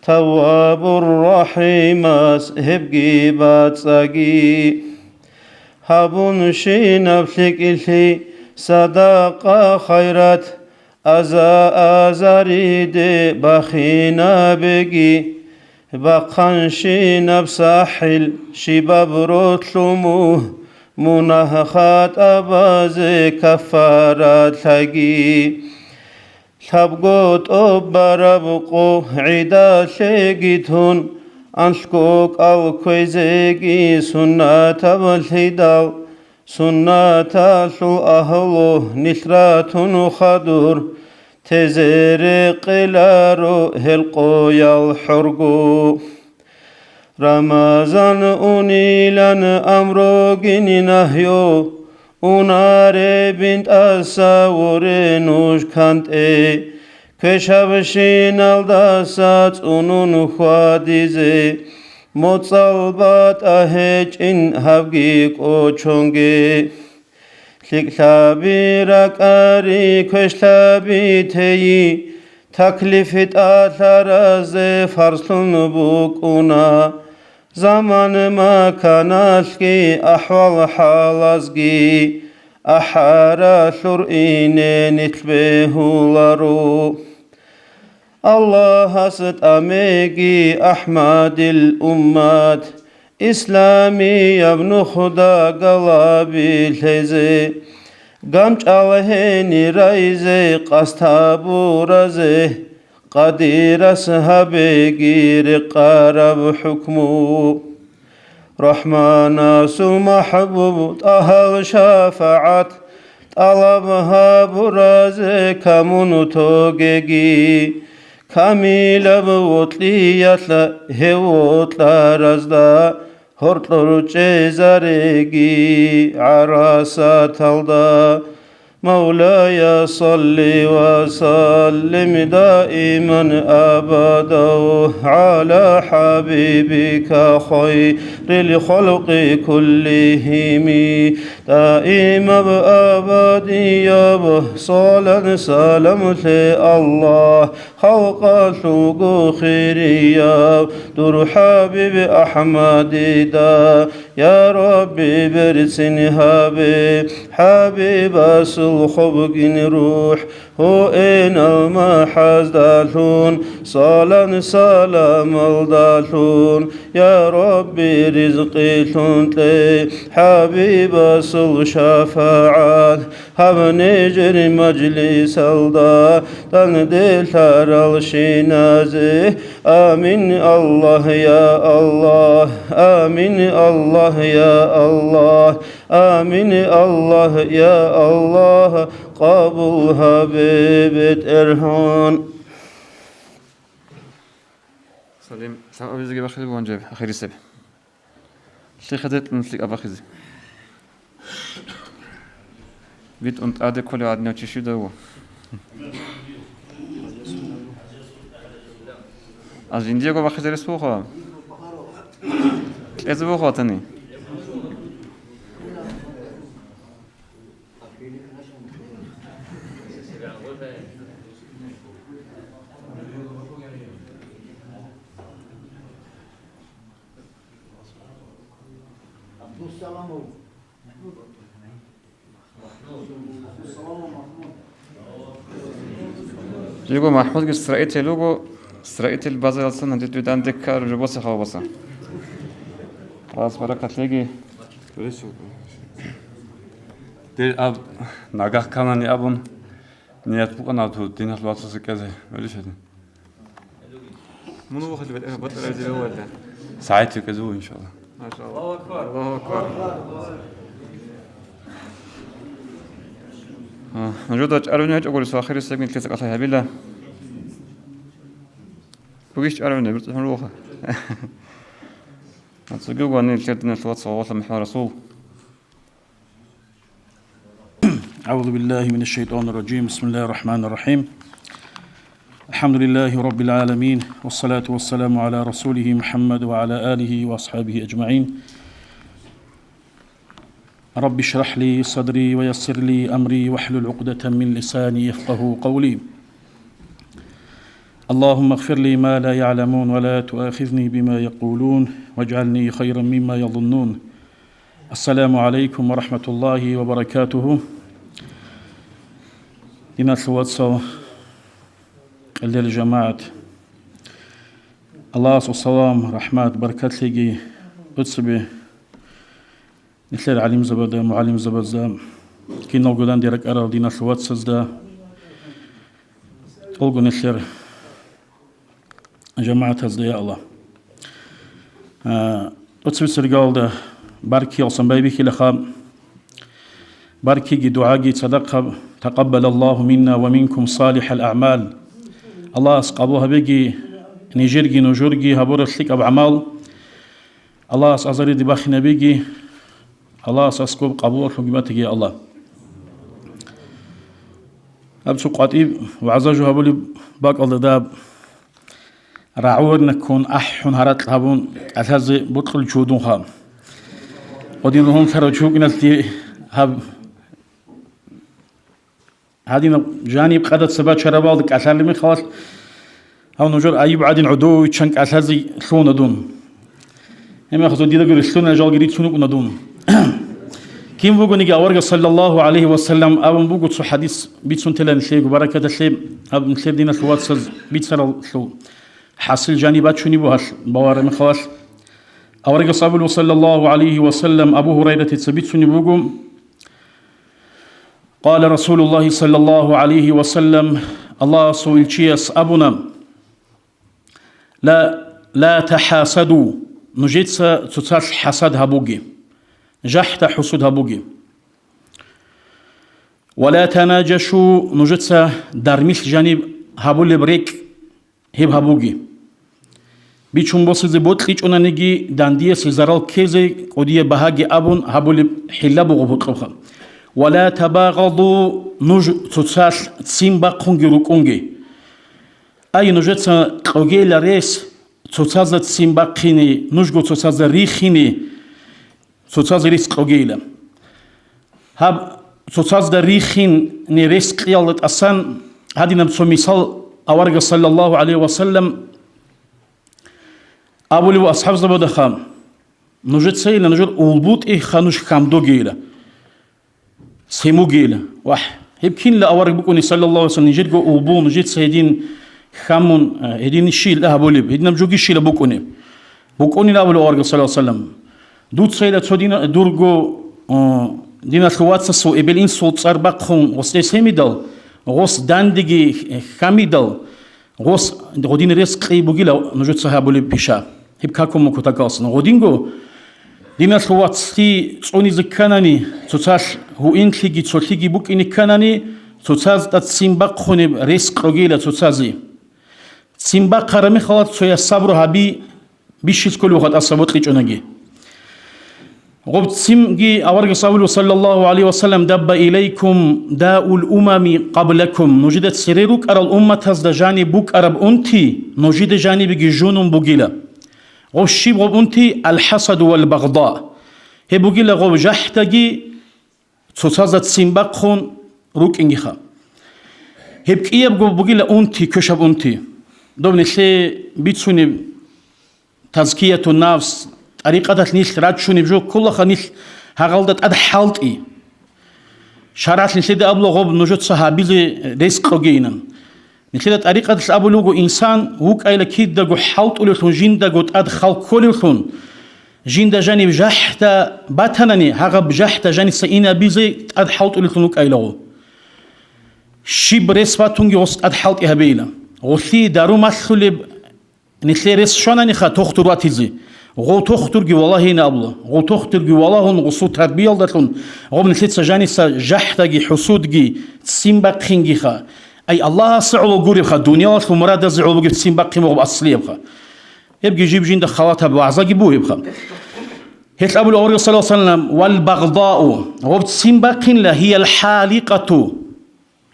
تواب الرحیم اس هبگی باتساگی هبون شینب فلکیلی صداقة خيرات أزاريد بخينا بقي بقنشين بساحل شباب روتلموه مناهخات أبازي كفارات لقي تبقوت أبربقو عدا شيقتون أنشكوك أو كويزيقي سنة بالهدال سنة شو أهلو نشرة خدور تزرق لارو هلقو يالحرقو رمضان أنيلان أمرو جني نهيو أناري بنت أساور نوش كانت كشابشين الداسات أنون خواديزي مصالبات أهج إن هبجيك أو چونجي لكلابي ركاري كشلابي تي تكلفت آثار فرسلن بوكونا زمان ما كاناشكي أحوال حالازجي أحارا شرئين نتبه لارو الله ست أميجي أحمد الأمات إسلامي ابن خدا قلابي الهزي قمش عليهني رايزي قستابو رزي قدير أصحابي رقارب حكمو رحمن محبوب طه شفاعت طلبها برازي كمون توجي كاميل بوطليات هوطلا رزدا هرطلو چزارگي عراسات الدا مولاي صل وسلم دائما أبدا على حبيبك خير الخلق كلهم دائما أبديا صلاة سلامة الله خلق سوق خيريا در حبيب أحمد دا يا ربي برسن حبيب الخبق روح هو إن المحاز دالون صلاة سلام الدالون يا ربي رزقي تنتي حبيب الشفاعات هب نجري مجلس الدا تندل ترى الشنازه آمين الله يا الله آمين الله يا الله آمين الله يا الله قبول حبيبة إرهان سلام سلام أبي زكي بخير بونجاب آخر السبت شيخ هديت نسلك أبخذ بيت أنت أدي كل عادنا تشيشو دوا از إنديا کو بخذ رسبو خوا إزبو خواتني لوگو محمود که سرایت لوگو سرایت البازار اصلا هندی تو دانده کار رو بسه خواه بسه راست برای کتلگی دل اب نگاه کنانی ابون نیت بکن تو دینه لطفا سکته ولی شدیم منو بخد بطل عزیز اول ده ساعتی که زو انشالله ما شاء الله الله أكبر الله أكبر نجود أربعين هج أقول ساخر السجن كذا قصة هبيلة بقيش أربعين برت حلوها أتصدقوا أن الكتن الوات صوت محمد رسول أعوذ بالله من الشيطان الرجيم بسم الله الرحمن الرحيم الحمد لله رب العالمين والصلاة والسلام على رسوله محمد وعلى آله وأصحابه أجمعين رب اشرح لي صدري ويسر لي أمري واحلل عقدة من لساني يفقه قولي اللهم اغفر لي ما لا يعلمون ولا تؤاخذني بما يقولون واجعلني خيرا مما يظنون السلام عليكم ورحمة الله وبركاته دينا الواتساب الليل جماعة الله والسلام رحمة بركات لي أتصبي نتلر عليم زبادة معلم زبادة كي نوغلان ديرك أرى دينا الواتساب دا ألغو نتلر جماعة هزدا يا الله أتصبي سرقال دا باركي أصلا بيبكي لخاب باركي دعاقي صدقها تقبل الله منا ومنكم صالح الأعمال الله أسقبوها بيجي نيجرجي نجورجي هبور الثك أبعمال الله أسأزري دباخنا بيجي الله أسقب قبول حكمتك يا الله أبسو قاتيب وعزاجو هبولي باق الله داب رعور نكون أحن هرات هبون أتهزي بطل جودون خام ودين لهم فرجوك نلتي هب هذه جانب قدرت سبات شربالك أسلمي خلاص هاو نجور أيوب عادين عدو يتشنك أسازي ثون دون هم يخزو ديدا قول ثون جال قريت ثونك ندون كيم بوغو نيجي أورغ صلى الله عليه وسلم أبن بوغو تسو حديث بيت سون تلا نسليق وبركة نسليق أبن نسليق دينا ثواتسز بيت سر حاصل جانبات شوني بوهاش بوارم خلاص أورغ صلى الله عليه وسلم أبو هريرة تسبيت سوني بوغو قال رسول الله صلى الله عليه وسلم الله سويلشيس أبونا لا تحاسدوا نجيتس تتاس حسد هبوغي جحت حسود هبوغي ولا تناجشوا نجيتس درميس جانب هبول بريك هب هبوغي بيچون بوسز بوتليچ اونانيگي دانديه سيزارال كيزي قوديه بهاگي ابون هبول حلا بوغو بوتخو ولا تباغضوا نج تسال تسيمبا قونجي روكونجي أي نجت قوجيل ريس تسال تسيمبا قيني نجو تسال ريخيني تسال ريس قوجيل هاب تسال ريخين نريس قيالت أسان هذه نمسو مثال أورج صلى الله عليه وسلم أولي وأصحاب زبادة خام نجت سيلا نجت أولبوت إيه خانوش خامدو جيلا سيمو جيلا واح هبكين لا أورج بكوني صلى الله عليه وسلم نجت جو أولبو نجت سيدين خامون هدين الشيل أهبولي هدين نمجوجي الشيل بكوني لا أولي أورج صلى الله عليه وسلم دوت سيلا تودينا دورجو دينا ثوات سو إبلين صوت صار بقهم وستسمي دل غوس داندگي خاميدل غوس غودين رزق يبوغيلا نجت صحابولي بيشا هبكاكم مكوتاكاس نغودينغو دينا ثواتسي صوني زكاناني تساش هو انتليجي تسولتيجي بوك اني كاناني تساز تات سيمباق خوني رزق روغيلا تسازي سيمباق قرمي خلات سويا صبر هابي بيشيز كل وقت أصابت لجوناجي غبت سيمجي أورج صلى الله عليه وسلم دب إليكم داء الأمم قبلكم نجدت سريرك أرى الأمة تزد جانبك أرب أنتي نجد جانبك جون بوجيلا غب الشيب غب أنتي الحسد والبغضاء هي بوجيلا غب جحتجي تسازت سيمبقون روك إنجخا هي بكية غب بوجيلا أنتي كشب أنتي دوبني سي بيتسوني تزكية النفس طريقة نيش راد شوني بجو كل خنيش هغلدت أد حالتي شرعت نسيد أبلو غب نجود صحابي رزق وجينا نسيد طريقة أبلو إنسان هوك أيلا كيد دقو حالت أوليخون جين دقو أد خلق كوليخون جين دا جاني بجحتا باتناني هغا بجحتا جاني سئينا بيزي أد حالت أوليخون هوك أيلا شيب رسفاتونجي وست أد حالت إهبيلا وثي دارو مسلب نسي رس شوناني خا تختر واتيزي غو تخترجي والله نابله غو تخترجي والله غصو تربية لدخون غو من ثلاث سجاني سجحتجي حسودجي تسيمبقينجي خا أي الله سعلو قريب خا الدنيا في مراد زعلو قريب تسيمبقي مغب أصلي بخا يبقى يجيب جين دخلاتها بعزاجي بوه بخا هيك أبو الأوري صلى الله عليه وسلم والبغضاء غو تسيمبقين لا هي الحالقة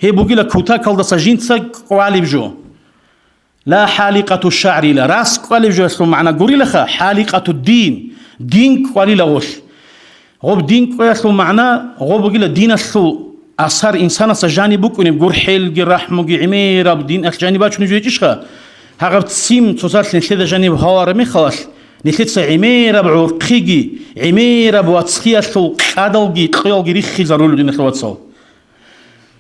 هي بقول لك كوتاك هذا سجين تسق وعلي بجو لا حالقة الشعر لا راس قالي بجو معنا قولي لخا حالقة الدين دين قالي لغوش غوب دين قالي معنا غوب بقول دين الثو أثر إنسان سجاني بوك ونبقول حيل جرحمو عميرة بدين الجانبات نجوي تشخا هغب تسيم تصارت نسيد جانب هوار خلاص نسيد عميرة بعرقيجي عميرة بواتسخية الثو قادلجي قيالجي ريخي زارولو دين الثواتسو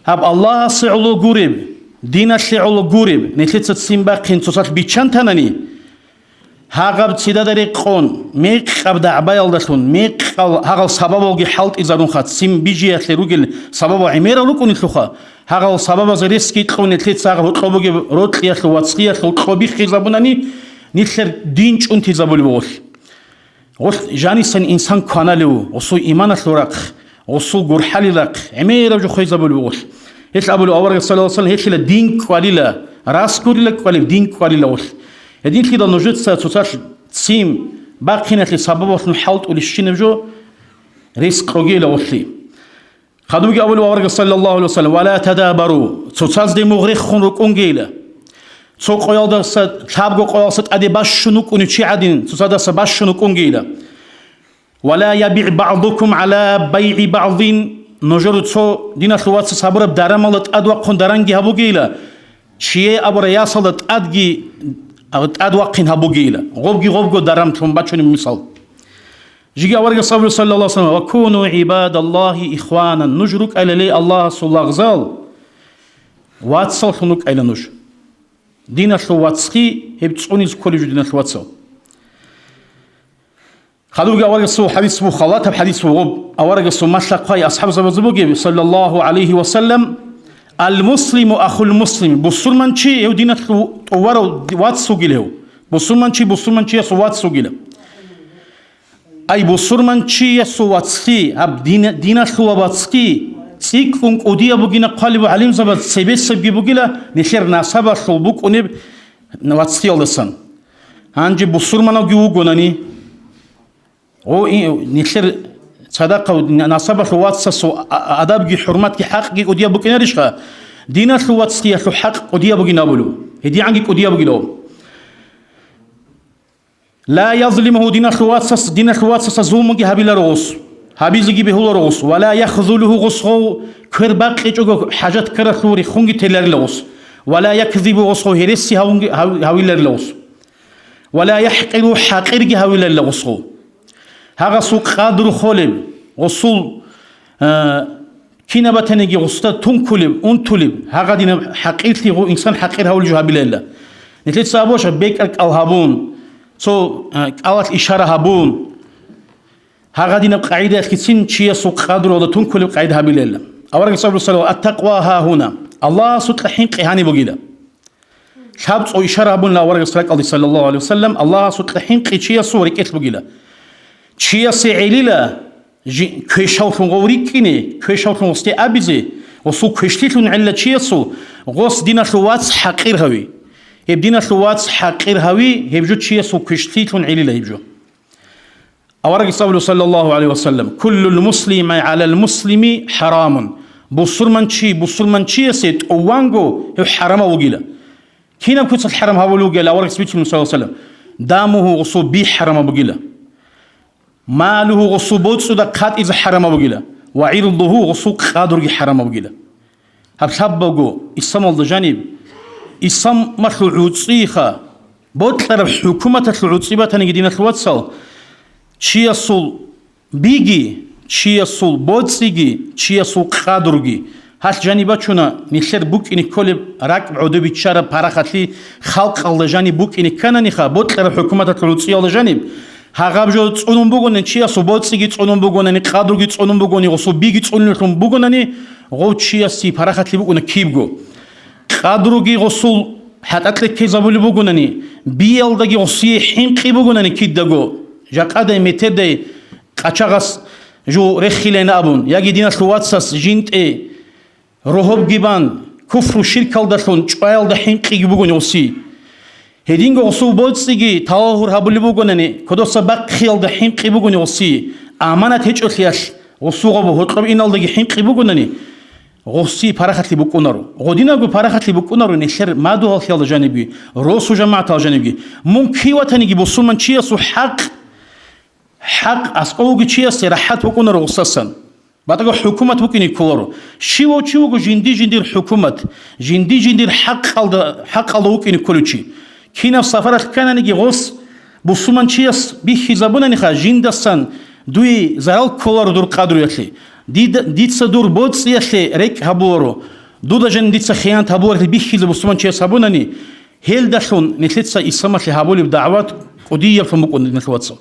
هب الله سعلو قريب دين الشعول قريب نتلت سيمباقين تصل بيشانتانني هاغب تسيدادري قون ميق قبدا عبايل دسون ميق هاغل سببوغي حالت إزارون خات سيم بيجي أخيروغي سببو عميرا لكون يتلوخا هاغل سببو زريسكي تقون نتلت ساغ هتقوبوغي روتلي أخلو واتسخي أخلو تقوبي خيزابوناني نتلر دينش انتي زابولي بغول جاني سن إنسان كاناليو وصو إيمان أخلو وصو قرحالي لك عميرا جو خيزابولي بغول هيك أبو الأورج صلى الله عليه وسلم هيك الدين قليلا راس قليلا قليل دين قليلا وش الدين كده نوجد ساتوتاش تسيم باقينا اللي سببه نحاول ولشين بجو رزق قليلا وشلي خدوج أبو الأورج صلى الله عليه وسلم ولا تدابروا توتاز دي مغرق خنرك أنجيلا سوق قيادة شابو قياسة أدي باشنوك ونشي عدين توتاز باشنوك أنجيلا ولا يبيع بعضكم على بيع بعضين نجرد سو دينا ثوات صبر بدرمالت أدوق درنجي هبوجيلا شيء أبو رياسلت أدجي أدوقين هبوجيلا غوبجي درم ثم بتشون مثال جيجي أورج صلى الله عليه وسلم وكونوا عباد الله إخوانا نجرك إلى لي الله صلى الله غزال واتسال خنوك إلى نج دينا ثوات سخي هبتصوني كل جدنا ثوات سو خلوق أورج سو حديث سو خلاطة بحديث سو غب أورج سو مسلقاي أصحاب زبزبوجي صلى الله عليه وسلم المسلم أخو المسلم بسلمان شيء يو دينا توارو وات سوجيله بسلمان شيء سوات سوجيله أي بسلمان شيء سوات سكي أب دينا سوات سكي سيك فنك أوديا بوجينا قالب عليم زبد سبيس سبجي بوجيلا نشر ناسبة شوبوك ونب نوات سكي الله هانجي بسلمان أجيو جوناني أو نشر صدقة ونصبة واتسس أدب حرمات كي حق كي قديا بكنا رشخا دينا واتس كي حق قديا بكنا بلو هدي عنك قديا بكلو لا يظلمه دينا واتسس زومك هبيل روس هبيزكي بهول روس ولا يخذله غصو كرباق يجوك حاجات كرثوري خونجي تلر لوس ولا يكذب غصو هرسي هاويل لوس ولا يحقر حقيرجي هاويل لوسو هذا سوق قادر خولب وصول كنا بتنجي غستا تنكلب أنتلب هذا دين حقيقي هو إنسان حقير هاول جهاب الله نتلت سابوش بيك الهابون قالت إشارة هابون هذا دين قاعدة كتسين شيء سوق قادر ولا تنكلب قاعدة هابيل الله أورك صلى الله عليه وسلم التقوى ها هنا الله سوق حين قهاني بقيله شابت أو إشارة هابون لا أورك صلى الله عليه وسلم الله سوق حين قشيء صورك إيش بقيله شيء سعيلة كيشاوتون غوريكيني كيشاوتون وستي أبيزي وسو كيشتيتون على شيء سو غوص دينا ثوات حقير هوي هبدينا ثوات حقير هوي هبجو شيء سو كيشتيتون عليله هبجو أورق صلى الله عليه وسلم كل المسلم على المسلم حرام بصر من شي سيت أوانغو هو حرام وقيله كينا كنت الحرام هولو قيل أورق صلى الله عليه وسلم دامه غصو بي حرام وقيله ماله غصو بود سودا قات إذا حرام وقيله وعرضه غصو قادر حرام وقيله هبسبقو إسم الله جانب إسم مخلوعود صيخة بود طرف حكومة العوصيبة تنجدين الواتسال شيء صول بيجي شيء صول بود سيجي شيء صول قادرجي هاش جانبات شونا نخير بوك إني كل راك عودو بيتشارة باراخاتلي خلق الله جانب بوك إني كنا نخا بود طرف حكومة العوصية الله جانب هاغابجو تصونون بوغونن شيا صوبوت سيجي تصونون بوغونن قادرجي تصونون بوغوني غصو بيجي تصونون بوغونني غوت شيا سي باراخاتلي بوغون كيبغو قادرجي غصو حتى كيزابولي بوغونني بيالداغي غصي حينقي بوغونني كيدغو جاقادا ميتدي قاچاغاس جو رخيلنا ابون ياغي دينا سواتساس جينت روحوب جيبان كفر شرك الدخون چايل دحينقي بوغوني غصي هدينغو غصو بوتسيجي تاهور هابولي بوغونني كدوسا باق خيال دا حينقي بوغوني غصي امانات هيچ اخياش غصو غبو هطقب انالداغي حينقي بوغونني غصي باراخاتلي بوكونارو غوديناغو باراخاتلي بوكونارو نشر مادو هالخيال جانبي روسو جماعة جانبي ممكن واتنيجي بوصومن چياسو حق اسقوغي چياسي راحت بوكونارو غصاصا بعدها حكومة ممكن يكورو شيو جندي الحكومة جندي حق الله ممكن يكولو شي كينا في سفرة كان نيجي غوص بوسومان شياس بيخي زبونا نخا جندسان دوي زرال كولار دور قادرو يتلي ديتسا دور بوتس يتلي ريك هابورو دودا جن ديتسا خيانت هابورو بيخي زبوسومان شياس هابونا ني هيل دخلون نتلتسا إسامة لهابولي بدعوات قدية فمكون نتلواتسا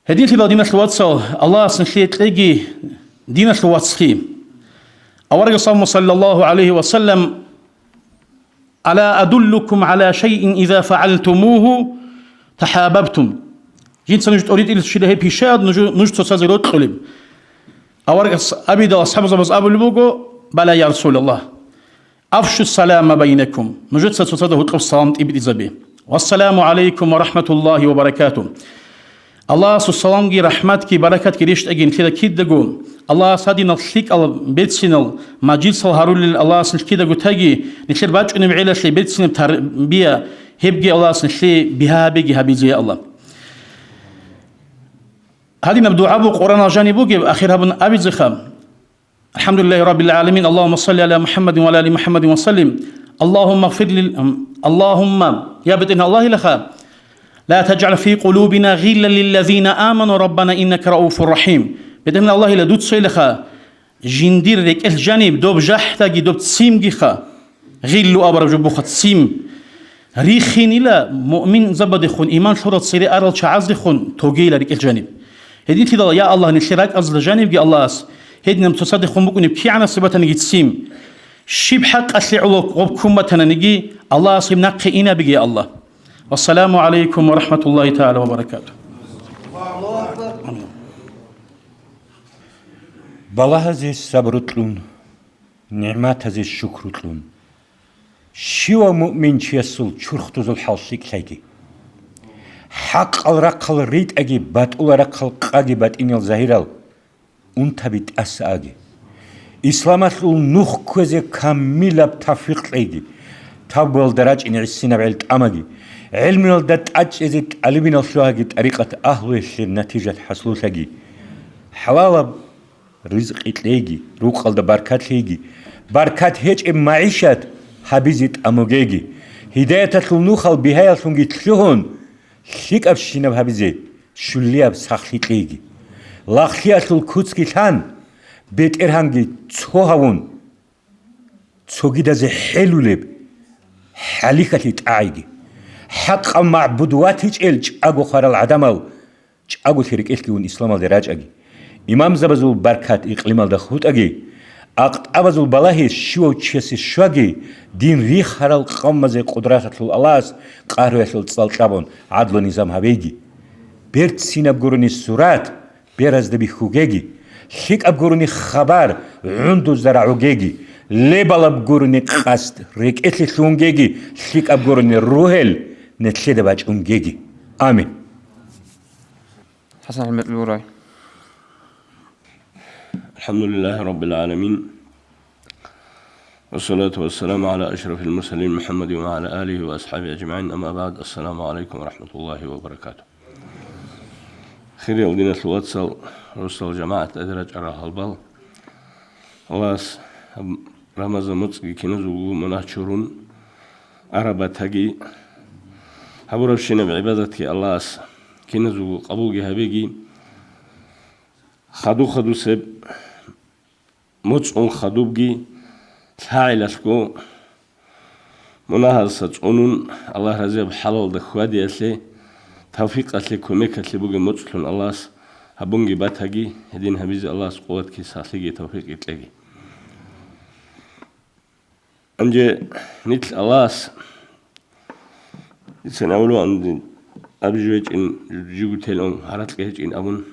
هدين في دينا الواتسا الله سنخلي تلاقي دينا الواتسخي أورق صلى الله عليه وسلم ألا أدلكم على شيء إذا فعلتموه تحاببتم جين سنجد أريد إلى الشيء هي بيشاد نجد تسازيرات قلب أورق أبدا أصحاب زبز أبو البوغو بلا يا رسول الله أفشوا السلام بينكم نجد تسازيرات قلب السلام إبدي زبي والسلام عليكم ورحمة الله وبركاته الله سلام جي رحمتك بركتك ريشت أجين كذا كده جو الله صادي نصليك على بيت سنال ماجيد صل هارول الله سنش كده جو تاجي نشر باج إنه بعيلة شيء بيت سن بيا هبجي الله سنش بها بيجي هبيزي الله هذه نبدو عبو قرآن جانبو جب آخرها بن أبي زخام الحمد لله رب العالمين اللهم صل على محمد وعلى آل محمد وسلم اللهم اغفر اللهم يا بدين الله لخا لا تجعل في قلوبنا غلا للذين آمنوا ربنا إنك رؤوف رحيم بدنا الله إلى دوت سيلخا جندير رك الجانب دوب جحتاجي دوب تسيم جيخا غلو أبرج جبوخ تسيم ريخين إلى مؤمن زبد خون إيمان شرط سيري أرل شعز خون توجيل رك الجانب هدين تدا يا الله نشراك أزل جانب جي الله هدنا متصدق خون بكون بكي عنا سبتنا نجي تسيم شيب حق أسلع علوك غبكم بتنا نجي الله صيب نقينا بجي الله والسلام عليكم ورحمة الله تعالى وبركاته بلا هذه الصبر تلون نعمات هذه الشكر تلون شو مؤمن يسول شرخ تزول حالسيك لاقي حق الرقل ريت أجي باتول رقل قاجي باتينيل زهيرال أنتبت أساجي إسلامات النخ كوزي كاملة بتفريق ليجي تابول دراج إن عسينا بعلت أماجي علم الدات أجزت علمنا الشواهي طريقة أهل النتيجة حصلوا ثقي حوالا رزق إتليجي روق الد بركات ليجي بركات هيج معيشة حبيزت أموجيجي هداية النوخل بهاي الفنجي تلهون شيك أبشينا بهابيزي شليا بسخلي تليجي لاخيات الكوتسكي تان بيت إرهانجي تسوهاون تسوغي دازي حلو لب حاليكتي تعايجي حق معبودواتيج إلج أغو خار العدمال أغو ثيرك إلكي ون إسلام الدراج أغي إمام زبزول بركات إقليم الدخوت أغي أقت أبزول بلاهي شو تشيسي شوغي دين ريخ هرال قمزي قدرات الألاس قاروية التصال عدل نظام هبيجي بيرت سين أبقروني السورات بيرز دبي خوغيجي شيك أبقروني خبار عندو زرعوغيجي ليبال أبقروني قاست ريك إتلي ثونغيجي شيك أبقروني روهل نتليد باج أمغيجي آمين حسن المتلوراي. الحمد لله رب العالمين والصلاة والسلام على أشرف المرسلين محمد وعلى آله وأصحابه أجمعين. أما بعد، السلام عليكم ورحمة الله وبركاته. خير يولدين الواتسال رسل جماعة أدرج أراها البال الله رمضان متسقي كنزو مناشرون عربة تجي هبرب شنا بعبادتك الله كنزو قبوجي هبيجي خدو سب متسون خدوبجي تعالشكو مناهل سجونون الله رزق حلال دخوادي أسلي توفيق أسلي كوميك أسلي بوجي متسلون الله هبونجي باتهجي هدين هبيز الله قوات كي ساسلي توفيق يتلاقي أنجي نيت الله يتناولوا عند أبجوج إن جوجو تلون هرات لهج إن أبون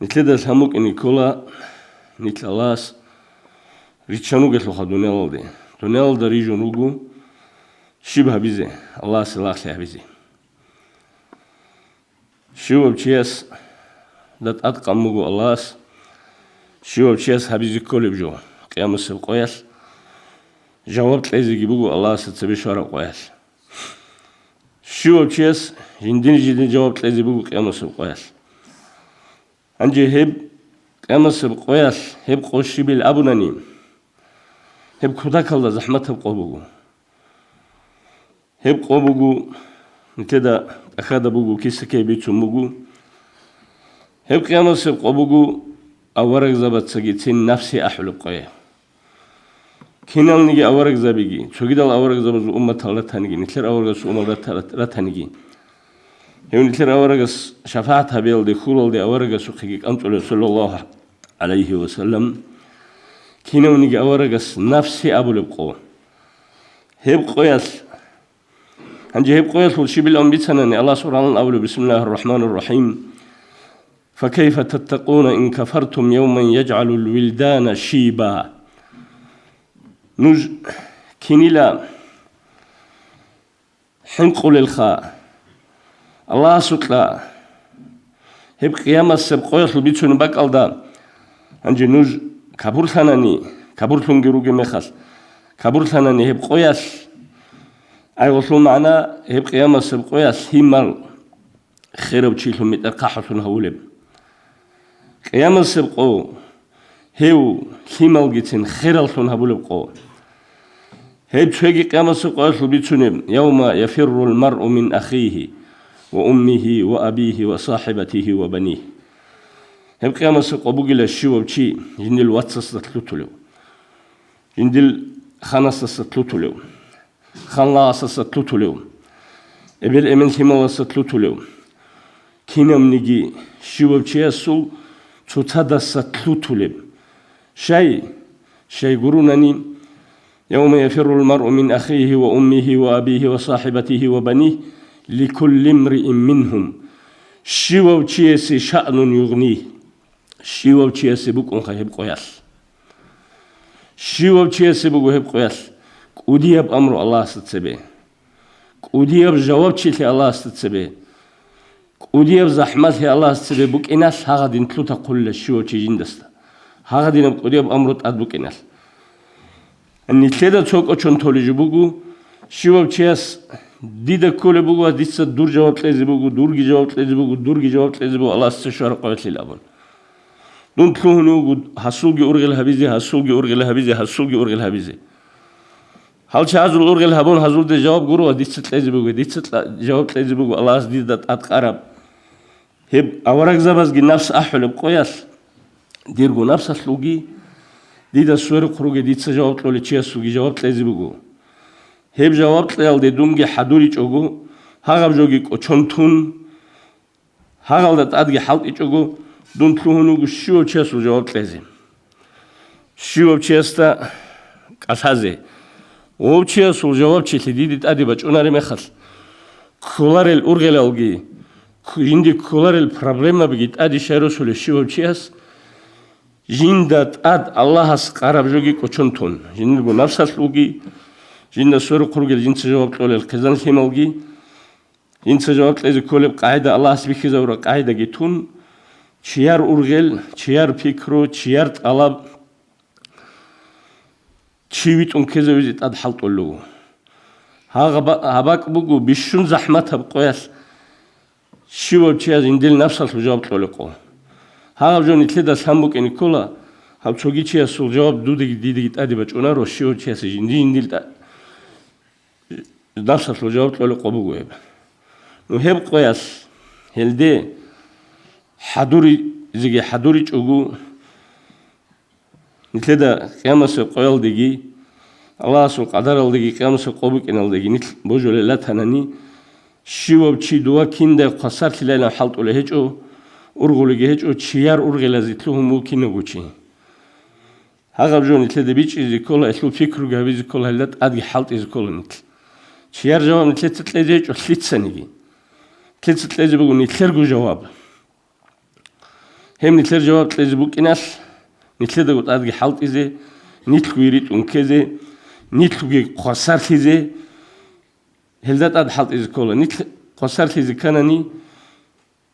نتلدا ساموك إن كولا نتل الله ريتشانو قتلو خدوني الله دنيا الله ريجو نوجو شبه بيزه الله سلاح له بيزه شو بتشيس دت أتقام موجو الله شو بتشيس هبيزي كل بجو قيام السبقياس جوابت لازم يجيبوه الله ستسبي شوارع قياس شو بتشيس جندين جدين جوابت لازم يجيبوه قيام السبقياس أنجي هب قيام السبقياس هب قوشي بالأبناني هب كذاك الله زحمة هب قبوه هب قبوه نتدا أخذ بوجو كيس كي بيتشو موجو هب قيام السبقياس أورق زبط سجيتين نفسي أحلب قيا كينال نيجي أورق زبيجي شو كده الأورق زبط أمة الله تانيجي نتلر أورق سو أمة الله تانيجي هون نتلر أورق شفاعتها بيل دخول دي أورق سو خيك أنت صلى الله عليه وسلم كينال نيجي أورق نفسي أبو لبقو هب قياس هنجي هب قياس والشي بالأنبياء سنة الله سبحانه أولو بسم الله الرحمن الرحيم فكيف تتقون إن كفرتم يوما يجعل الولدان شيبا نج كنيلا حنق للخاء الله سكلا هب قيامة سبقوية البيتشون باك ألدا أنجي نج كبر ثاناني كبر ثنجروج مخاس كبر ثاناني هب قياس أي وصل معنا هب قيامة سبقوية هيمال خير بتشيلهم متقاحة هولب قيام السبقو هيو هيمال جتين خير الفن هبولبقو هيب شوي قيام السبقو بيتشونم يوم يفر المرء من أخيه وأمه وأبيه وصاحبته وبنيه هيب قيام السبقو بقول الشيء وبشي جندل واتسس تلوتلو جندل خناس تلوتلو خلاص تلوتلو إبل إمن هيمال تلوتلو كينام نيجي شيء وبشي السو تتدس تلوتلم شيء قرونني يوم يفر المرء من أخيه وأمه وأبيه وصاحبته وبنيه لكل امرئ منهم شيء وشيء شأن يغنيه شيء وشيء بكون خيب قياس شيء وشيء بكون خيب قياس ودي بأمر الله ستسبه قودياب جواب شيء الله استتسبه قودياب زحمة الله استتسبه بك إناس هذا دين تلوتا كل شيء وتجين دستا هذا دين قودياب أمرت أدبك إناس أني تلدا توك أشون تولي جبوجو شيء وتشيس ديدا كل بوجو ديس دور جواب تلزي بوجو دورجي جواب تلزي بوجو دورجي جواب تلزي بوجو الله استشار قوات للأبون دون تلوهنو هسوجي أورجل هبيزي هسوجي أورجل هبيزي هسوجي أورجل هبيزي هل شهازل أورجل هبون هزول ده جواب جرو ديس تلزي بوجو ديس جواب تلزي بوجو الله أسديد أتقرب هب أورق زبز جي نفس أحلب قياس ديرجو نفس أسلوجي ديدا سوير خروج ديس جواب تلولي تشيس سوجي جواب تلزي بوجو هب جواب تلال ده دونجي حدوري تجوجو هاغب جوجي كوشنتون هاغال ده تادجي حلت تجوجو دون تلوهنو شو تشيسو جواب تلزي شو تشيستا كاسازي او تشيسو جواب تشيلي ديدي تادي بچوناري مخل كولار الأورغل أوجي عندي كولار البروبلم بيجي تادي شيروسو لشو تشيس جندات أد الله سقارب جوجي كوشنتون جندو نفسه لوجي جند سورة خروج جنس جواب تقول الكذان خيموجي جنس جواب تلاقي كل قاعدة الله سبحانه زورا قاعدة جتون شيار أورغل شيار فكرو شيار طلب شيوت كذا وزيت أدحلت له هباك بقو بيشون زحمتها بقياس شو تشيز عندل نفسه الجواب تقول لكم هذا جون يتلدا سامبوك إن كلا هب شوقي تشيز الجواب دودي تأدي بتشونا روشيو تشيز عندل نفس الجواب تقول قبوه يبقى وهب قياس هلدي حضوري زي حضوري تجو نتلدا قيامة سقيال دقي الله سو قدر الدقي قيامة سقبوك إن الدقي نتل بوجول لا تناني شو بتشي دوا كيندا قصر خلال حلت ولا هجو أرغلقي هجو تشيار أرغل زيتلهم ممكن نقولشي هذا بجون نتلدا بيج إذا كله أسلوب فكره جابيز كله هلات أدي حلت إذا كله نتل شيار جواب نتلت تلاجج وثلث سنة تلت تلاجج بقول نتلرجو جواب هم نتلر جواب تلاجج بوك إناس نتلر ده قط أدي حالت إذا نتلو يريد أنكذا نتلو قصر كذا هلدات أد حالت إذا كله نتل قصر كذا كانني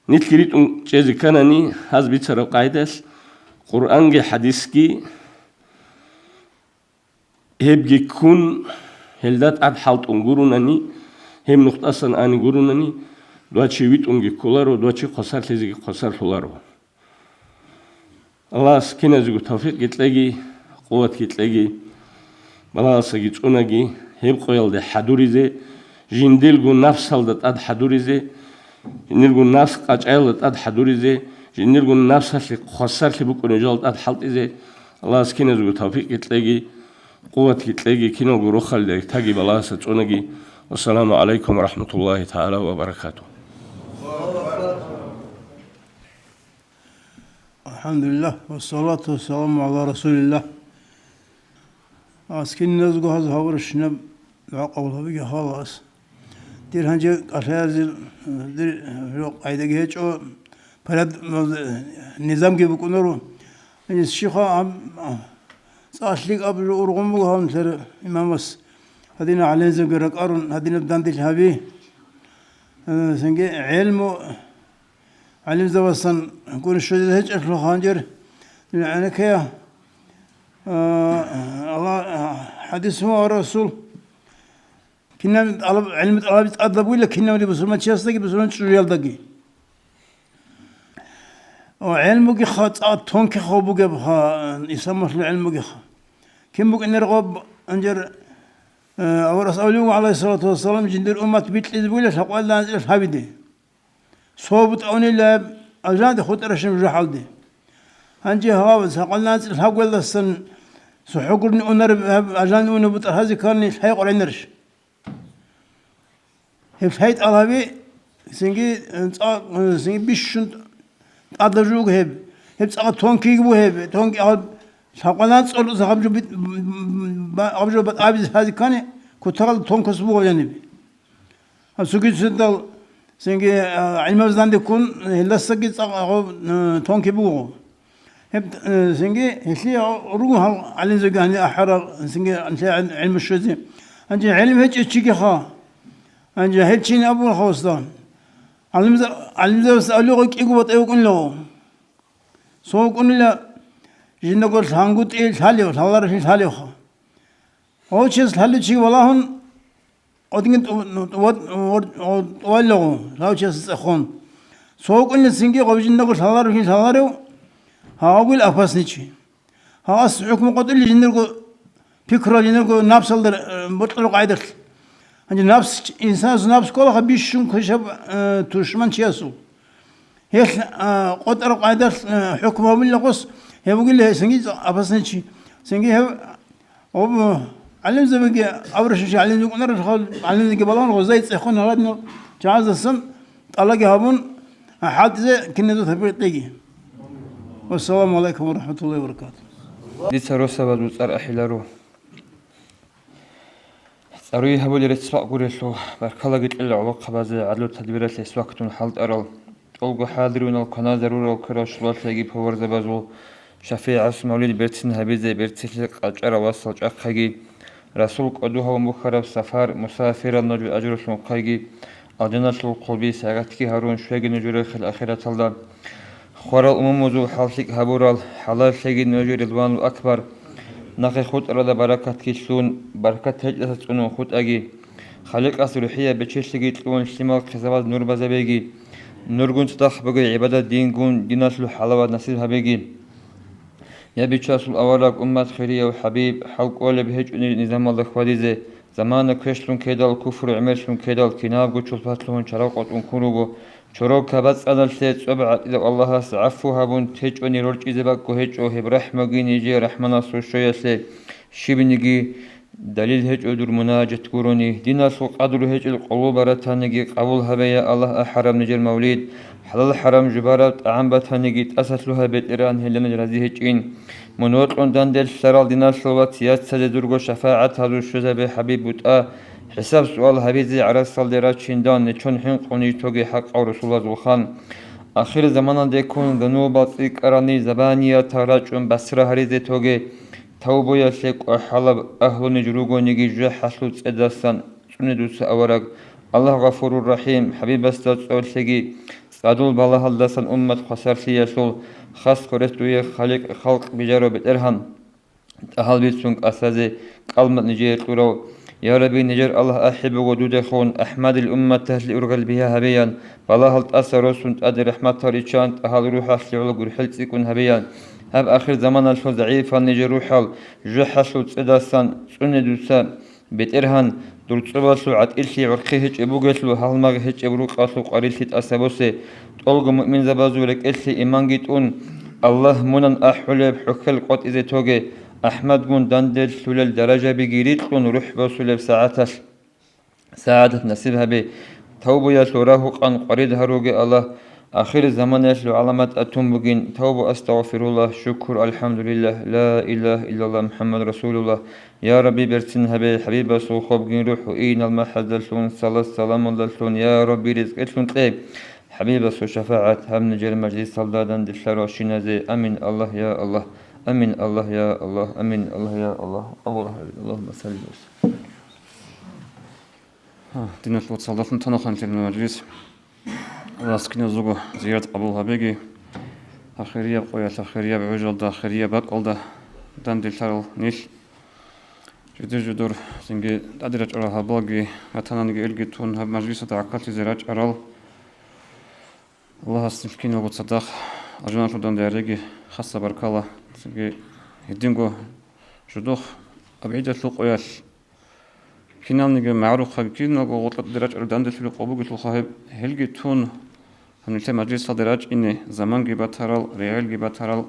نتل يريد أنكذا كانني هذا بيتسرق قاعدة قرآن جي حديث جي هبجي كون هلدات أب حالت أنجورونني هم نقطة أصلا أنا جورونني دواتشي ويت أنجي كولارو دواتشي قصر لزيج قصر فلارو الله سكينة زوج توفيق جتلاقي قوة جتلاقي بلا سجيت أناجي هب قيل ده حدوري زي جنديل جو نفس هلدات أد حدوري زي جنديل جو نفس قاچيل أد حدوري زي جنديل جو نفس اللي قصر اللي بكون جالت أد حالت زي الله سكينة زوج توفيق جتلاقي قوة تلاقي كينو جروخال ده تاجي بلاس تونجي والسلام عليكم ورحمة الله تعالى وبركاته. الحمد لله والصلاة والسلام على رسول الله. أسكن نزقو هذا هو الشنب عقوله بيجي خلاص. دير هنجي أشياء دير لو قاعدة جهش أو بلد نظام كي بكونرو. الشيخ أشليك قبل أرقام بقهم سر إمامس هذين علين زوجرك أرن هذين بداندي الحبي سنجي علم علم زوجسن نقول الشديد هج أشلو خانجر يعني كيا الله حديث هو الرسول كنا علم أدب ولا كنا اللي بسرعة تشاستكي بسرعة شريال دقي وعلمك خاط تونك خوبك بخا يسمى له علمك خا كم بق إن رغب أنجر أورس أولو عليه الصلاة والسلام جندر أمة بيت الإزبولة شقوا الله نزل الحبيدة صوبت أوني لاب أجاد خد رشم جحال دي هنجي هاوز شقوا الله نزل الحق الله السن سحقرني أنر أجاد أنه بتر هذا كان حيق ولا نرش هفيت الله بي سنجي بيشون أدرجوك هب ساعة تونكي بو هب تونكي أود ساقلان صلوا ساقبجو بيت أبجو بات أبيز هذه كانه كترال تونكس بو يعني بي السوكي سندال سنجي علم زند يكون هلا سكيت تونكي بو هب سنجي هسي روح على زوجان أحرى سنجي علم الشوزي أنجي علم هيك تشيكي خا أنجا هيتشين أبو الخوستان علم سألوه كيقوة أيوكن له سوق لا جينا قول هانقوت إيه حاليو حالار في حاليو أو شيء حالي شيء والله هن أدين والله لا شيء سخون سوق إن سنجي قبل جينا قول حالار في حالاريو هاقول أفاسني شيء هاس حكم قتل جينا قول فكرة جينا قول نفس الدر بطلوا قاعدة عند نفس إنسان نفس كله خبيش شون كشب توشمان شياسو هي قدر قاعدة حكمه من لقص هي بقول له سنجي أبصني شيء سنجي هو أو علم زبقة أورش شيء علم زبقة نرد خال علم زبقة بالون غزايت سخون هذا جاز السم الله جهابون حادثة كنا ذو ثبت تيجي والسلام عليكم ورحمة الله وبركاته. دي سروسا بدو سر أحلارو سروي هبول رتسبق قريسو بركلا قلت إلا عوق بعض عدلو تدبيرات لسواكتون حالت أرل أولغو حاضرون القناة ضرورة وكراش شلات لقي بور زبازو شفيع عصر مولد بيرتسن هبيزة بيرتسلق أجر وصل أخيجي رسولك أدوها ومخرب سفر مسافر النجو أجر سنقايجي أجنة القلبي ساعتكي هارون شويق نجور الأخيرة الله خورال موضوع حالك هبورال حلال شيء نجور رضوان الأكبر نخي خود أراد بركة كيسلون بركة هجلة تنو خود أجي خالق أصلحية بتشيشلقي تلون شمال خزوات نور بزبيجي نورجون تدخ بقي عبادة دينجون ديناس الحلاوة نصير هبيجي يا بيتشاس الأوراق أمة خيرية وحبيب حوق أول بهج نظام الله خواديزه زمان كشلون كيدال كفر عمرشلون كيدال كناب قد شلفات لهن شراقات أنكروجو شروق كبس أنا السيد سبع إذا الله سعفوها بون تهج ونيرج إذا بقى هج أو برحمة جينيجي رحمنا سوشيا سي شبنيجي دليل هج أدور مناجة كوروني دينا سوق أدور هج القلوب رتانيجي قبول هبيا الله أحرم نجر مولد حلال حرام جبارات أعنبت هنيجي تأسس لها بيت إيران هلنا جرازي هجين منوط عندن دل سرال دينا سلوات سياسة سدرجو شفاعة هذا الشذا بحبيب بتأ حساب سؤال هبيزي على الصلدرات شندان نشون حين قوني توجي حق أو رسول الله زوخان آخر زمان ديكون ذنوبات إكراني زبانية تراجم بسرة هريزة توجي توبيا شيك وحلب أهل نجروجو نيجي جه حسلوت إدرسان سندوس أورق الله غفور الرحيم حبيب استاذ أول شيء سعدول بالله هالدسن أمة خسر سياسول خاص خرستوية خلق بجارو بترهن أهل بيتسونك أساسي قلمت نجير تورو يا ربي نجر الله أحب ودود خون أحمد الأمة تهل أرغل بها هبيا بالله هالتأثر رسون تأدي رحمة تاريشان أهل روح أسلي على قرحل تكون هبيا هب آخر زمان الفو ضعيفا نجر روحال جحسو تسدسان سندوسا بترهن دور تصباسو عد إلشي عرقي هج إبوغسلو هالماغ هج إبروق أسلو قريلتي تأسبوسي طولغ مؤمن زبازو لك إلشي إيمان جيتون الله منن أحولي بحكل قط إذا توغي أحمد قون داندل سلال درجة بجيريت قون روح بسلال ساعتها نصيبها بي توبو يسلو راهو قان قريد هروغي الله آخر الزمان يسلو علامات أتوم بجين توبو أستغفر الله شكر الحمد لله لا إله إلا الله محمد رسول الله يا ربي برسن هبي حبيب رسول خوب جين روحو إين المحد لسون صلاة السلام لسون يا ربي رزق لسون طيب حبيب رسول شفاعة هم نجر مجلس صلدادن دلشارو شنازي أمين الله يا الله أمين الله يا الله أمين الله يا الله اللهم صل وسلم دينا الوقت صلاتنا تنخن في المجلس راسكنا زوجو زيارة أبو هبيجي آخرية بقية آخرية بعجل دا آخرية بقول دا دان دلتارل نيل جدور زنجي أدرج على هبلاجي أتانا نجي إلجتون هب مجلس تعقلت زراج أرال الله استمكين وقت صدق أجمع فدان دارجي خاصة بركالة زنجي يدينجو جدوخ أبعيدة لقياس كنال نجي معروف خبكين وقلت درج أردان دلتلو قبوق الخاهب هلجتون هم نلتي مجلس درج إني زمان جبت هرال ريال جبت هرال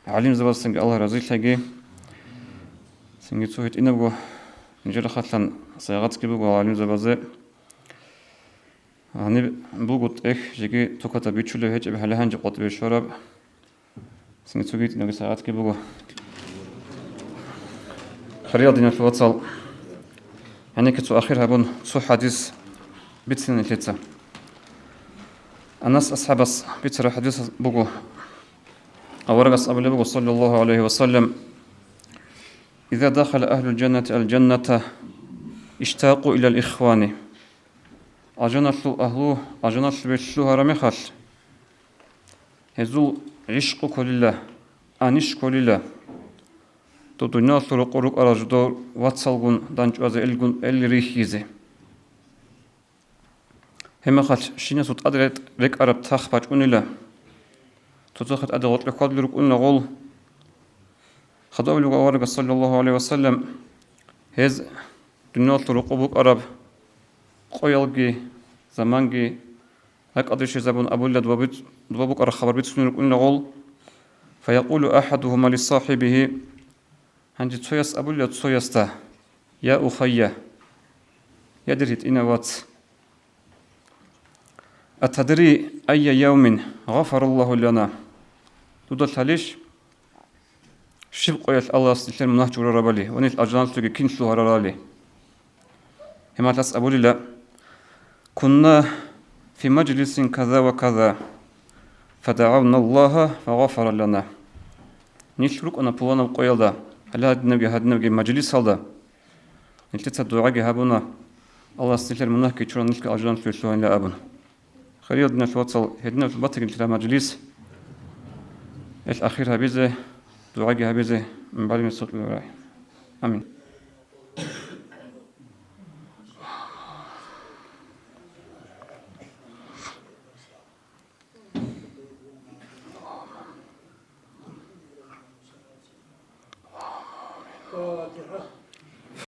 عليم زبال سنج الله رزيل تجي سنجي توهيت إنه بقى نجرا خاتلان سيغات كبقى عليم زبازة هني بقول إخ جيجي توكتا بيتشلو هيج بحالهان جقط بيشرب سنجي توهيت إنه سيغات كبقى خريال دينا في واتسال يعني كتو آخرها بون تو حديث بيتسن الكتسا الناس أصحاب بيتر حديث بقى أورغس أبو لبقى صلى الله عليه وسلم إذا دخل أهل الجنة اشتاقوا إلى الإخوان أجنال أهلو أجنال بيتلو هرمخال هزول عشق كلله أنيش كلله تدنيا سرقورك أرجدور واتسالغون دانج أز إلغون إلريخيزه هم خال شينا سوت أدرت رك أرب تخ باتونيلا تزخت أدغت لقد لرك أن غول خدوا لغة ورق صلى الله عليه وسلم هز دنيا سرقوبك أرب قيلجي زمانجي هك أدري شيء زبون أبو الله دوبك أرخ خبر بيتسنيرك أن غول فيقول أحدهما لصاحبه عندي تسويس أبو الله تسويسته يا أخي يدريت إن وات أتدري أي يوم غفر الله لنا تدل تليش شبق قيل الله سلسل منه جور ربالي ونيت أجنال تلقي كنسلو هرالي هما تس أبو الله كنا في مجلس كذا وكذا فدعونا الله فغفر لنا نشرك أنا بوانا القيل ده هل هاد النبي مجلس هذا نلتت الدعاء هابونا الله سلسل منه كيشون نلقي أجنال تلسلو إلا أبونا خريدنا في وصل هدنا في بطل إلى مجلس الأخير هبيزه دعاء هبيزه من بعد من الصوت الوراي آمين